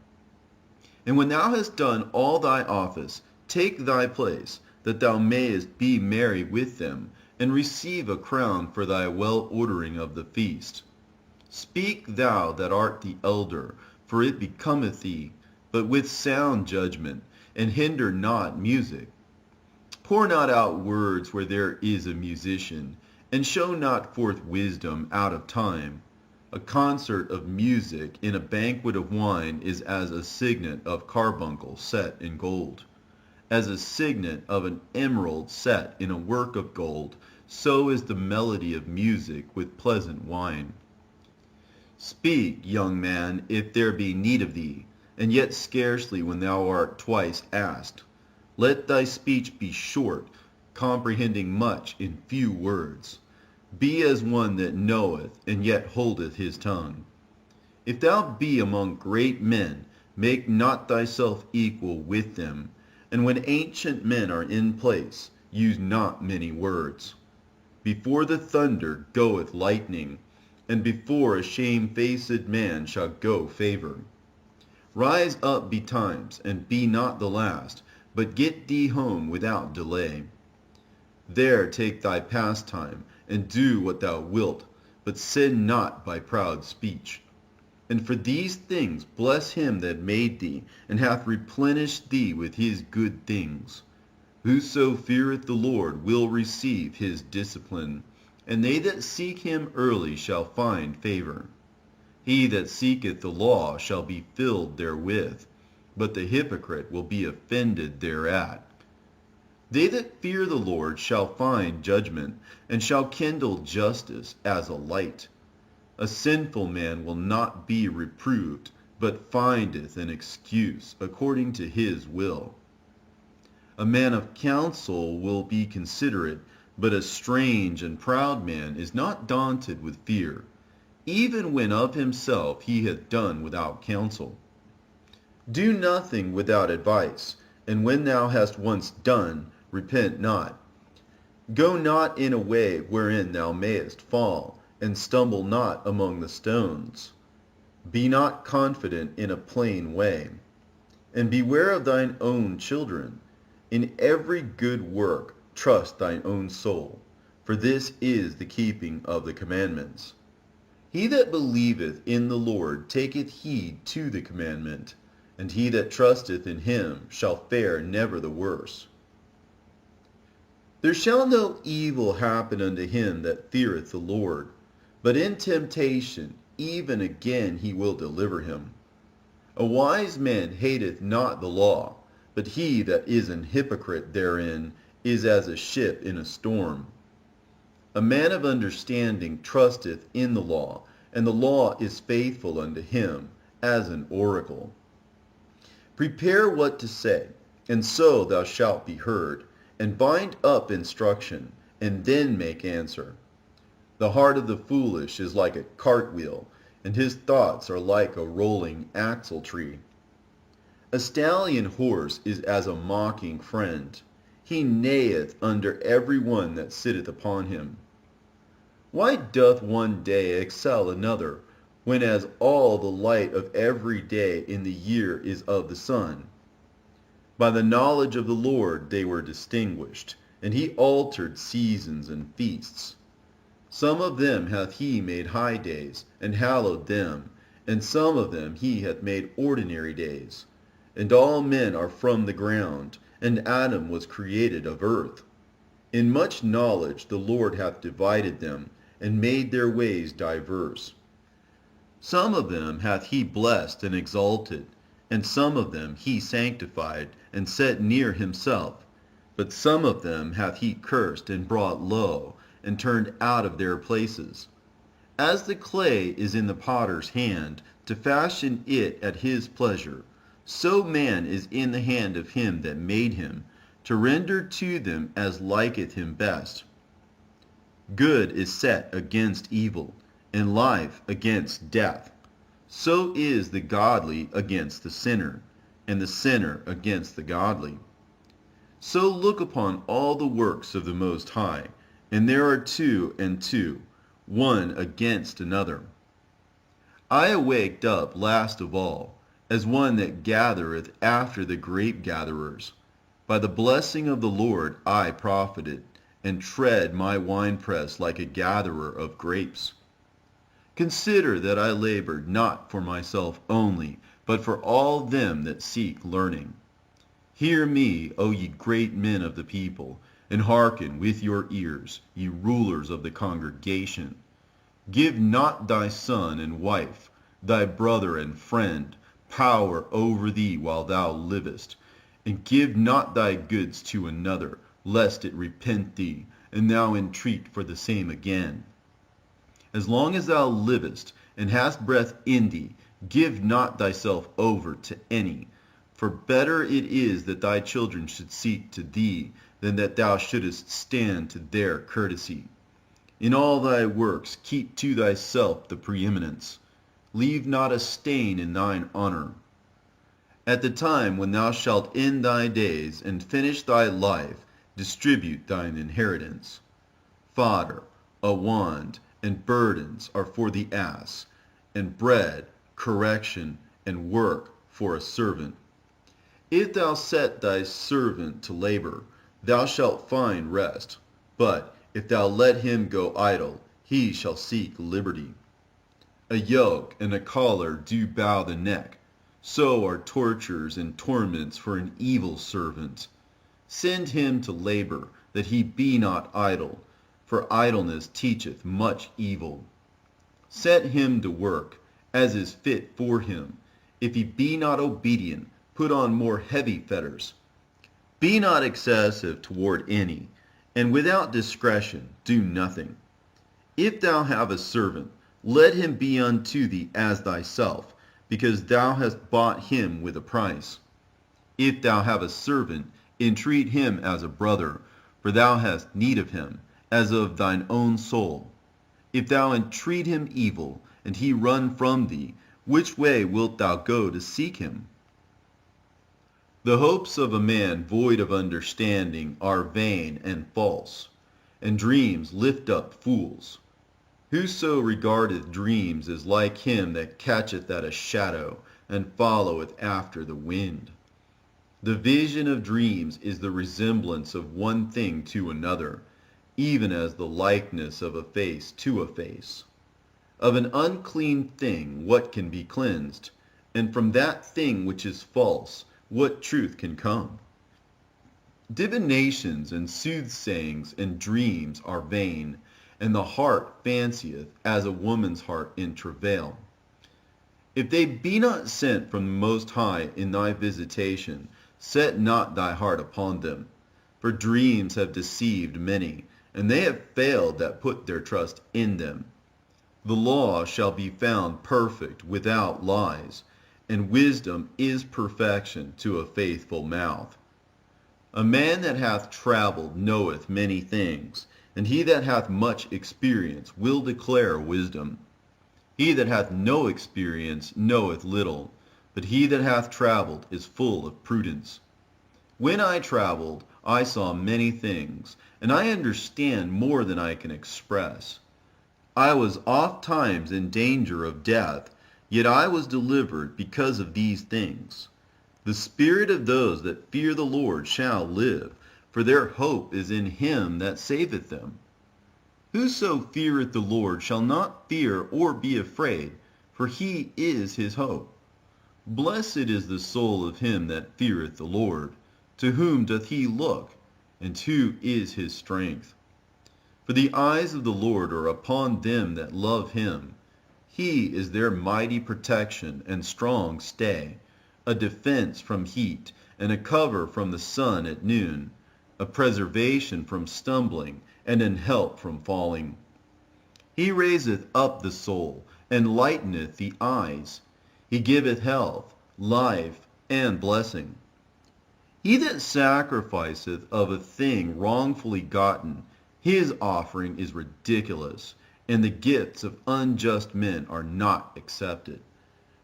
And when thou hast done all thy office, take thy place, that thou mayest be merry with them, and receive a crown for thy well-ordering of the feast. Speak thou that art the elder, for it becometh thee, but with sound judgment, and hinder not music. Pour not out words where there is a musician, and show not forth wisdom out of time. A concert of music in a banquet of wine is as a signet of carbuncle set in gold. As a signet of an emerald set in a work of gold, so is the melody of music with pleasant wine. Speak, young man, if there be need of thee, and yet scarcely when thou art twice asked. Let thy speech be short, comprehending much in few words. Be as one that knoweth, and yet holdeth his tongue. If thou be among great men, make not thyself equal with them, and when ancient men are in place, use not many words. Before the thunder goeth lightning, and before a shamefaced man shall go favor. Rise up betimes, and be not the last, but get thee home without delay. There take thy pastime, and do what thou wilt, but sin not by proud speech. And for these things bless him that made thee, and hath replenished thee with his good things. Whoso feareth the Lord will receive his discipline, and they that seek him early shall find favor. He that seeketh the law shall be filled therewith, but the hypocrite will be offended thereat. They that fear the Lord shall find judgment, and shall kindle justice as a light. A sinful man will not be reproved, but findeth an excuse according to his will. A man of counsel will be considerate, but a strange and proud man is not daunted with fear, even when of himself he hath done without counsel. Do nothing without advice, and when thou hast once done, repent not. Go not in a way wherein thou mayest fall, and stumble not among the stones. Be not confident in a plain way. And beware of thine own children. In every good work trust thine own soul, for this is the keeping of the commandments. He that believeth in the Lord taketh heed to the commandment, and he that trusteth in him shall fare never the worse. There shall no evil happen unto him that feareth the Lord, but in temptation even again he will deliver him. A wise man hateth not the law, but he that is an hypocrite therein is as a ship in a storm. A man of understanding trusteth in the law, and the law is faithful unto him, as an oracle. Prepare what to say, and so thou shalt be heard, and bind up instruction, and then make answer. The heart of the foolish is like a cartwheel, and his thoughts are like a rolling axle-tree. A stallion horse is as a mocking friend. He neigheth under every one that sitteth upon him. Why doth one day excel another, when as all the light of every day in the year is of the sun? By the knowledge of the Lord they were distinguished, and he altered seasons and feasts. Some of them hath he made high days, and hallowed them, and some of them he hath made ordinary days. And all men are from the ground, and Adam was created of earth. In much knowledge the Lord hath divided them, and made their ways diverse. Some of them hath he blessed and exalted, and some of them he sanctified, and set near himself. But some of them hath he cursed and brought low, and turned out of their places. As the clay is in the potter's hand, to fashion it at his pleasure, so man is in the hand of him that made him, to render to them as liketh him best. Good is set against evil, and life against death. So is the godly against the sinner, and the sinner against the godly. So look upon all the works of the Most High, and there are two and two, one against another. I awaked up last of all, as one that gathereth after the grape-gatherers. By the blessing of the Lord I profited, and tread my winepress like a gatherer of grapes. Consider that I labored not for myself only, but for all them that seek learning. Hear me, O ye great men of the people, and hearken with your ears, ye rulers of the congregation. Give not thy son and wife, thy brother and friend, power over thee while thou livest, and give not thy goods to another, lest it repent thee, and thou entreat for the same again. As long as thou livest, and hast breath in thee, give not thyself over to any. For better it is that thy children should seek to thee, than that thou shouldest stand to their courtesy. In all thy works keep to thyself the preeminence. Leave not a stain in thine honor. At the time when thou shalt end thy days, and finish thy life, distribute thine inheritance. Fodder, a wand, and burdens are for the ass, and bread, correction, and work for a servant. If thou set thy servant to labor, thou shalt find rest. But if thou let him go idle, he shall seek liberty. A yoke and a collar do bow the neck. So are tortures and torments for an evil servant. Send him to labor, that he be not idle, for idleness teacheth much evil. Set him to work, as is fit for him. If he be not obedient, put on more heavy fetters. Be not excessive toward any, and without discretion do nothing. If thou have a servant, let him be unto thee as thyself, because thou hast bought him with a price. If thou have a servant, entreat him as a brother, for thou hast need of him, as of thine own soul. If thou entreat him evil, and he run from thee, which way wilt thou go to seek him? The hopes of a man void of understanding are vain and false, and dreams lift up fools. Whoso regardeth dreams is like him that catcheth at a shadow, and followeth after the wind. The vision of dreams is the resemblance of one thing to another, even as the likeness of a face to a face. Of an unclean thing what can be cleansed? And from that thing which is false, what truth can come? Divinations and soothsayings and dreams are vain, and the heart fancieth as a woman's heart in travail. If they be not sent from the Most High in thy visitation, set not thy heart upon them. For dreams have deceived many, and they have failed that put their trust in them. The law shall be found perfect without lies, and wisdom is perfection to a faithful mouth. A man that hath travelled knoweth many things, and he that hath much experience will declare wisdom. He that hath no experience knoweth little, but he that hath travelled is full of prudence. When I travelled, I saw many things, and I understand more than I can express. I was oft times in danger of death, yet I was delivered because of these things. The spirit of those that fear the Lord shall live, for their hope is in him that saveth them. Whoso feareth the Lord shall not fear or be afraid, for he is his hope. Blessed is the soul of him that feareth the Lord. To whom doth he look, and who is his strength? For the eyes of the Lord are upon them that love him. He is their mighty protection and strong stay, a defense from heat, and a cover from the sun at noon, a preservation from stumbling, and an help from falling. He raiseth up the soul, and lighteneth the eyes. He giveth health, life, and blessing. He that sacrificeth of a thing wrongfully gotten, his offering is ridiculous, and the gifts of unjust men are not accepted.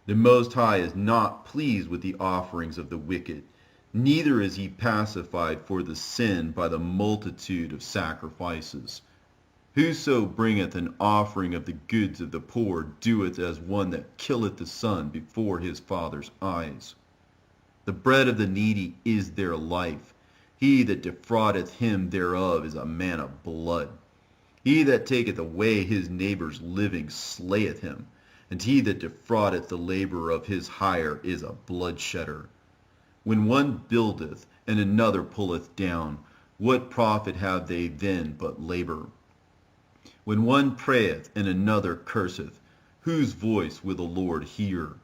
The Most High is not pleased with the offerings of the wicked, neither is he pacified for the sin by the multitude of sacrifices. Whoso bringeth an offering of the goods of the poor doeth as one that killeth the son before his father's eyes. The bread of the needy is their life. He that defraudeth him thereof is a man of blood. He that taketh away his neighbour's living slayeth him, and he that defraudeth the labour of his hire is a bloodshedder. When one buildeth and another pulleth down, what profit have they then but labour? When one prayeth and another curseth, whose voice will the Lord hear?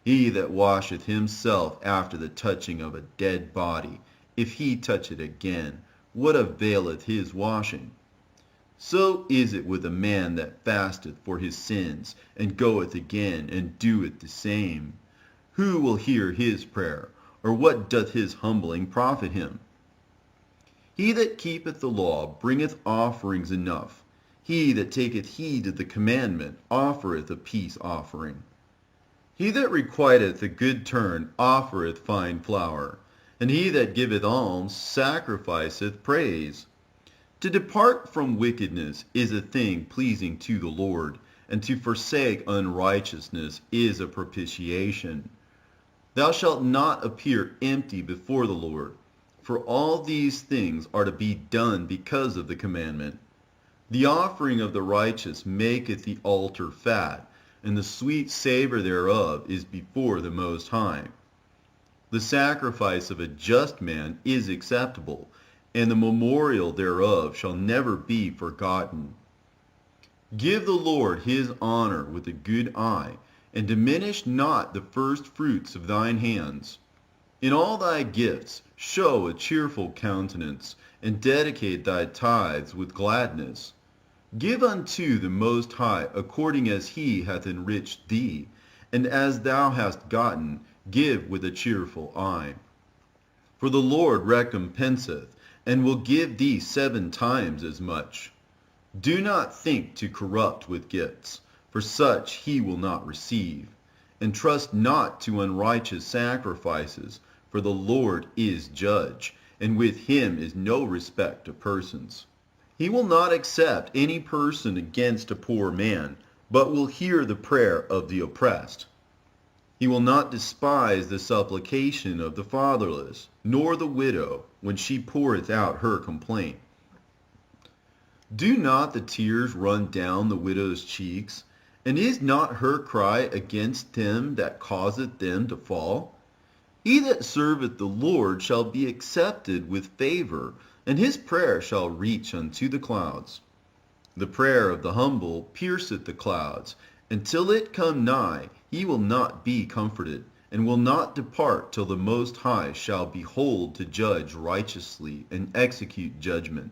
He that washeth himself after the touching of a dead body, if he touch it again, what availeth his washing? So is it with a man that fasteth for his sins, and goeth again and doeth the same. Who will hear his prayer, or what doth his humbling profit him? He that keepeth the law bringeth offerings enough. He that taketh heed to the commandment offereth a peace offering. He that requiteth a good turn offereth fine flour, and he that giveth alms sacrificeth praise. To depart from wickedness is a thing pleasing to the Lord, and to forsake unrighteousness is a propitiation. Thou shalt not appear empty before the Lord, for all these things are to be done because of the commandment. The offering of the righteous maketh the altar fat, and the sweet savor thereof is before the Most High. The sacrifice of a just man is acceptable, and the memorial thereof shall never be forgotten. Give the Lord his honor with a good eye, and diminish not the first fruits of thine hands. In all thy gifts show a cheerful countenance, and dedicate thy tithes with gladness. Give unto the Most High according as he hath enriched thee, and as thou hast gotten, give with a cheerful eye. For the Lord recompenseth, and will give thee 7 times as much. Do not think to corrupt with gifts, for such he will not receive. And trust not to unrighteous sacrifices, for the Lord is judge, and with him is no respect of persons. He will not accept any person against a poor man, but will hear the prayer of the oppressed. He will not despise the supplication of the fatherless, nor the widow, when she poureth out her complaint. Do not the tears run down the widow's cheeks? And is not her cry against him that causeth them to fall? He that serveth the Lord shall be accepted with favor, and his prayer shall reach unto the clouds. The prayer of the humble pierceth the clouds, and till it come nigh, he will not be comforted, and will not depart till the Most High shall behold to judge righteously and execute judgment.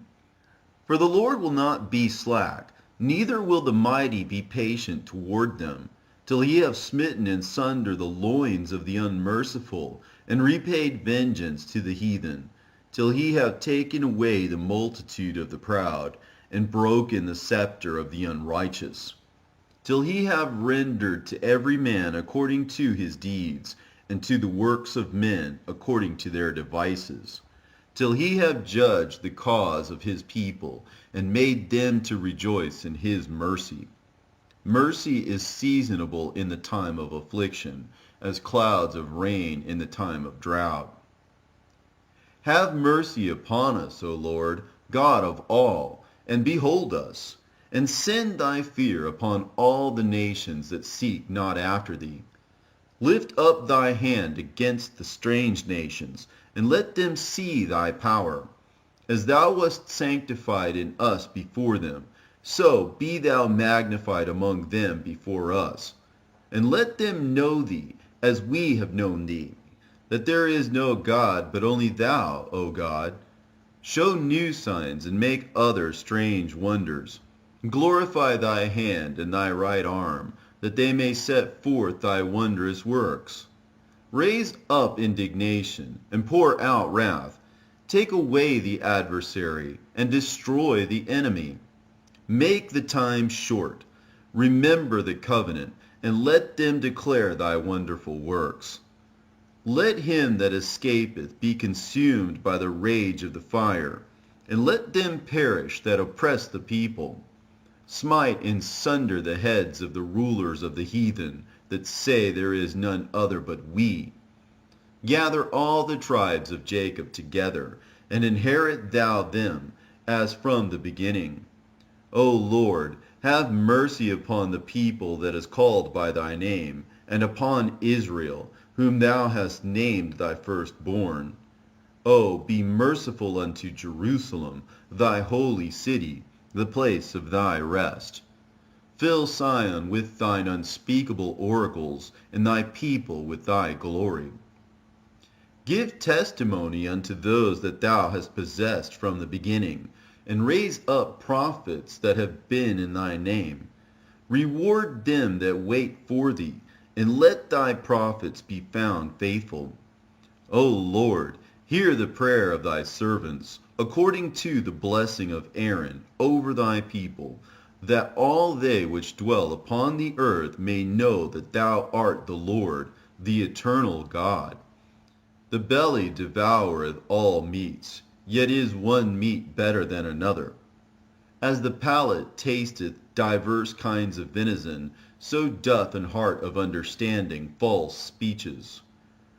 For the Lord will not be slack, neither will the mighty be patient toward them, till he have smitten in sunder the loins of the unmerciful, and repaid vengeance to the heathen, till he have taken away the multitude of the proud, and broken the scepter of the unrighteous. Till he have rendered to every man according to his deeds, and to the works of men according to their devices. Till he have judged the cause of his people, and made them to rejoice in his mercy. Mercy is seasonable in the time of affliction, as clouds of rain in the time of drought. Have mercy upon us, O Lord, God of all, and behold us, and send thy fear upon all the nations that seek not after thee. Lift up thy hand against the strange nations, and let them see thy power. As thou wast sanctified in us before them, so be thou magnified among them before us. And let them know thee, as we have known thee, that there is no God but only thou, O God. Show new signs, and make other strange wonders. Glorify thy hand and thy right arm, that they may set forth thy wondrous works. Raise up indignation, and pour out wrath. Take away the adversary, and destroy the enemy. Make the time short. Remember the covenant, and let them declare thy wonderful works. Let him that escapeth be consumed by the rage of the fire, and let them perish that oppress the people. Smite in sunder the heads of the rulers of the heathen, that say there is none other but we. Gather all the tribes of Jacob together, and inherit thou them, as from the beginning. O Lord, have mercy upon the people that is called by thy name, and upon Israel, whom thou hast named thy firstborn. O be merciful unto Jerusalem, thy holy city, the place of thy rest. Fill Sion with thine unspeakable oracles, and thy people with thy glory. Give testimony unto those that thou hast possessed from the beginning, and raise up prophets that have been in thy name. Reward them that wait for thee, and let thy prophets be found faithful. O Lord, hear the prayer of thy servants, according to the blessing of Aaron over thy people, that all they which dwell upon the earth may know that thou art the Lord, the eternal God. The belly devoureth all meats, yet is one meat better than another. As the palate tasteth divers kinds of venison, so doth an heart of understanding false speeches.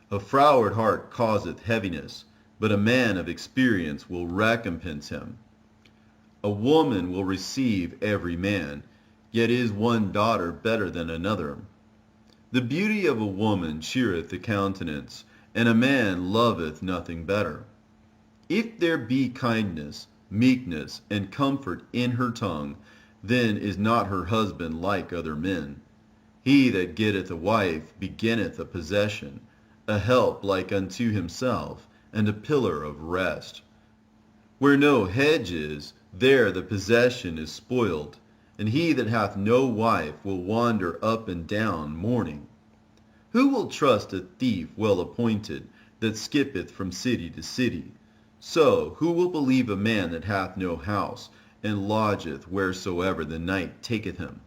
A froward heart causeth heaviness, but a man of experience will recompense him. A woman will receive every man, yet is one daughter better than another. The beauty of a woman cheereth the countenance, and a man loveth nothing better. If there be kindness, meekness, and comfort in her tongue, then is not her husband like other men. He that getteth a wife beginneth a possession, a help like unto himself, and a pillar of rest. Where no hedge is, there the possession is spoiled, and he that hath no wife will wander up and down mourning. Who will trust a thief well appointed, that skippeth from city to city? So who will believe a man that hath no house, and lodgeth wheresoever the night taketh him?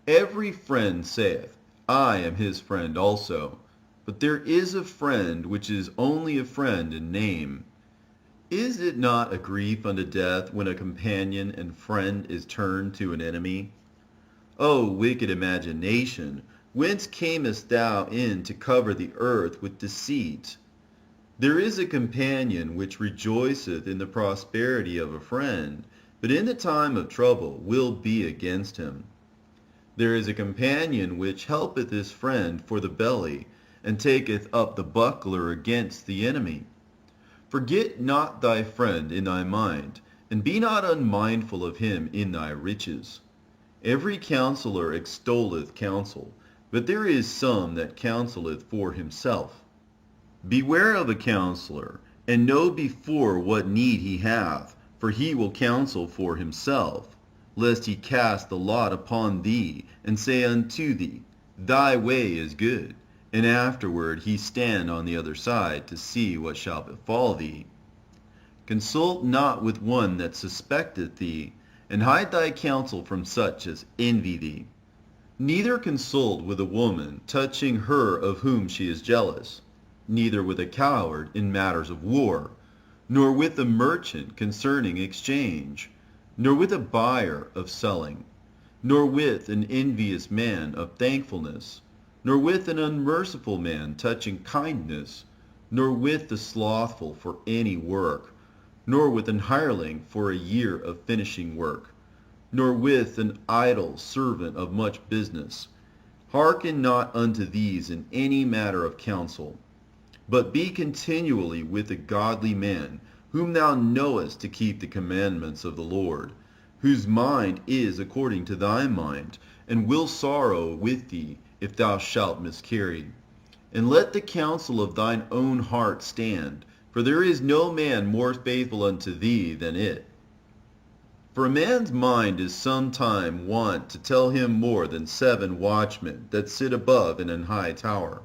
Every friend saith, I am his friend also. But there is a friend which is only a friend in name. Is it not a grief unto death when a companion and friend is turned to an enemy? O wicked imagination, whence camest thou in to cover the earth with deceit? There is a companion which rejoiceth in the prosperity of a friend, but in the time of trouble will be against him. There is a companion which helpeth his friend for the belly, and taketh up the buckler against the enemy. Forget not thy friend in thy mind, and be not unmindful of him in thy riches. Every counselor extolleth counsel, but there is some that counseleth for himself. Beware of a counselor, and know before what need he hath, for he will counsel for himself, lest he cast the lot upon thee, and say unto thee, Thy way is good, and afterward he stand on the other side to see what shall befall thee. Consult not with one that suspecteth thee, and hide thy counsel from such as envy thee. Neither consult with a woman touching her of whom she is jealous, neither with a coward in matters of war, nor with a merchant concerning exchange, nor with a buyer of selling, nor with an envious man of thankfulness, nor with an unmerciful man touching kindness, nor with the slothful for any work, nor with an hireling for a year of finishing work, nor with an idle servant of much business. Hearken not unto these in any matter of counsel, but be continually with a godly man, whom thou knowest to keep the commandments of the Lord, whose mind is according to thy mind, and will sorrow with thee if thou shalt miscarry. And let the counsel of thine own heart stand, for there is no man more faithful unto thee than it. For a man's mind is sometime wont to tell him more than 7 watchmen that sit above in an high tower.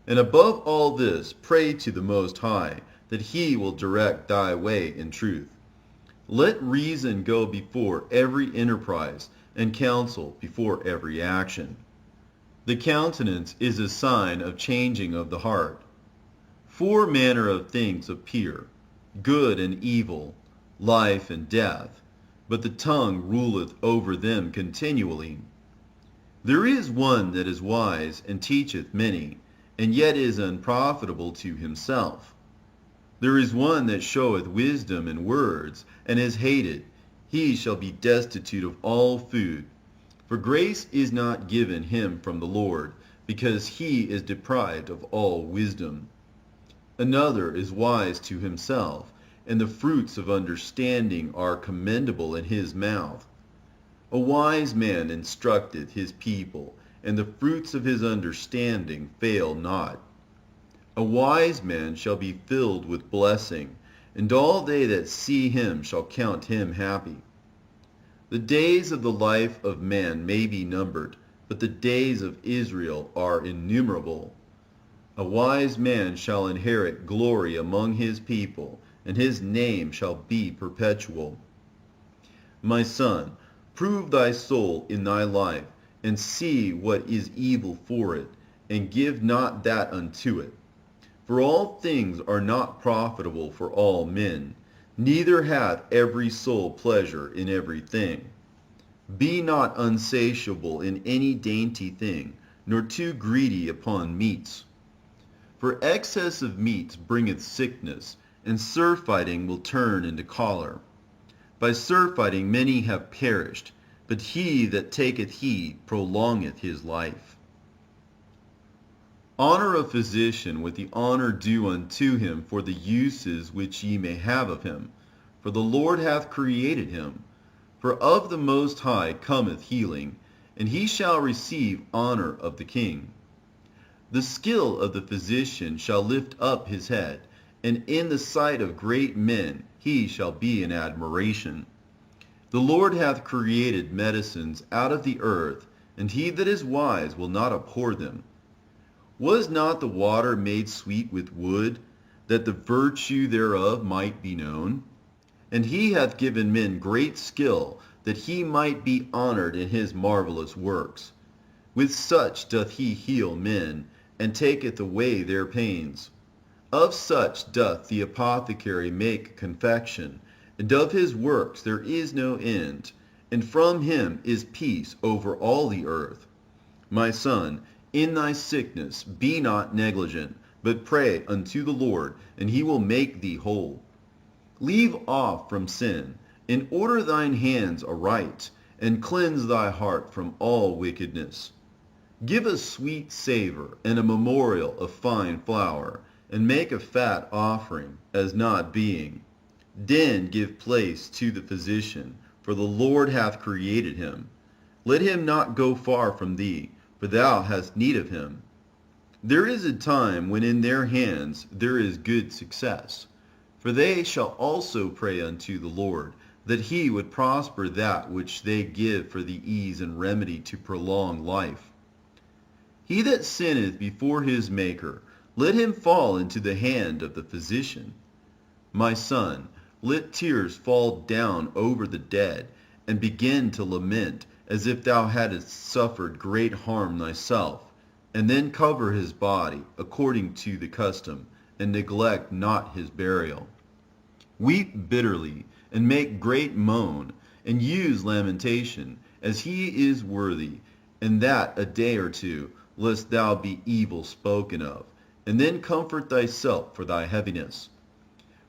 And above all this, pray to the Most High, that he will direct thy way in truth. Let reason go before every enterprise, and counsel before every action. The countenance is a sign of changing of the heart. 4 manner of things appear, good and evil, life and death, but the tongue ruleth over them continually. There is one that is wise and teacheth many, and yet is unprofitable to himself. There is one that showeth wisdom in words, and is hated. He shall be destitute of all food. For grace is not given him from the Lord, because he is deprived of all wisdom. Another is wise to himself, and the fruits of understanding are commendable in his mouth. A wise man instructeth his people, and the fruits of his understanding fail not. A wise man shall be filled with blessing, and all they that see him shall count him happy. The days of the life of man may be numbered, but the days of Israel are innumerable. A wise man shall inherit glory among his people, and his name shall be perpetual. My son, prove thy soul in thy life, and see what is evil for it, and give not that unto it. For all things are not profitable for all men, neither hath every soul pleasure in everything. Be not unsatiable in any dainty thing, nor too greedy upon meats. For excess of meats bringeth sickness, and surfeiting will turn into choler. By surfeiting many have perished, but he that taketh heed prolongeth his life. Honor a physician with the honor due unto him for the uses which ye may have of him, for the Lord hath created him. For of the Most High cometh healing, and he shall receive honor of the king. The skill of the physician shall lift up his head, and in the sight of great men he shall be in admiration. The Lord hath created medicines out of the earth, and he that is wise will not abhor them. Was not the water made sweet with wood, that the virtue thereof might be known? And he hath given men great skill, that he might be honored in his marvelous works. With such doth he heal men, and taketh away their pains. Of such doth the apothecary make confection, and of his works there is no end, and from him is peace over all the earth. My son, in thy sickness be not negligent, but pray unto the Lord, and he will make thee whole. Leave off from sin, and order thine hands aright, and cleanse thy heart from all wickedness. Give a sweet savor and a memorial of fine flour, and make a fat offering, as not being. Then give place to the physician, for the Lord hath created him. Let him not go far from thee, for thou hast need of him. There is a time when in their hands there is good success, for they shall also pray unto the Lord, that he would prosper that which they give for the ease and remedy to prolong life. He that sinneth before his Maker, let him fall into the hand of the physician. My son, let tears fall down over the dead, and begin to lament, as if thou hadst suffered great harm thyself, and then cover his body according to the custom, and neglect not his burial. Weep bitterly, and make great moan, and use lamentation, as he is worthy, and that a day or two, lest thou be evil spoken of, and then comfort thyself for thy heaviness.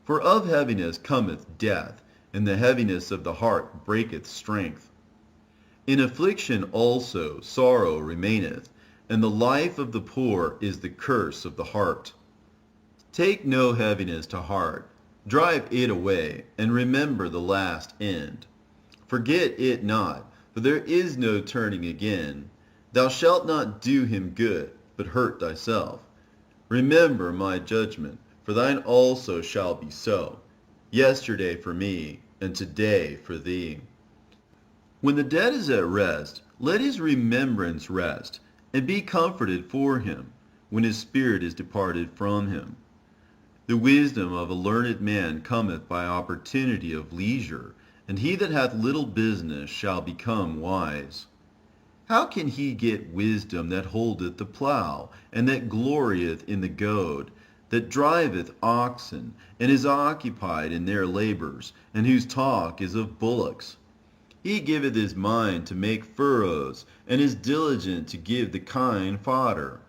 For of heaviness cometh death, and the heaviness of the heart breaketh strength. In affliction also sorrow remaineth, and the life of the poor is the curse of the heart. Take no heaviness to heart, drive it away, and remember the last end. Forget it not, for there is no turning again. Thou shalt not do him good, but hurt thyself. Remember my judgment, for thine also shall be so. Yesterday for me, and today for thee. When the dead is at rest, let his remembrance rest, and be comforted for him, when his spirit is departed from him. The wisdom of a learned man cometh by opportunity of leisure, and he that hath little business shall become wise. How can he get wisdom that holdeth the plough, and that glorieth in the goad, that driveth oxen, and is occupied in their labors, and whose talk is of bullocks? He giveth his mind to make furrows, and is diligent to give the kine fodder.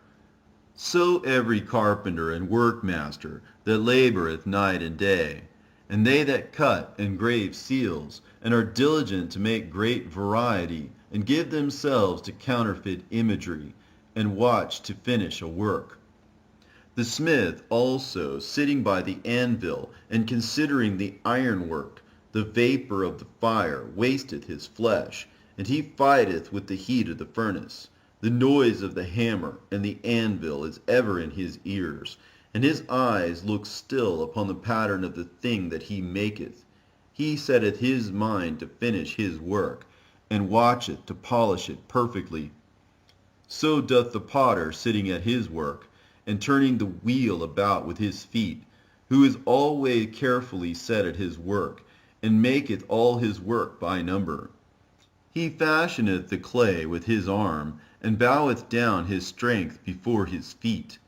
So every carpenter and workmaster that laboureth night and day, and they that cut and grave seals, and are diligent to make great variety, and give themselves to counterfeit imagery, and watch to finish a work. The smith also, sitting by the anvil, and considering the ironwork, the vapor of the fire wasteth his flesh, and he fighteth with the heat of the furnace. The noise of the hammer and the anvil is ever in his ears, and his eyes look still upon the pattern of the thing that he maketh. He setteth his mind to finish his work, and watcheth to polish it perfectly. So doth the potter sitting at his work, and turning the wheel about with his feet, who is always carefully set at his work, and maketh all his work by number. He fashioneth the clay with his arm, and boweth down his strength before his feet.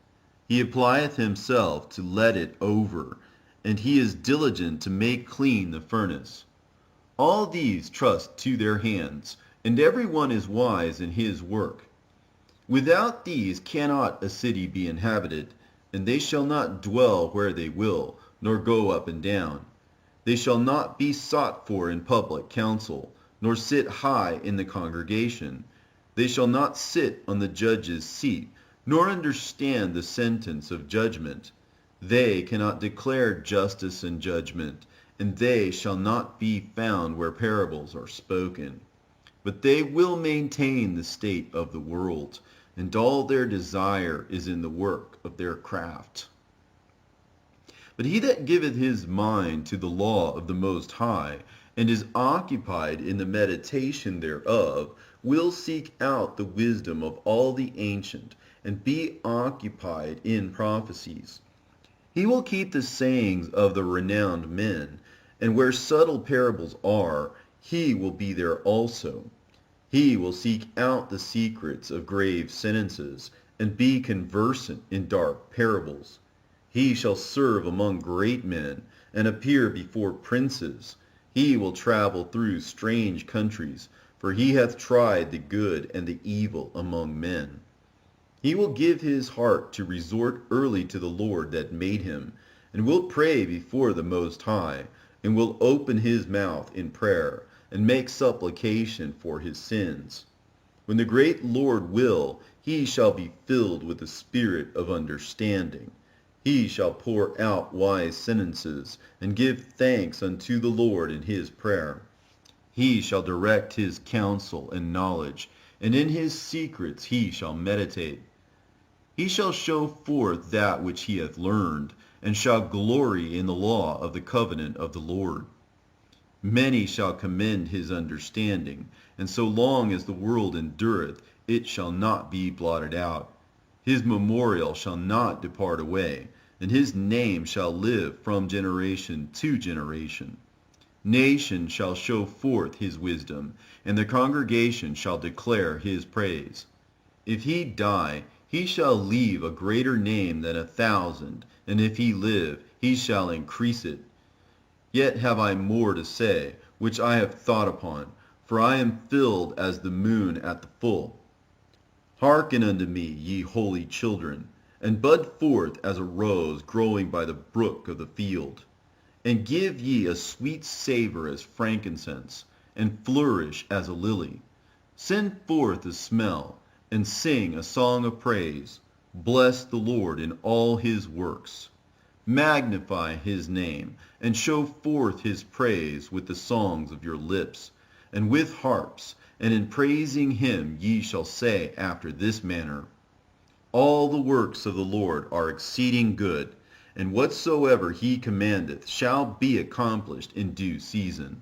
He applieth himself to let it over, and he is diligent to make clean the furnace. All these trust to their hands, and every one is wise in his work. Without these cannot a city be inhabited, and they shall not dwell where they will, nor go up and down. They shall not be sought for in public council, nor sit high in the congregation. They shall not sit on the judge's seat, nor understand the sentence of judgment. They cannot declare justice and judgment, and they shall not be found where parables are spoken. But they will maintain the state of the world, and all their desire is in the work of their craft. But he that giveth his mind to the law of the Most High, and is occupied in the meditation thereof, will seek out the wisdom of all the ancient, and be occupied in prophecies. He will keep the sayings of the renowned men, and where subtle parables are, he will be there also. He will seek out the secrets of grave sentences, and be conversant in dark parables. He shall serve among great men, and appear before princes. He will travel through strange countries, for he hath tried the good and the evil among men. He will give his heart to resort early to the Lord that made him, and will pray before the Most High, and will open his mouth in prayer, and make supplication for his sins. When the great Lord will, he shall be filled with the spirit of understanding. He shall pour out wise sentences, and give thanks unto the Lord in his prayer. He shall direct his counsel and knowledge, and in his secrets he shall meditate. He shall show forth that which he hath learned, and shall glory in the law of the covenant of the Lord. Many shall commend his understanding, and so long as the world endureth, it shall not be blotted out. His memorial shall not depart away, and his name shall live from generation to generation. Nation shall show forth his wisdom, and the congregation shall declare his praise. If he die, he shall leave a greater name than 1,000, and if he live, he shall increase it. Yet have I more to say, which I have thought upon, for I am filled as the moon at the full. Hearken unto me, ye holy children, and bud forth as a rose growing by the brook of the field. And give ye a sweet savor as frankincense, and flourish as a lily. Send forth a smell, and sing a song of praise. Bless the Lord in all his works. Magnify his name, and show forth his praise with the songs of your lips, and with harps, and in praising him ye shall say after this manner, All the works of the Lord are exceeding good, and whatsoever he commandeth shall be accomplished in due season.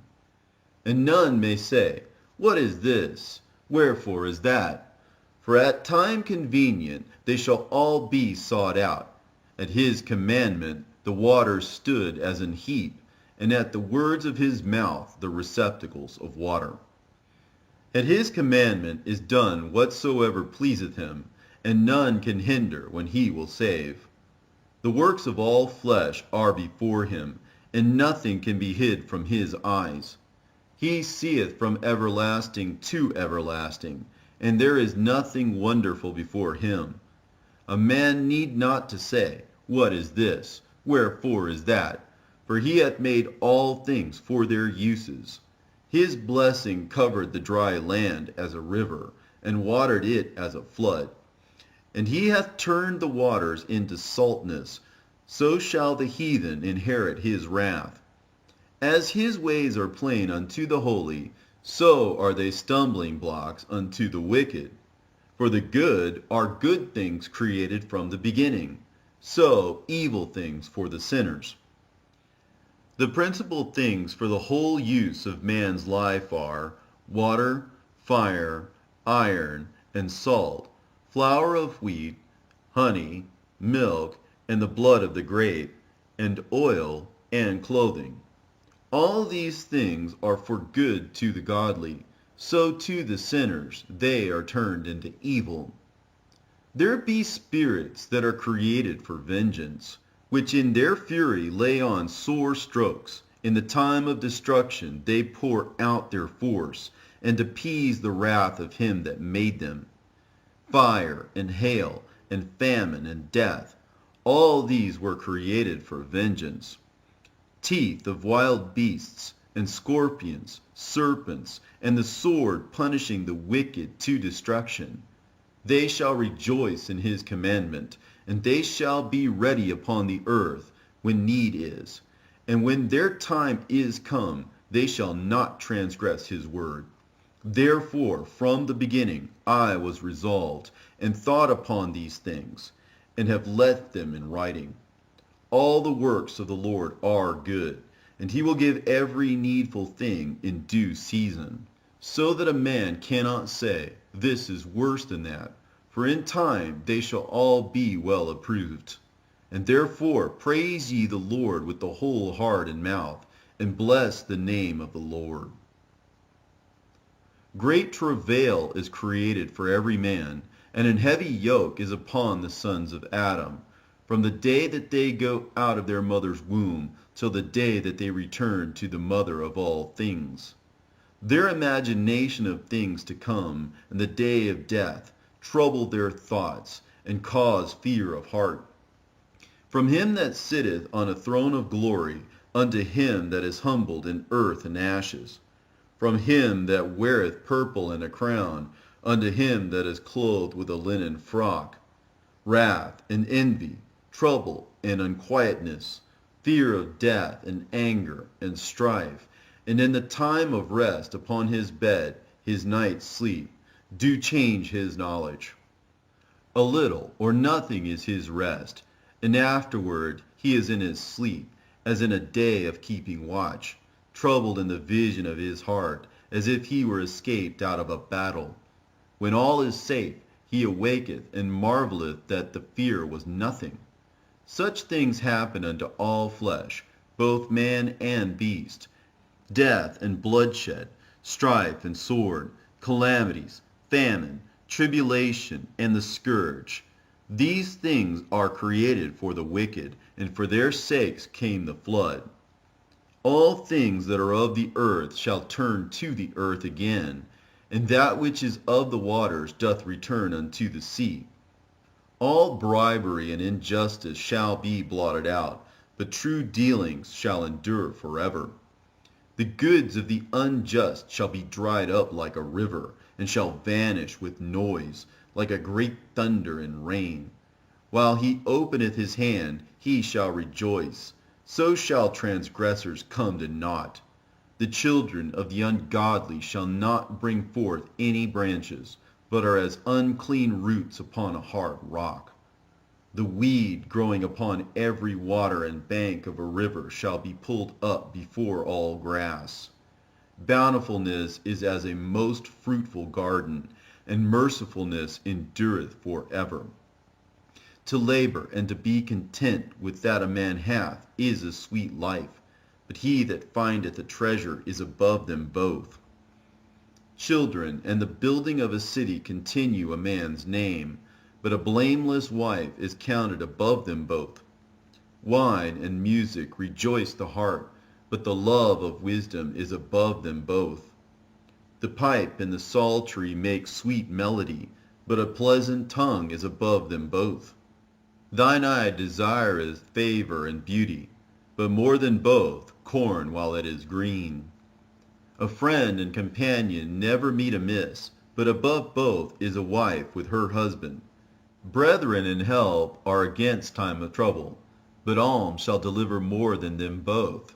And none may say, What is this? Wherefore is that? For at time convenient they shall all be sought out. At his commandment the waters stood as an heap, and at the words of his mouth the receptacles of water. At his commandment is done whatsoever pleaseth him, and none can hinder when he will save. The works of all flesh are before him, and nothing can be hid from his eyes. He seeth from everlasting to everlasting, and there is nothing wonderful before him. A man need not to say, What is this? Wherefore is that? For he hath made all things for their uses. His blessing covered the dry land as a river, and watered it as a flood. And he hath turned the waters into saltness, so shall the heathen inherit his wrath. As his ways are plain unto the holy, so are they stumbling blocks unto the wicked. For the good are good things created from the beginning, so evil things for the sinners. The principal things for the whole use of man's life are water, fire, iron, and salt, flour of wheat, honey, milk, and the blood of the grape, and oil, and clothing. All these things are for good to the godly, so to the sinners they are turned into evil. There be spirits that are created for vengeance, which in their fury lay on sore strokes. In the time of destruction they pour out their force, and appease the wrath of him that made them. Fire and hail and famine and death, all these were created for vengeance. Teeth of wild beasts, and scorpions, serpents, and the sword punishing the wicked to destruction. They shall rejoice in his commandment, and they shall be ready upon the earth when need is. And when their time is come, they shall not transgress his word. Therefore from the beginning I was resolved, and thought upon these things, and have left them in writing. All the works of the Lord are good, and he will give every needful thing in due season, so that a man cannot say, this is worse than that, for in time they shall all be well approved. And therefore praise ye the Lord with the whole heart and mouth, and bless the name of the Lord. Great travail is created for every man, and an heavy yoke is upon the sons of Adam, from the day that they go out of their mother's womb till the day that they return to the mother of all things. Their imagination of things to come and the day of death trouble their thoughts, and cause fear of heart. From him that sitteth on a throne of glory unto him that is humbled in earth and ashes, from him that weareth purple and a crown unto him that is clothed with a linen frock, wrath and envy, trouble and unquietness, fear of death and anger and strife, and in the time of rest upon his bed, his night's sleep, do change his knowledge. A little or nothing is his rest, and afterward he is in his sleep, as in a day of keeping watch, troubled in the vision of his heart, as if he were escaped out of a battle. When all is safe, he awaketh, and marveleth that the fear was nothing. Such things happen unto all flesh, both man and beast, death and bloodshed, strife and sword, calamities, famine, tribulation, and the scourge. These things are created for the wicked, and for their sakes came the flood. All things that are of the earth shall turn to the earth again, and that which is of the waters doth return unto the sea. All bribery and injustice shall be blotted out, but true dealings shall endure forever. The goods of the unjust shall be dried up like a river, and shall vanish with noise, like a great thunder and rain. While he openeth his hand, he shall rejoice. So shall transgressors come to naught. The children of the ungodly shall not bring forth any branches, but are as unclean roots upon a hard rock. The weed growing upon every water and bank of a river shall be pulled up before all grass. Bountifulness is as a most fruitful garden, and mercifulness endureth forever. To labor and to be content with that a man hath is a sweet life, but he that findeth a treasure is above them both. Children and the building of a city continue a man's name, but a blameless wife is counted above them both. Wine and music rejoice the heart, but the love of wisdom is above them both. The pipe and the psaltery make sweet melody, but a pleasant tongue is above them both. Thine eye desireth favor and beauty, but more than both, corn while it is green. A friend and companion never meet amiss, but above both is a wife with her husband. Brethren and help are against time of trouble, but alms shall deliver more than them both.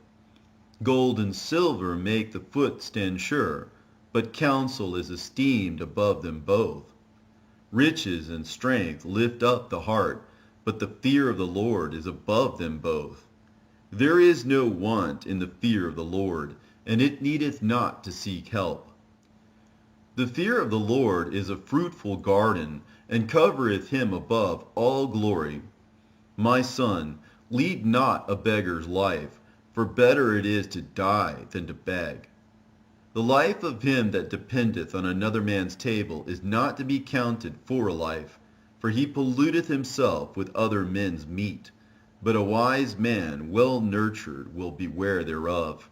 Gold and silver make the foot stand sure, but counsel is esteemed above them both. Riches and strength lift up the heart, but the fear of the Lord is above them both. There is no want in the fear of the Lord, and it needeth not to seek help. The fear of the Lord is a fruitful garden, and covereth him above all glory. My son, lead not a beggar's life, for better it is to die than to beg. The life of him that dependeth on another man's table is not to be counted for a life, for he polluteth himself with other men's meat. But a wise man, well nurtured, will beware thereof.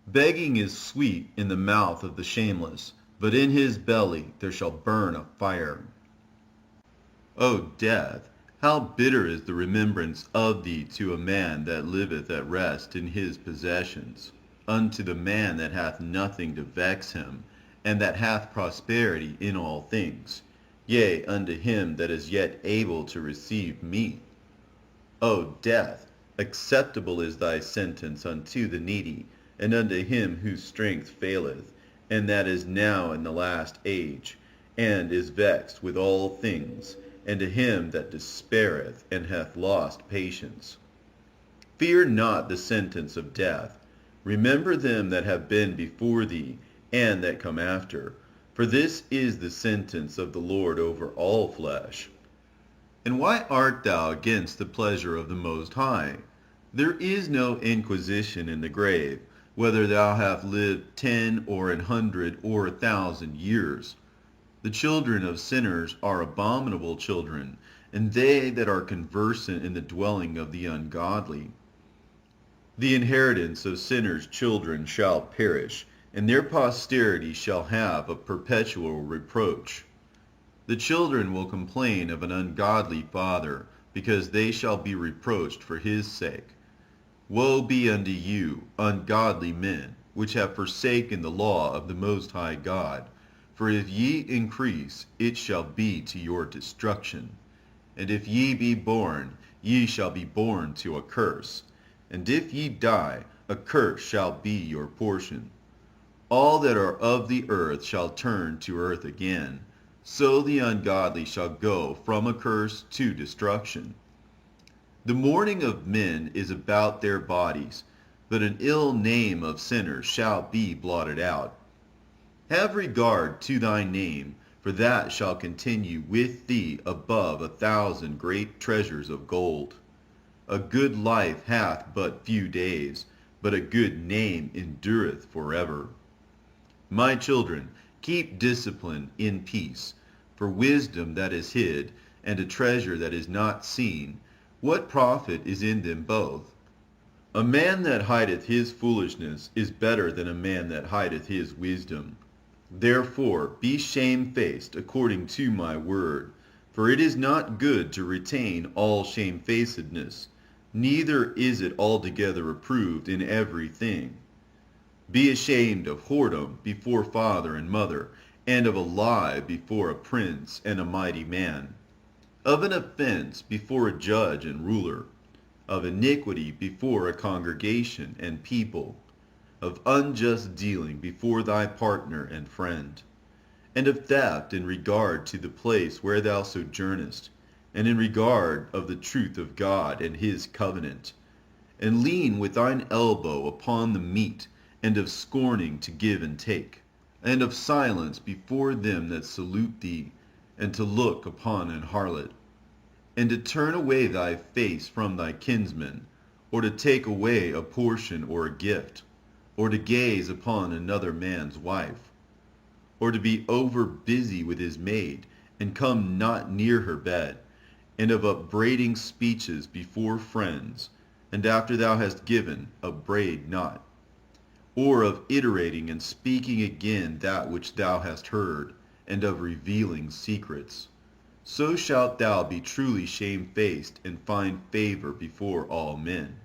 Begging is sweet in the mouth of the shameless, but in his belly there shall burn a fire. O death, how bitter is the remembrance of thee to a man that liveth at rest in his possessions, unto the man that hath nothing to vex him, and that hath prosperity in all things, yea, unto him that is yet able to receive meat. O death, acceptable is thy sentence unto the needy, and unto him whose strength faileth, and that is now in the last age, and is vexed with all things, and to him that despaireth and hath lost patience. Fear not the sentence of death. Remember them that have been before thee, and that come after. For this is the sentence of the Lord over all flesh. And why art thou against the pleasure of the Most High? There is no inquisition in the grave, whether thou hast lived 10 or 100 or 1,000 years. The children of sinners are abominable children, and they that are conversant in the dwelling of the ungodly. The inheritance of sinners' children shall perish, and their posterity shall have a perpetual reproach. The children will complain of an ungodly father, because they shall be reproached for his sake. Woe be unto you, ungodly men, which have forsaken the law of the Most High God. For if ye increase, it shall be to your destruction. And if ye be born, ye shall be born to a curse. And if ye die, a curse shall be your portion. All that are of the earth shall turn to earth again. So the ungodly shall go from a curse to destruction. The mourning of men is about their bodies, but an ill name of sinners shall be blotted out. Have regard to thy name, for that shall continue with thee above 1,000 great treasures of gold. A good life hath but few days, but a good name endureth forever. My children, keep discipline in peace, for wisdom that is hid, and a treasure that is not seen, what profit is in them both? A man that hideth his foolishness is better than a man that hideth his wisdom. Therefore be shamefaced according to my word, for it is not good to retain all shamefacedness, neither is it altogether approved in every thing. Be ashamed of whoredom before father and mother, and of a lie before a prince and a mighty man, of an offense before a judge and ruler, of iniquity before a congregation and people, of unjust dealing before thy partner and friend, and of theft in regard to the place where thou sojournest, and in regard of the truth of God and his covenant, and lean with thine elbow upon the meat, and of scorning to give and take, and of silence before them that salute thee, and to look upon an harlot, and to turn away thy face from thy kinsman, or to take away a portion or a gift, or to gaze upon another man's wife, or to be over busy with his maid, and come not near her bed, and of upbraiding speeches before friends, and after thou hast given, upbraid not, or of iterating and speaking again that which thou hast heard, and of revealing secrets. So shalt thou be truly shamefaced, and find favor before all men.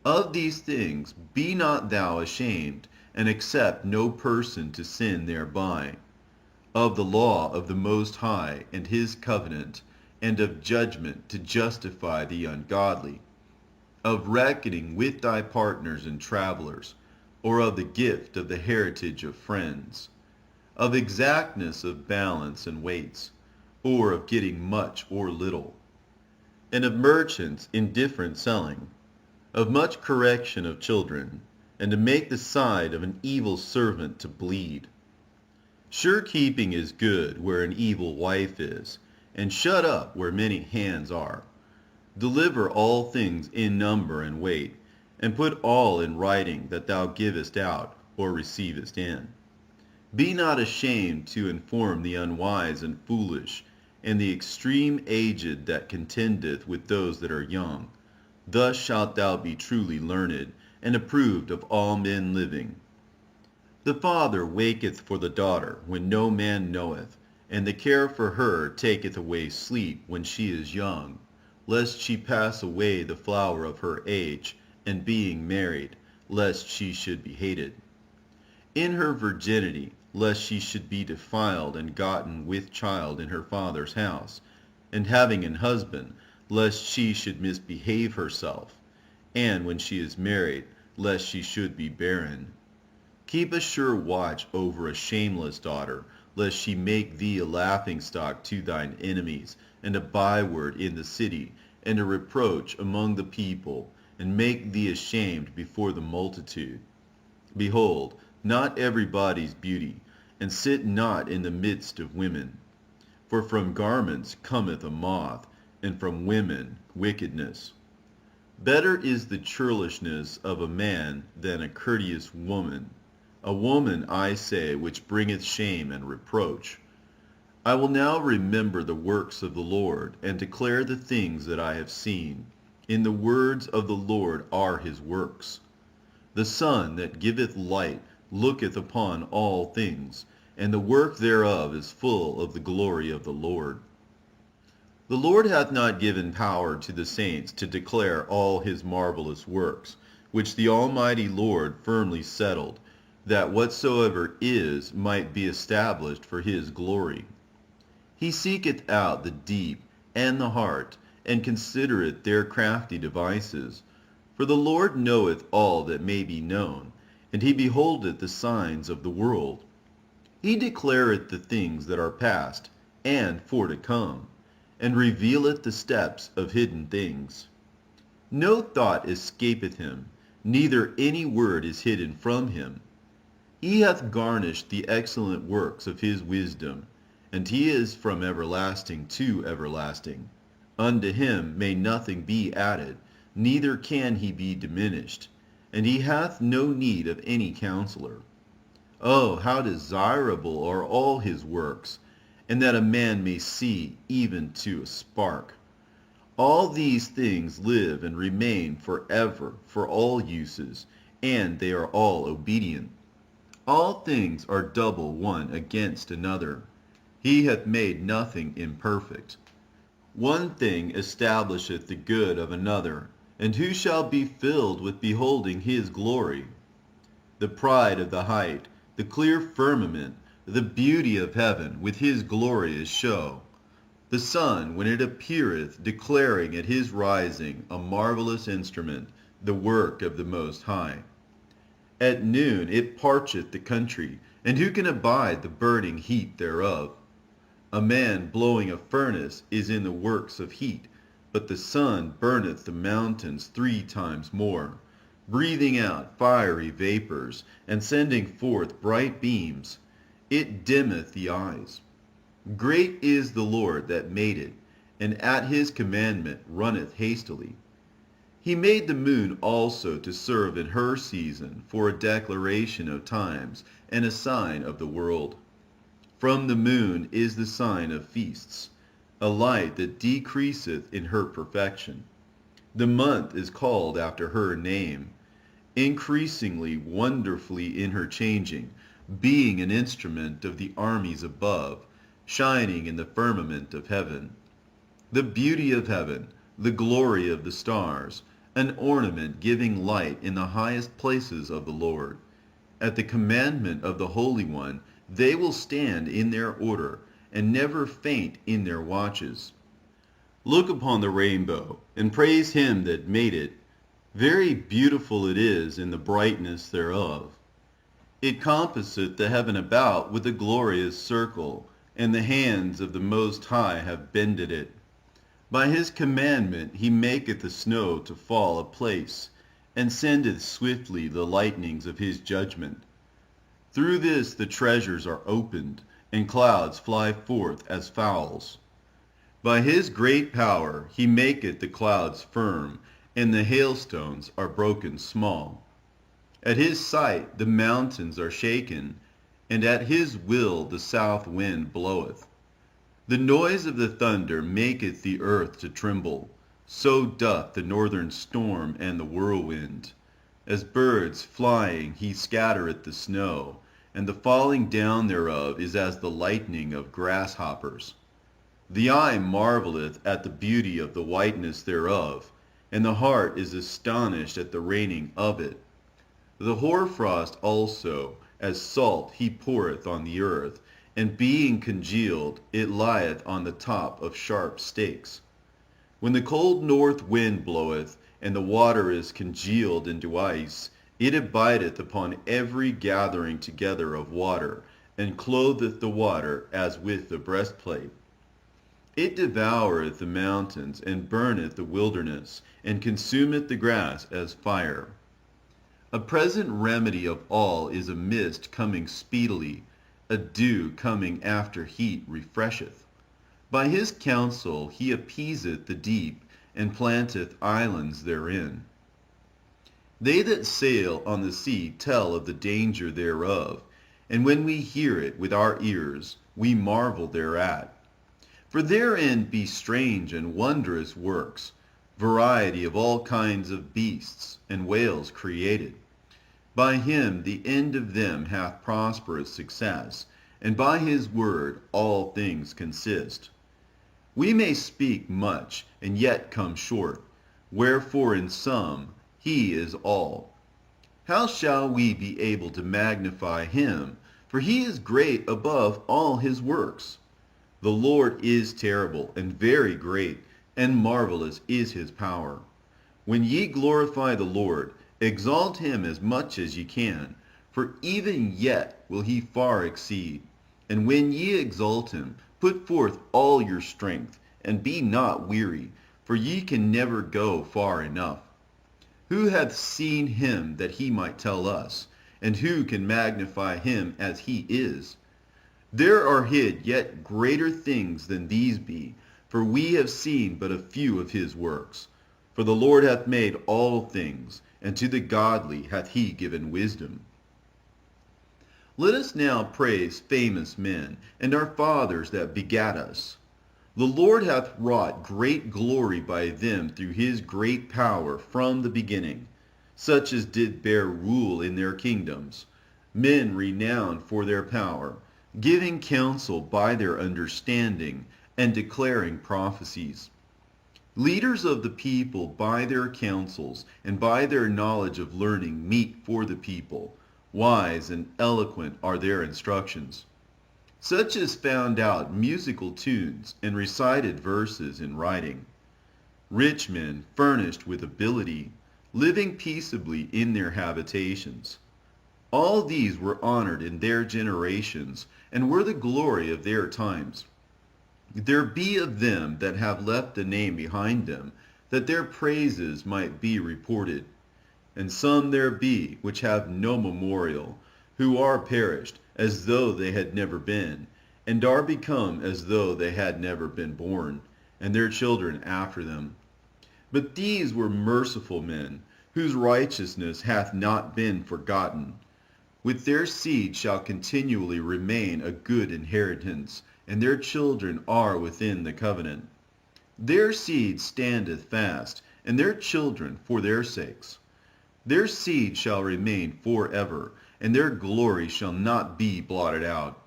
Of these things be not thou ashamed, and accept no person to sin thereby. of the law of the Most High and his covenant, and of judgment to justify the ungodly, of reckoning with thy partners and travelers, or of the gift of the heritage of friends, of exactness of balance and weights, or of getting much or little, and of merchants indifferent selling, of much correction of children, and to make the side of an evil servant to bleed. Sure keeping is good where an evil wife is, and shut up where many hands are. Deliver all things in number and weight, and put all in writing that thou givest out or receivest in. Be not ashamed to inform the unwise and foolish, and the extreme aged that contendeth with those that are young. Thus shalt thou be truly learned, and approved of all men living. The father waketh for the daughter when no man knoweth, and the care for her taketh away sleep when she is young, lest she pass away the flower of her age, and being married, lest she should be hated. In her virginity, lest she should be defiled and gotten with child in her father's house, and having an husband, lest she should misbehave herself, and when she is married, lest she should be barren. Keep a sure watch over a shameless daughter, lest she make thee a laughingstock to thine enemies, and a byword in the city, and a reproach among the people, and make thee ashamed before the multitude. Behold, not everybody's beauty, and sit not in the midst of women. For from garments cometh a moth, and from women wickedness. Better is the churlishness of a man than a courteous woman. A woman, I say, which bringeth shame and reproach. I will now remember the works of the Lord, and declare the things that I have seen. In the words of the Lord are his works. The sun that giveth light looketh upon all things, and the work thereof is full of the glory of the Lord. The Lord hath not given power to the saints to declare all his marvelous works, which the Almighty Lord firmly settled, that whatsoever is might be established for his glory. He seeketh out the deep and the heart, and considereth their crafty devices. For the Lord knoweth all that may be known, and he beholdeth the signs of the world. He declareth the things that are past, and for to come, and revealeth the steps of hidden things. No thought escapeth him, neither any word is hidden from him. He hath garnished the excellent works of his wisdom, and he is from everlasting to everlasting. Unto him may nothing be added, neither can he be diminished, and he hath no need of any counselor. Oh, how desirable are all his works, and that a man may see even to a spark. All these things live and remain forever for all uses, and they are all obedient. All things are double one against another. He hath made nothing imperfect. One thing establisheth the good of another, and who shall be filled with beholding his glory? The pride of the height, the clear firmament, the beauty of heaven with his glorious show. The sun, when it appeareth, declaring at his rising a marvelous instrument, the work of the Most High. At noon it parcheth the country, and who can abide the burning heat thereof? A man blowing a furnace is in the works of heat, but the sun burneth the mountains 3 times more, breathing out fiery vapors, and sending forth bright beams. It dimmeth the eyes. Great is the Lord that made it, and at his commandment runneth hastily. He made the moon also to serve in her season for a declaration of times, and a sign of the world. From the moon is the sign of feasts, a light that decreaseth in her perfection. The month is called after her name, increasingly wonderfully in her changing, being an instrument of the armies above, shining in the firmament of heaven. The beauty of heaven, the glory of the stars, an ornament giving light in the highest places of the Lord. At the commandment of the Holy One, They will stand in their order, and never faint in their watches. Look upon the rainbow, and praise him that made it. Very beautiful it is in the brightness thereof. It compasseth the heaven about with a glorious circle, and the hands of the Most High have bended it. By his commandment he maketh the snow to fall apace, and sendeth swiftly the lightnings of his judgment. Through this the treasures are opened, and clouds fly forth as fowls. By his great power he maketh the clouds firm, and the hailstones are broken small. At his sight the mountains are shaken, and at his will the south wind bloweth. The noise of the thunder maketh the earth to tremble, so doth the northern storm and the whirlwind. As birds flying he scattereth the snow, and the falling down thereof is as the lightning of grasshoppers. The eye marveleth at the beauty of the whiteness thereof, and the heart is astonished at the raining of it. The hoarfrost also, as salt he poureth on the earth, and being congealed, it lieth on the top of sharp stakes. When the cold north wind bloweth, and the water is congealed into ice, it abideth upon every gathering together of water, and clotheth the water as with the breastplate. It devoureth the mountains, and burneth the wilderness, and consumeth the grass as fire. A present remedy of all is a mist coming speedily, a dew coming after heat refresheth. By his counsel he appeaseth the deep, and planteth islands therein. They that sail on the sea tell of the danger thereof, and when we hear it with our ears, we marvel thereat. For therein be strange and wondrous works, variety of all kinds of beasts, and whales created. By him the end of them hath prosperous success, and by his word all things consist. We may speak much, and yet come short, wherefore in sum he is all. How shall we be able to magnify him? For he is great above all his works. The Lord is terrible, and very great, and marvelous is his power. When ye glorify the Lord, exalt him as much as ye can, for even yet will he far exceed. And when ye exalt him, put forth all your strength, and be not weary, for ye can never go far enough. Who hath seen him that he might tell us? And who can magnify him as he is? There are hid yet greater things than these be, for we have seen but a few of his works. For the Lord hath made all things, and to the godly hath he given wisdom. Let us now praise famous men, and our fathers that begat us. The Lord hath wrought great glory by them through his great power from the beginning, such as did bear rule in their kingdoms, men renowned for their power, giving counsel by their understanding, and declaring prophecies. Leaders of the people by their counsels, and by their knowledge of learning meet for the people. Wise and eloquent are their instructions. Such as found out musical tunes, and recited verses in writing. Rich men furnished with ability, living peaceably in their habitations. All these were honored in their generations, and were the glory of their times. There be of them that have left a name behind them, that their praises might be reported. And some there be which have no memorial, who are perished, as though they had never been, and are become as though they had never been born, and their children after them. But these were merciful men, whose righteousness hath not been forgotten. With their seed shall continually remain a good inheritance, and their children are within the covenant. Their seed standeth fast, and their children for their sakes. Their seed shall remain forever, and their glory shall not be blotted out.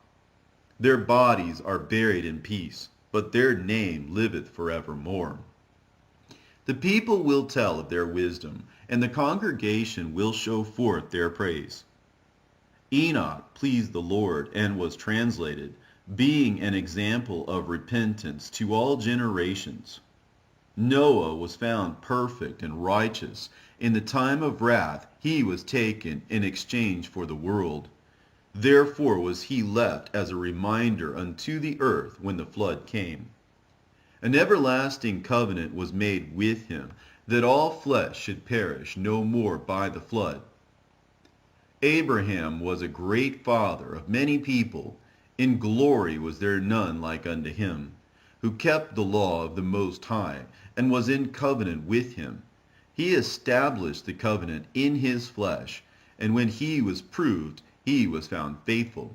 Their bodies are buried in peace, but their name liveth forevermore. The people will tell of their wisdom, and the congregation will show forth their praise. Enoch pleased the Lord and was translated, being an example of repentance to all generations. Noah was found perfect and righteous. In the time of wrath he was taken in exchange for the world. Therefore was he left as a reminder unto the earth when the flood came. An everlasting covenant was made with him, that all flesh should perish no more by the flood. Abraham was a great father of many people. In glory was there none like unto him, who kept the law of the Most High, and was in covenant with him. He established the covenant in his flesh, and when he was proved, he was found faithful.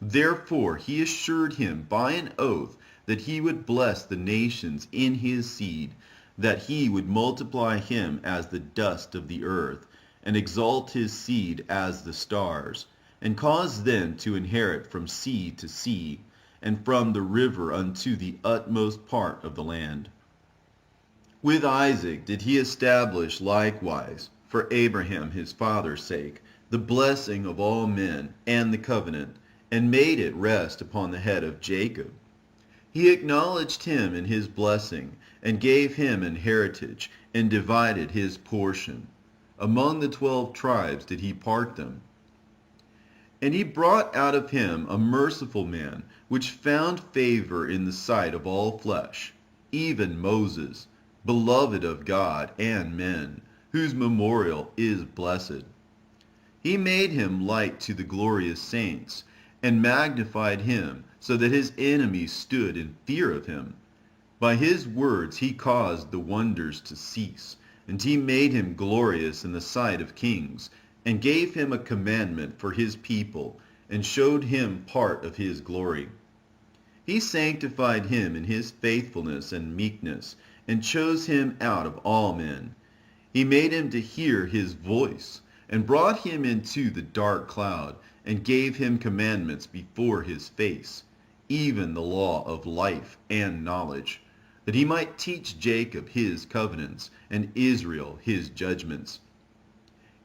Therefore he assured him by an oath that he would bless the nations in his seed, that he would multiply him as the dust of the earth, and exalt his seed as the stars, and cause them to inherit from sea to sea, and from the river unto the utmost part of the land. With Isaac did he establish likewise, for Abraham his father's sake, the blessing of all men, and the covenant, and made it rest upon the head of Jacob. He acknowledged him in his blessing, and gave him an heritage, and divided his portion. Among the 12 tribes did he part them. And he brought out of him a merciful man, which found favor in the sight of all flesh, even Moses, beloved of God and men, whose memorial is blessed. He made him like to the glorious saints, and magnified him, so that his enemies stood in fear of him. By his words he caused the wonders to cease, and he made him glorious in the sight of kings, and gave him a commandment for his people, and showed him part of his glory. He sanctified him in his faithfulness and meekness, and chose him out of all men. He made him to hear his voice, and brought him into the dark cloud, and gave him commandments before his face, even the law of life and knowledge, that he might teach Jacob his covenants, and Israel his judgments.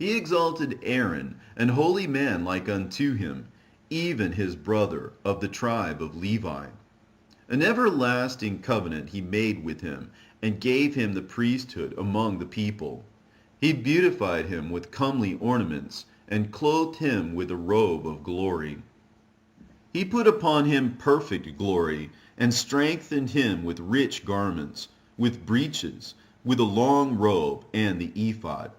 He exalted Aaron, an holy man like unto him, even his brother of the tribe of Levi. An everlasting covenant he made with him, and gave him the priesthood among the people. He beautified him with comely ornaments, and clothed him with a robe of glory. He put upon him perfect glory, and strengthened him with rich garments, with breeches, with a long robe, and the ephod.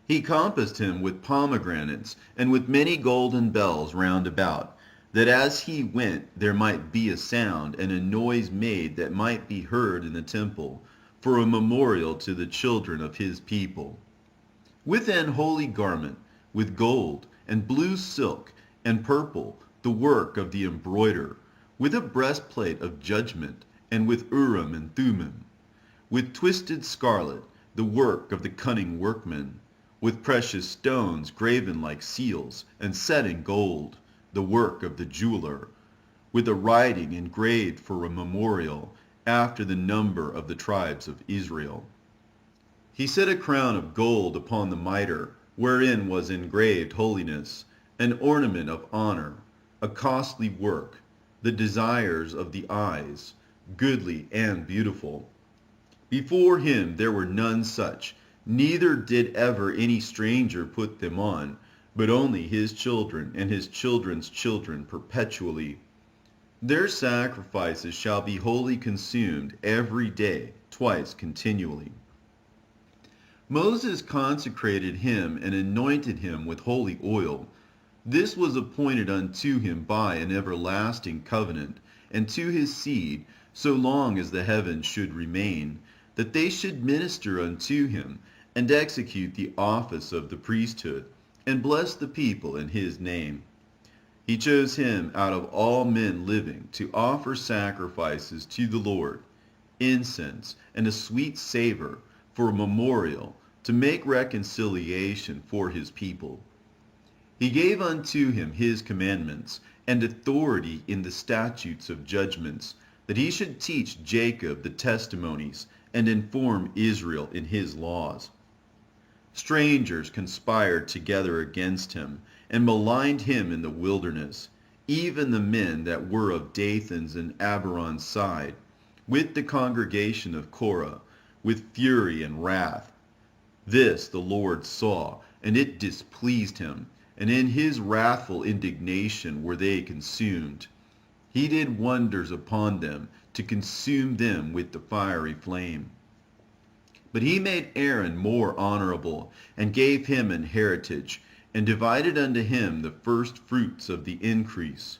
He compassed him with pomegranates, and with many golden bells round about, that as he went there might be a sound and a noise made that might be heard in the temple, for a memorial to the children of his people. With an holy garment, with gold, and blue silk, and purple, the work of the embroiderer, with a breastplate of judgment, and with Urim and Thummim, with twisted scarlet, the work of the cunning workman, with precious stones graven like seals, and set in gold, the work of the jeweler, with a writing engraved for a memorial, after the number of the tribes of Israel. He set a crown of gold upon the mitre, wherein was engraved holiness, an ornament of honor, a costly work, the desires of the eyes, goodly and beautiful. Before him there were none such, neither did ever any stranger put them on, but only his children and his children's children perpetually. Their sacrifices shall be wholly consumed every day, twice continually. Moses consecrated him and anointed him with holy oil. This was appointed unto him by an everlasting covenant, and to his seed, so long as the heavens should remain, that they should minister unto him, and execute the office of the priesthood, and bless the people in his name. He chose him out of all men living to offer sacrifices to the Lord, incense and a sweet savor, for a memorial, to make reconciliation for his people. He gave unto him his commandments, and authority in the statutes of judgments, that he should teach Jacob the testimonies, and inform Israel in his laws. Strangers conspired together against him, and maligned him in the wilderness, even the men that were of Dathan's and Abiron's side, with the congregation of Korah, with fury and wrath. This the Lord saw, and it displeased him, and in his wrathful indignation were they consumed. He did wonders upon them, to consume them with the fiery flame. But he made Aaron more honorable, and gave him an heritage, and divided unto him the first fruits of the increase.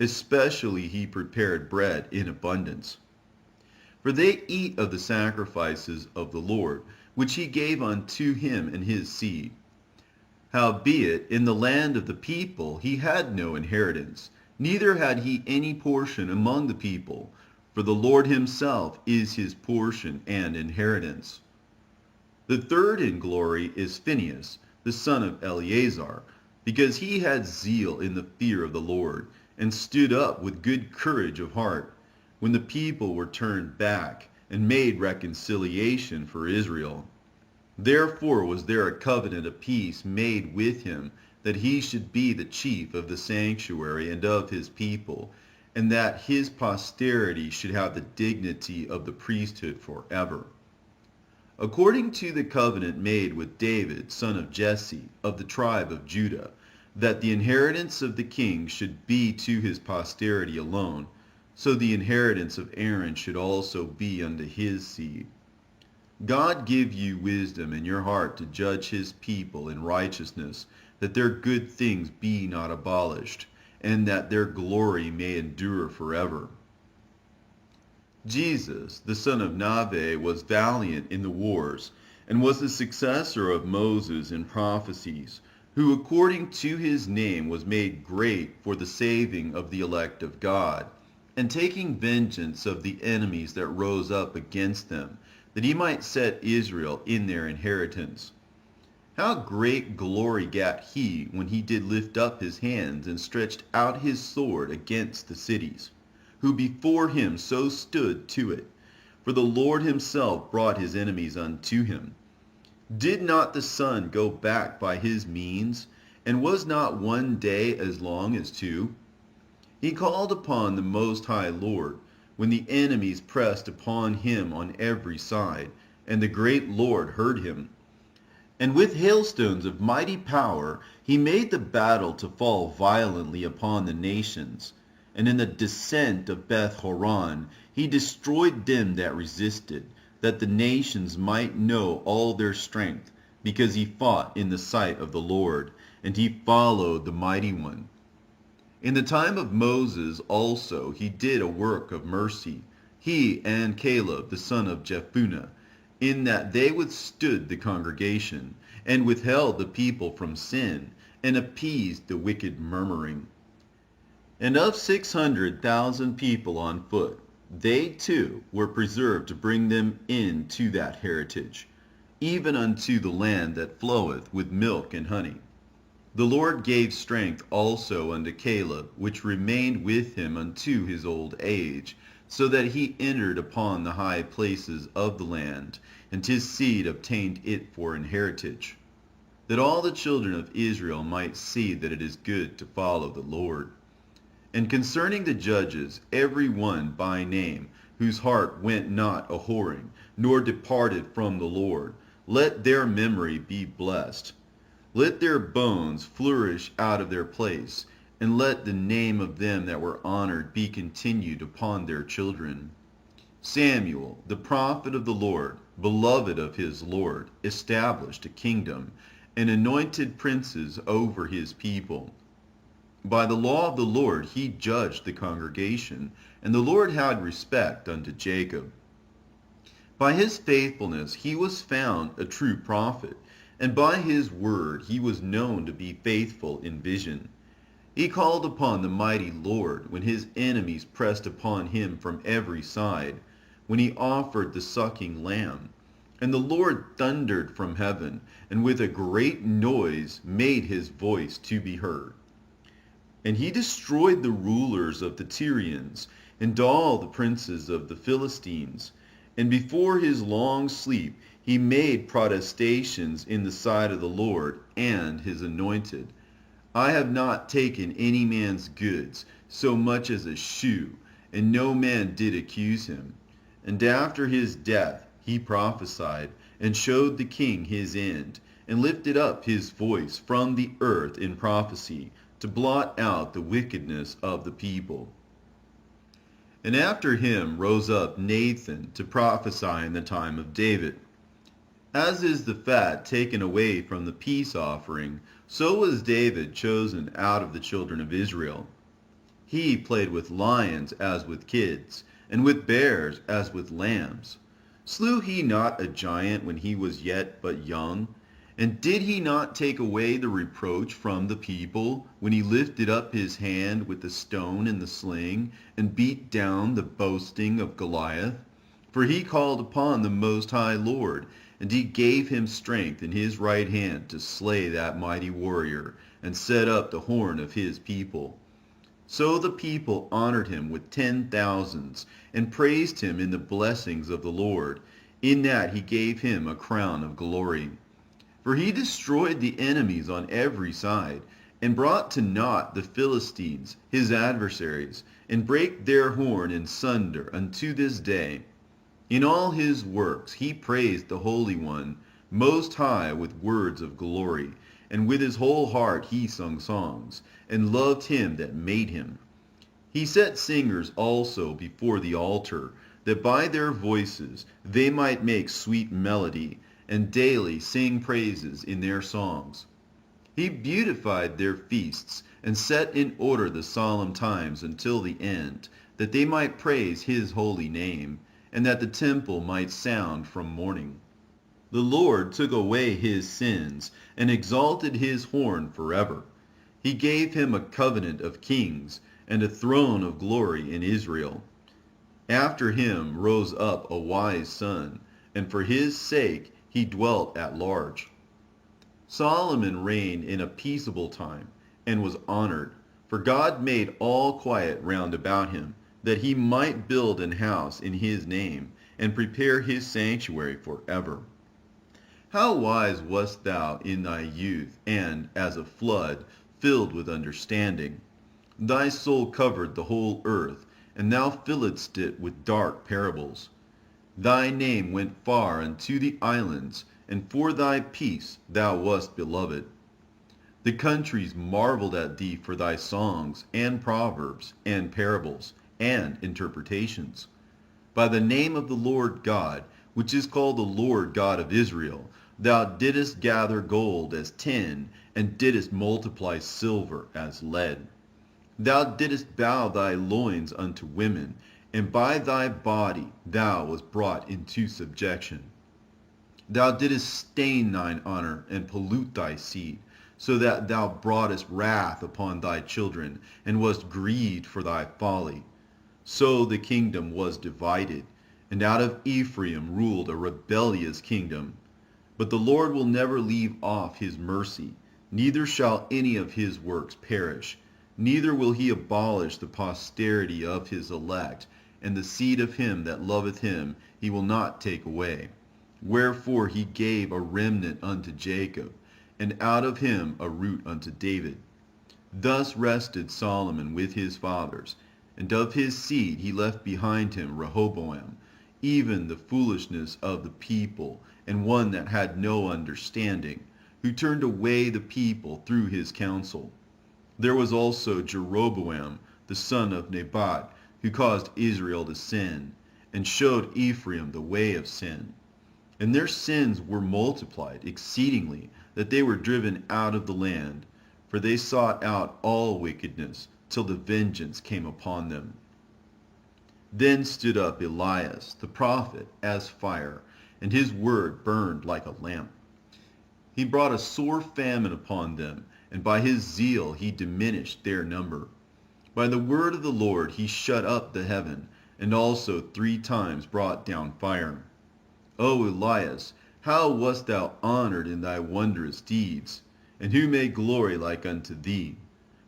Especially he prepared bread in abundance. For they eat of the sacrifices of the Lord, which he gave unto him and his seed. Howbeit in the land of the people he had no inheritance, neither had he any portion among the people, for the Lord himself is his portion and inheritance. The third in glory is Phinehas, the son of Eleazar, because he had zeal in the fear of the Lord, and stood up with good courage of heart, when the people were turned back, and made reconciliation for Israel. Therefore was there a covenant of peace made with him, that he should be the chief of the sanctuary and of his people, and that his posterity should have the dignity of the priesthood forever. According to the covenant made with David, son of Jesse, of the tribe of Judah, that the inheritance of the king should be to his posterity alone, so the inheritance of Aaron should also be unto his seed. God give you wisdom in your heart to judge his people in righteousness, that their good things be not abolished, and that their glory may endure forever. Jesus, the son of Nave, was valiant in the wars, and was the successor of Moses in prophecies, who according to his name was made great for the saving of the elect of God, and taking vengeance of the enemies that rose up against them, that he might set Israel in their inheritance. How great glory gat he when he did lift up his hands and stretched out his sword against the cities, who before him so stood to it. For the Lord himself brought his enemies unto him. Did not the sun go back by his means, and was not one day as long as two? He called upon the Most High Lord, when the enemies pressed upon him on every side, and the great Lord heard him. And with hailstones of mighty power he made the battle to fall violently upon the nations. And in the descent of Beth Horon he destroyed them that resisted, that the nations might know all their strength, because he fought in the sight of the Lord, and he followed the mighty one. In the time of Moses also he did a work of mercy, he and Caleb the son of Jephunneh, in that they withstood the congregation, and withheld the people from sin, and appeased the wicked murmuring. And of 600,000 people on foot, they too were preserved to bring them in to that heritage, even unto the land that floweth with milk and honey. The Lord gave strength also unto Caleb, which remained with him unto his old age, so that he entered upon the high places of the land, and his seed obtained it for an heritage, that all the children of Israel might see that it is good to follow the Lord. And concerning the judges, every one by name, whose heart went not a-whoring, nor departed from the Lord, let their memory be blessed. Let their bones flourish out of their place, and let the name of them that were honored be continued upon their children. Samuel, the prophet of the Lord, beloved of his Lord, established a kingdom, and anointed princes over his people. By the law of the Lord he judged the congregation, and the Lord had respect unto Jacob. By his faithfulness he was found a true prophet, and by his word he was known to be faithful in vision. He called upon the mighty Lord when his enemies pressed upon him from every side, when he offered the sucking lamb. And the Lord thundered from heaven, and with a great noise made his voice to be heard. And he destroyed the rulers of the Tyrians, and all the princes of the Philistines. And before his long sleep he made protestations in the sight of the Lord and his anointed. I have not taken any man's goods, so much as a shoe, and no man did accuse him. And after his death he prophesied, and showed the king his end, and lifted up his voice from the earth in prophecy, to blot out the wickedness of the people. And after him rose up Nathan to prophesy in the time of David. As is the fat taken away from the peace offering, so was David chosen out of the children of Israel. He played with lions as with kids, and with bears as with lambs. Slew he not a giant when he was yet but young? And did he not take away the reproach from the people, when he lifted up his hand with the stone and the sling, and beat down the boasting of Goliath? For he called upon the Most High Lord, and he gave him strength in his right hand to slay that mighty warrior, and set up the horn of his people. So the people honored him with 10,000s, and praised him in the blessings of the Lord, in that he gave him a crown of glory. For he destroyed the enemies on every side, and brought to naught the Philistines, his adversaries, and brake their horn in sunder unto this day. In all his works he praised the Holy One, most high with words of glory, and with his whole heart he sung songs, and loved him that made him. He set singers also before the altar, that by their voices they might make sweet melody, and daily sing praises in their songs. He beautified their feasts, and set in order the solemn times until the end, that they might praise his holy name, and that the temple might sound from morning. The Lord took away his sins, and exalted his horn forever. He gave him a covenant of kings, and a throne of glory in Israel. After him rose up a wise son, and for his sake he dwelt at large. Solomon reigned in a peaceable time, and was honored, for God made all quiet round about him, that he might build an house in his name, and prepare his sanctuary forever. How wise wast thou in thy youth, and, as a flood, filled with understanding. Thy soul covered the whole earth, and thou filledst it with dark parables. Thy name went far unto the islands, and for thy peace thou wast beloved. The countries marveled at thee for thy songs, and proverbs, and parables, and interpretations. By the name of the Lord God, which is called the Lord God of Israel, thou didst gather gold as tin, and didst multiply silver as lead. Thou didst bow thy loins unto women, and by thy body thou wast brought into subjection. Thou didst stain thine honor, and pollute thy seed, so that thou broughtest wrath upon thy children, and wast grieved for thy folly. So the kingdom was divided, and out of Ephraim ruled a rebellious kingdom. But the Lord will never leave off his mercy, neither shall any of his works perish, neither will he abolish the posterity of his elect, and the seed of him that loveth him he will not take away. Wherefore he gave a remnant unto Jacob, and out of him a root unto David. Thus rested Solomon with his fathers, and of his seed he left behind him Rehoboam, even the foolishness of the people, and one that had no understanding, who turned away the people through his counsel. There was also Jeroboam, the son of Nebat, who caused Israel to sin, and showed Ephraim the way of sin. And their sins were multiplied exceedingly, that they were driven out of the land, for they sought out all wickedness, till the vengeance came upon them. Then stood up Elias the prophet as fire, and his word burned like a lamp. He brought a sore famine upon them, and by his zeal he diminished their number. By the word of the Lord he shut up the heaven, and also 3 times brought down fire. O Elias, how wast thou honored in thy wondrous deeds? And who made glory like unto thee?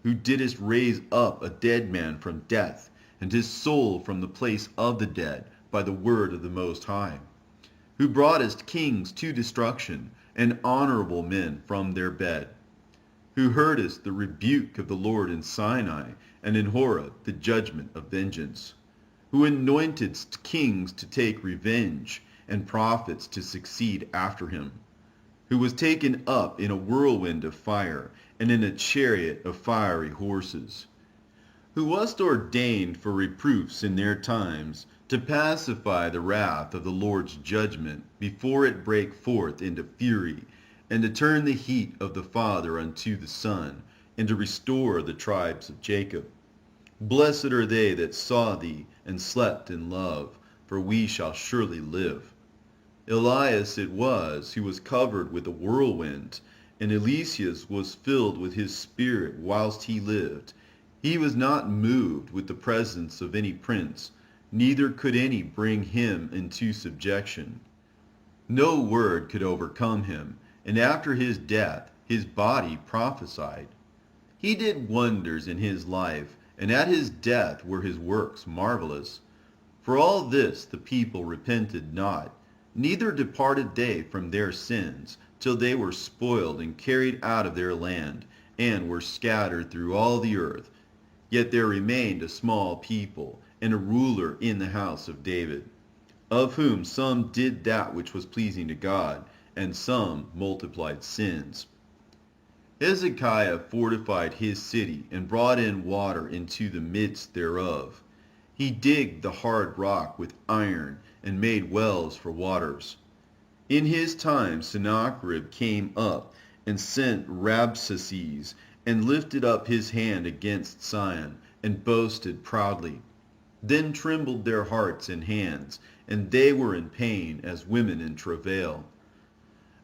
Who didst raise up a dead man from death, and his soul from the place of the dead, by the word of the Most High? Who broughtest kings to destruction, and honorable men from their bed? who heardest the rebuke of the Lord in Sinai, and in Horeb the judgment of vengeance, who anointedst kings to take revenge, and prophets to succeed after him, who was taken up in a whirlwind of fire, and in a chariot of fiery horses, who wast ordained for reproofs in their times, to pacify the wrath of the Lord's judgment before it break forth into fury, and to turn the heat of the Father unto the Son, and to restore the tribes of Jacob. Blessed are they that saw thee, and slept in love, for we shall surely live. Elias it was who was covered with a whirlwind, and Eliseus was filled with his spirit whilst he lived. He was not moved with the presence of any prince, neither could any bring him into subjection. No word could overcome him, and after his death his body prophesied. He did wonders in his life, and at his death were his works marvelous. For all this the people repented not, neither departed they from their sins, till they were spoiled and carried out of their land, and were scattered through all the earth. Yet there remained a small people, and a ruler in the house of David, of whom some did that which was pleasing to God, and some multiplied sins. Hezekiah fortified his city, and brought in water into the midst thereof. He digged the hard rock with iron, and made wells for waters. In his time Sennacherib came up, and sent Rabsaces, and lifted up his hand against Sion, and boasted proudly. Then trembled their hearts and hands, and they were in pain as women in travail.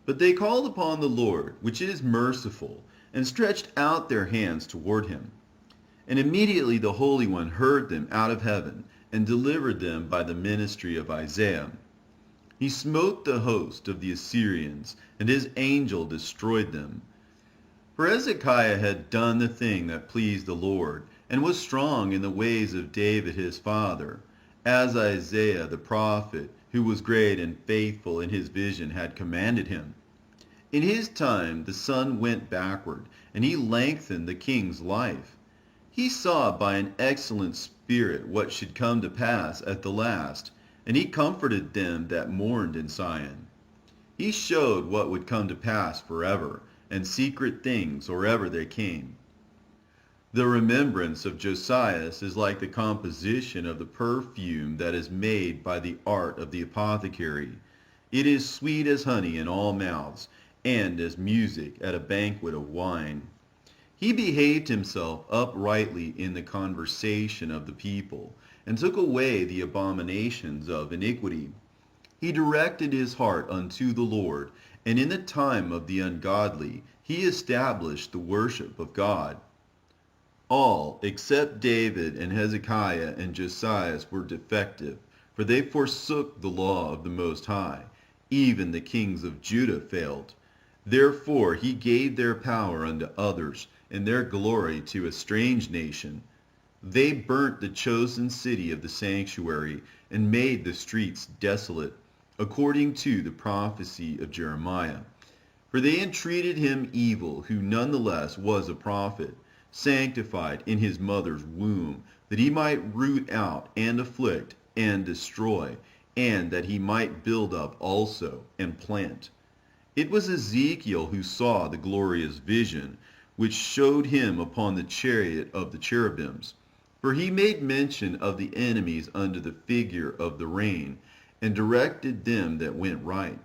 But they called upon the Lord, which is merciful, and stretched out their hands toward him. And immediately the Holy One heard them out of heaven, and delivered them by the ministry of Isaiah. He smote the host of the Assyrians, and his angel destroyed them. For Hezekiah had done the thing that pleased the Lord, and was strong in the ways of David his father, as Isaiah the prophet, who was great and faithful in his vision, had commanded him. In his time the sun went backward, and he lengthened the king's life. He saw by an excellent spirit what should come to pass at the last, and he comforted them that mourned in Sion. He showed what would come to pass forever, and secret things or ever they came. The remembrance of Josias is like the composition of the perfume that is made by the art of the apothecary. It is sweet as honey in all mouths, and as music at a banquet of wine. He behaved himself uprightly in the conversation of the people, and took away the abominations of iniquity. He directed his heart unto the Lord, and in the time of the ungodly he established the worship of God. All, except David and Hezekiah and Josias, were defective, for they forsook the law of the Most High. Even the kings of Judah failed. Therefore he gave their power unto others, and their glory to a strange nation. They burnt the chosen city of the sanctuary, and made the streets desolate, according to the prophecy of Jeremiah. For they entreated him evil, who nonetheless was a prophet, sanctified in his mother's womb, that he might root out and afflict and destroy, and that he might build up also and plant. It was Ezekiel who saw the glorious vision, which showed him upon the chariot of the cherubims. For he made mention of the enemies under the figure of the rain, and directed them that went right.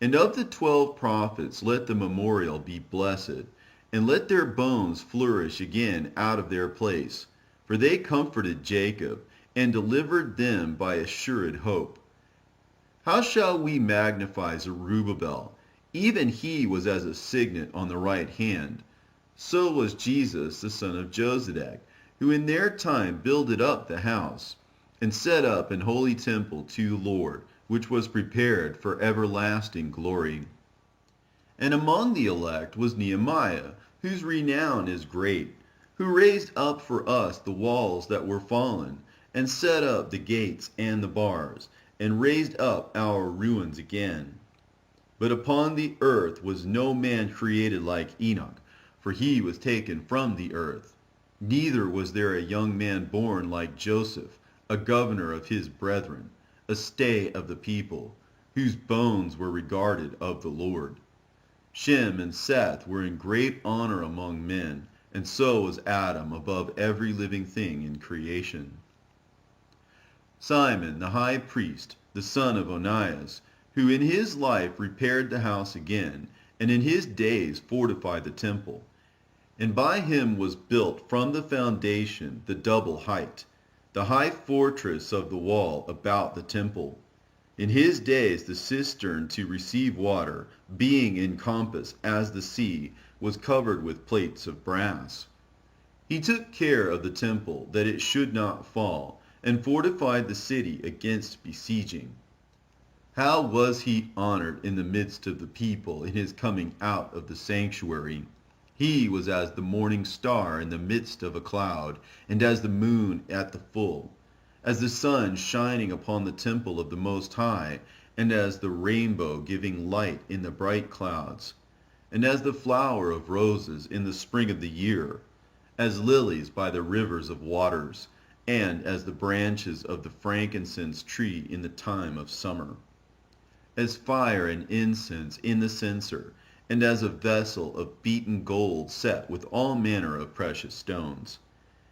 And of the 12 prophets let the memorial be blessed, and let their bones flourish again out of their place. For they comforted Jacob, and delivered them by assured hope. How shall we magnify Zerubbabel? Even he was as a signet on the right hand. So was Jesus the son of Josedech, who in their time builded up the house, and set up an holy temple to the Lord, which was prepared for everlasting glory. And among the elect was Nehemiah, whose renown is great, who raised up for us the walls that were fallen, and set up the gates and the bars, and raised up our ruins again. But upon the earth was no man created like Enoch, for he was taken from the earth. Neither was there a young man born like Joseph, a governor of his brethren, a stay of the people, whose bones were regarded of the Lord. Shem and Seth were in great honor among men, and so was Adam above every living thing in creation. Simon the high priest, the son of Onias, who in his life repaired the house again, and in his days fortified the temple. And by him was built from the foundation the double height, the high fortress of the wall about the temple. In his days the cistern to receive water, being in compass as the sea, was covered with plates of brass. He took care of the temple that it should not fall, and fortified the city against besieging. How was he honored in the midst of the people in his coming out of the sanctuary! He was as the morning star in the midst of a cloud, and as the moon at the full, as the sun shining upon the temple of the Most High, and as the rainbow giving light in the bright clouds, and as the flower of roses in the spring of the year, as lilies by the rivers of waters, and as the branches of the frankincense tree in the time of summer, as fire and incense in the censer, and as a vessel of beaten gold set with all manner of precious stones,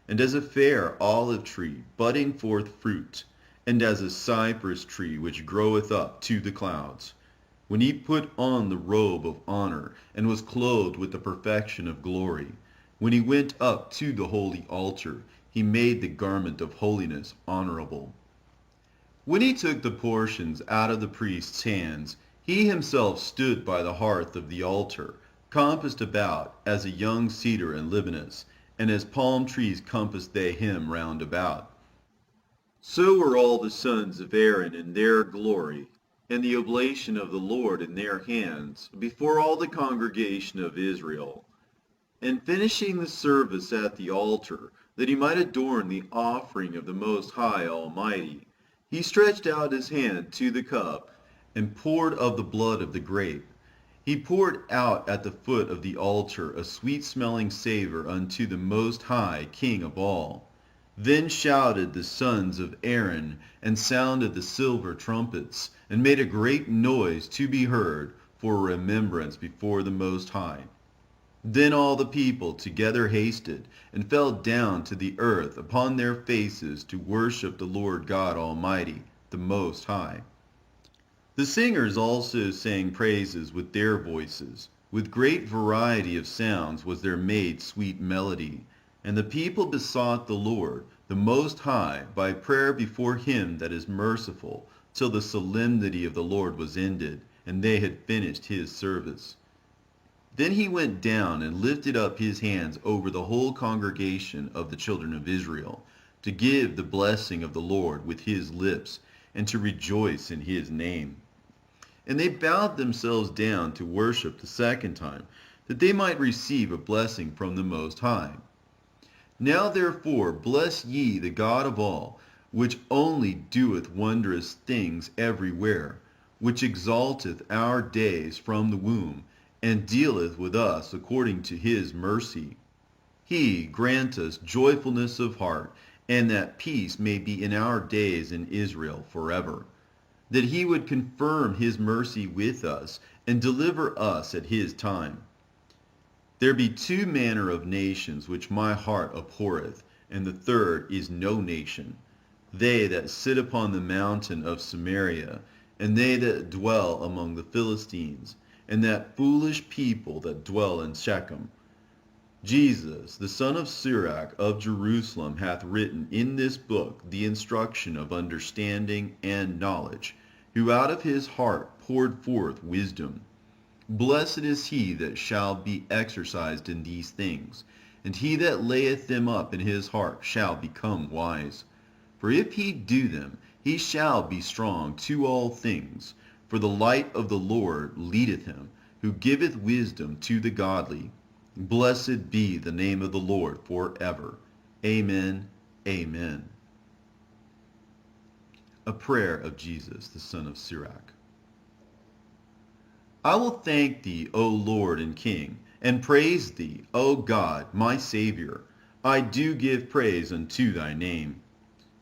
and as a fair olive tree budding forth fruit, and as a cypress tree which groweth up to the clouds. When he put on the robe of honor, and was clothed with the perfection of glory, when he went up to the holy altar, he made the garment of holiness honorable. When he took the portions out of the priest's hands, he himself stood by the hearth of the altar, compassed about as a young cedar and Libanus, and as palm trees compassed they him round about. So were all the sons of Aaron in their glory, and the oblation of the Lord in their hands, before all the congregation of Israel. And finishing the service at the altar, that he might adorn the offering of the Most High Almighty, he stretched out his hand to the cup, and poured of the blood of the grape. He poured out at the foot of the altar a sweet-smelling savor unto the Most High King of all. Then shouted the sons of Aaron, and sounded the silver trumpets, and made a great noise to be heard for a remembrance before the Most High. Then all the people together hasted, and fell down to the earth upon their faces to worship the Lord God Almighty, the Most High. The singers also sang praises with their voices. With great variety of sounds was there made sweet melody. And the people besought the Lord, the Most High, by prayer before him that is merciful, till the solemnity of the Lord was ended, and they had finished his service. Then he went down and lifted up his hands over the whole congregation of the children of Israel, to give the blessing of the Lord with his lips, and to rejoice in his name. And they bowed themselves down to worship the second time, that they might receive a blessing from the Most High. Now therefore bless ye the God of all, which only doeth wondrous things everywhere, which exalteth our days from the womb, and dealeth with us according to his mercy. He grant us joyfulness of heart, and that peace may be in our days in Israel forever, that he would confirm his mercy with us, and deliver us at his time. There be two manner of nations which my heart abhorreth, and the third is no nation, they that sit upon the mountain of Samaria, and they that dwell among the Philistines, and that foolish people that dwell in Shechem. Jesus, the son of Sirach of Jerusalem, hath written in this book the instruction of understanding and knowledge, who out of his heart poured forth wisdom. Blessed is he that shall be exercised in these things, and he that layeth them up in his heart shall become wise. For if he do them, he shall be strong to all things. For the light of the Lord leadeth him, who giveth wisdom to the godly. Blessed be the name of the Lord forever. Amen. Amen. A prayer of Jesus, the son of Sirach. I will thank thee, O Lord and King, and praise thee, O God, my Savior. I do give praise unto thy name.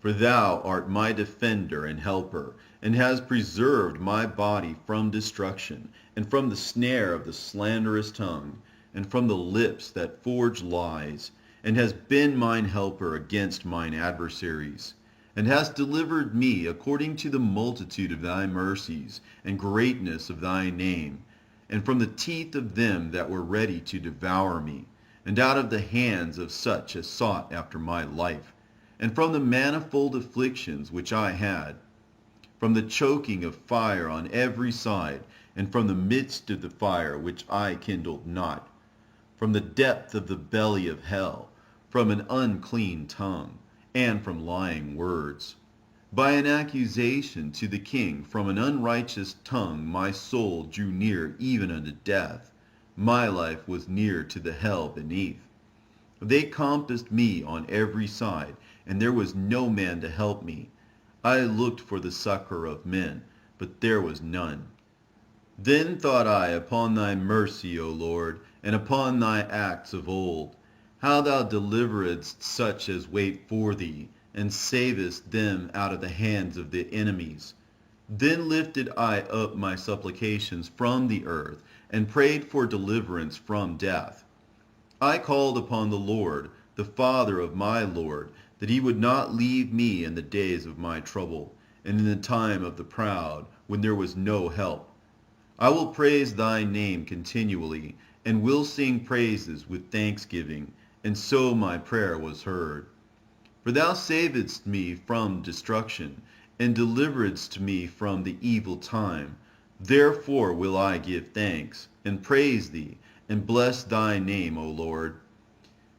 For thou art my defender and helper, and hast preserved my body from destruction, and from the snare of the slanderous tongue, and from the lips that forge lies, and hast been mine helper against mine adversaries, and hast delivered me according to the multitude of thy mercies, and greatness of thy name, and from the teeth of them that were ready to devour me, and out of the hands of such as sought after my life, and from the manifold afflictions which I had, from the choking of fire on every side, and from the midst of the fire which I kindled not, from the depth of the belly of hell, from an unclean tongue, and from lying words. By an accusation to the king from an unrighteous tongue my soul drew near even unto death. My life was near to the hell beneath. They compassed me on every side, and there was no man to help me. I looked for the succor of men, but there was none. Then thought I upon thy mercy, O Lord, and upon thy acts of old, how thou deliveredst such as wait for thee, and savest them out of the hands of the enemies. Then lifted I up my supplications from the earth, and prayed for deliverance from death. I called upon the Lord, the Father of my Lord, that he would not leave me in the days of my trouble, and in the time of the proud, when there was no help. I will praise thy name continually, and will sing praises with thanksgiving, and so my prayer was heard. For thou savedst me from destruction, and deliveredst me from the evil time. Therefore will I give thanks, and praise thee, and bless thy name, O Lord.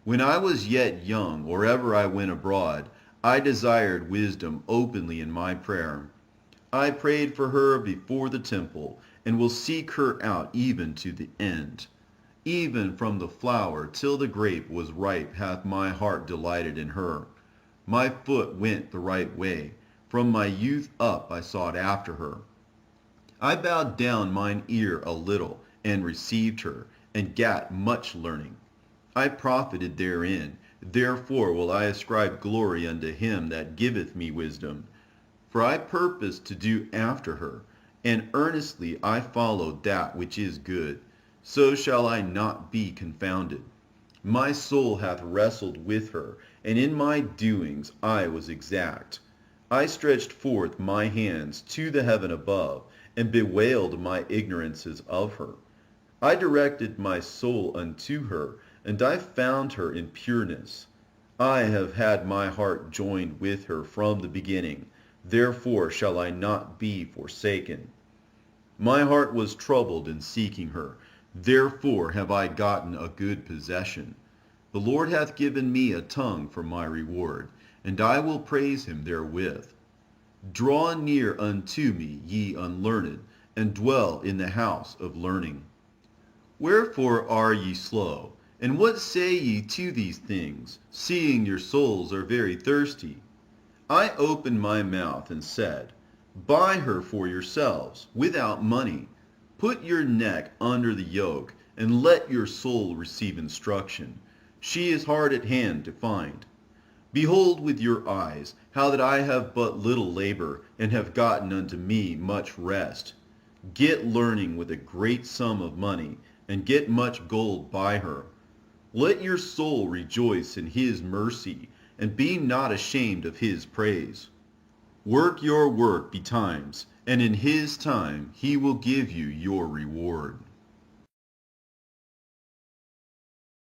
When I was yet young, or ever I went abroad, I desired wisdom openly in my prayer. I prayed for her before the temple, and will seek her out even to the end. Even from the flower till the grape was ripe hath my heart delighted in her. My foot went the right way. From my youth up I sought after her. I bowed down mine ear a little, and received her, and gat much learning. I profited therein. Therefore will I ascribe glory unto him that giveth me wisdom. For I purposed to do after her, and earnestly I followed that which is good. So shall I not be confounded. My soul hath wrestled with her, and in my doings I was exact. I stretched forth my hands to the heaven above, and bewailed my ignorances of her. I directed my soul unto her, and I found her in pureness. I have had my heart joined with her from the beginning. Therefore shall I not be forsaken. My heart was troubled in seeking her. Therefore have I gotten a good possession. The Lord hath given me a tongue for my reward, and I will praise him therewith. Draw near unto me, ye unlearned, and dwell in the house of learning. Wherefore are ye slow? And what say ye to these things, seeing your souls are very thirsty? I opened my mouth and said, Buy her for yourselves, without money. Put your neck under the yoke, and let your soul receive instruction. She is hard at hand to find. Behold with your eyes how that I have but little labor, and have gotten unto me much rest. Get learning with a great sum of money, and get much gold by her. Let your soul rejoice in his mercy, and be not ashamed of his praise. Work your work betimes, and in his time he will give you your reward.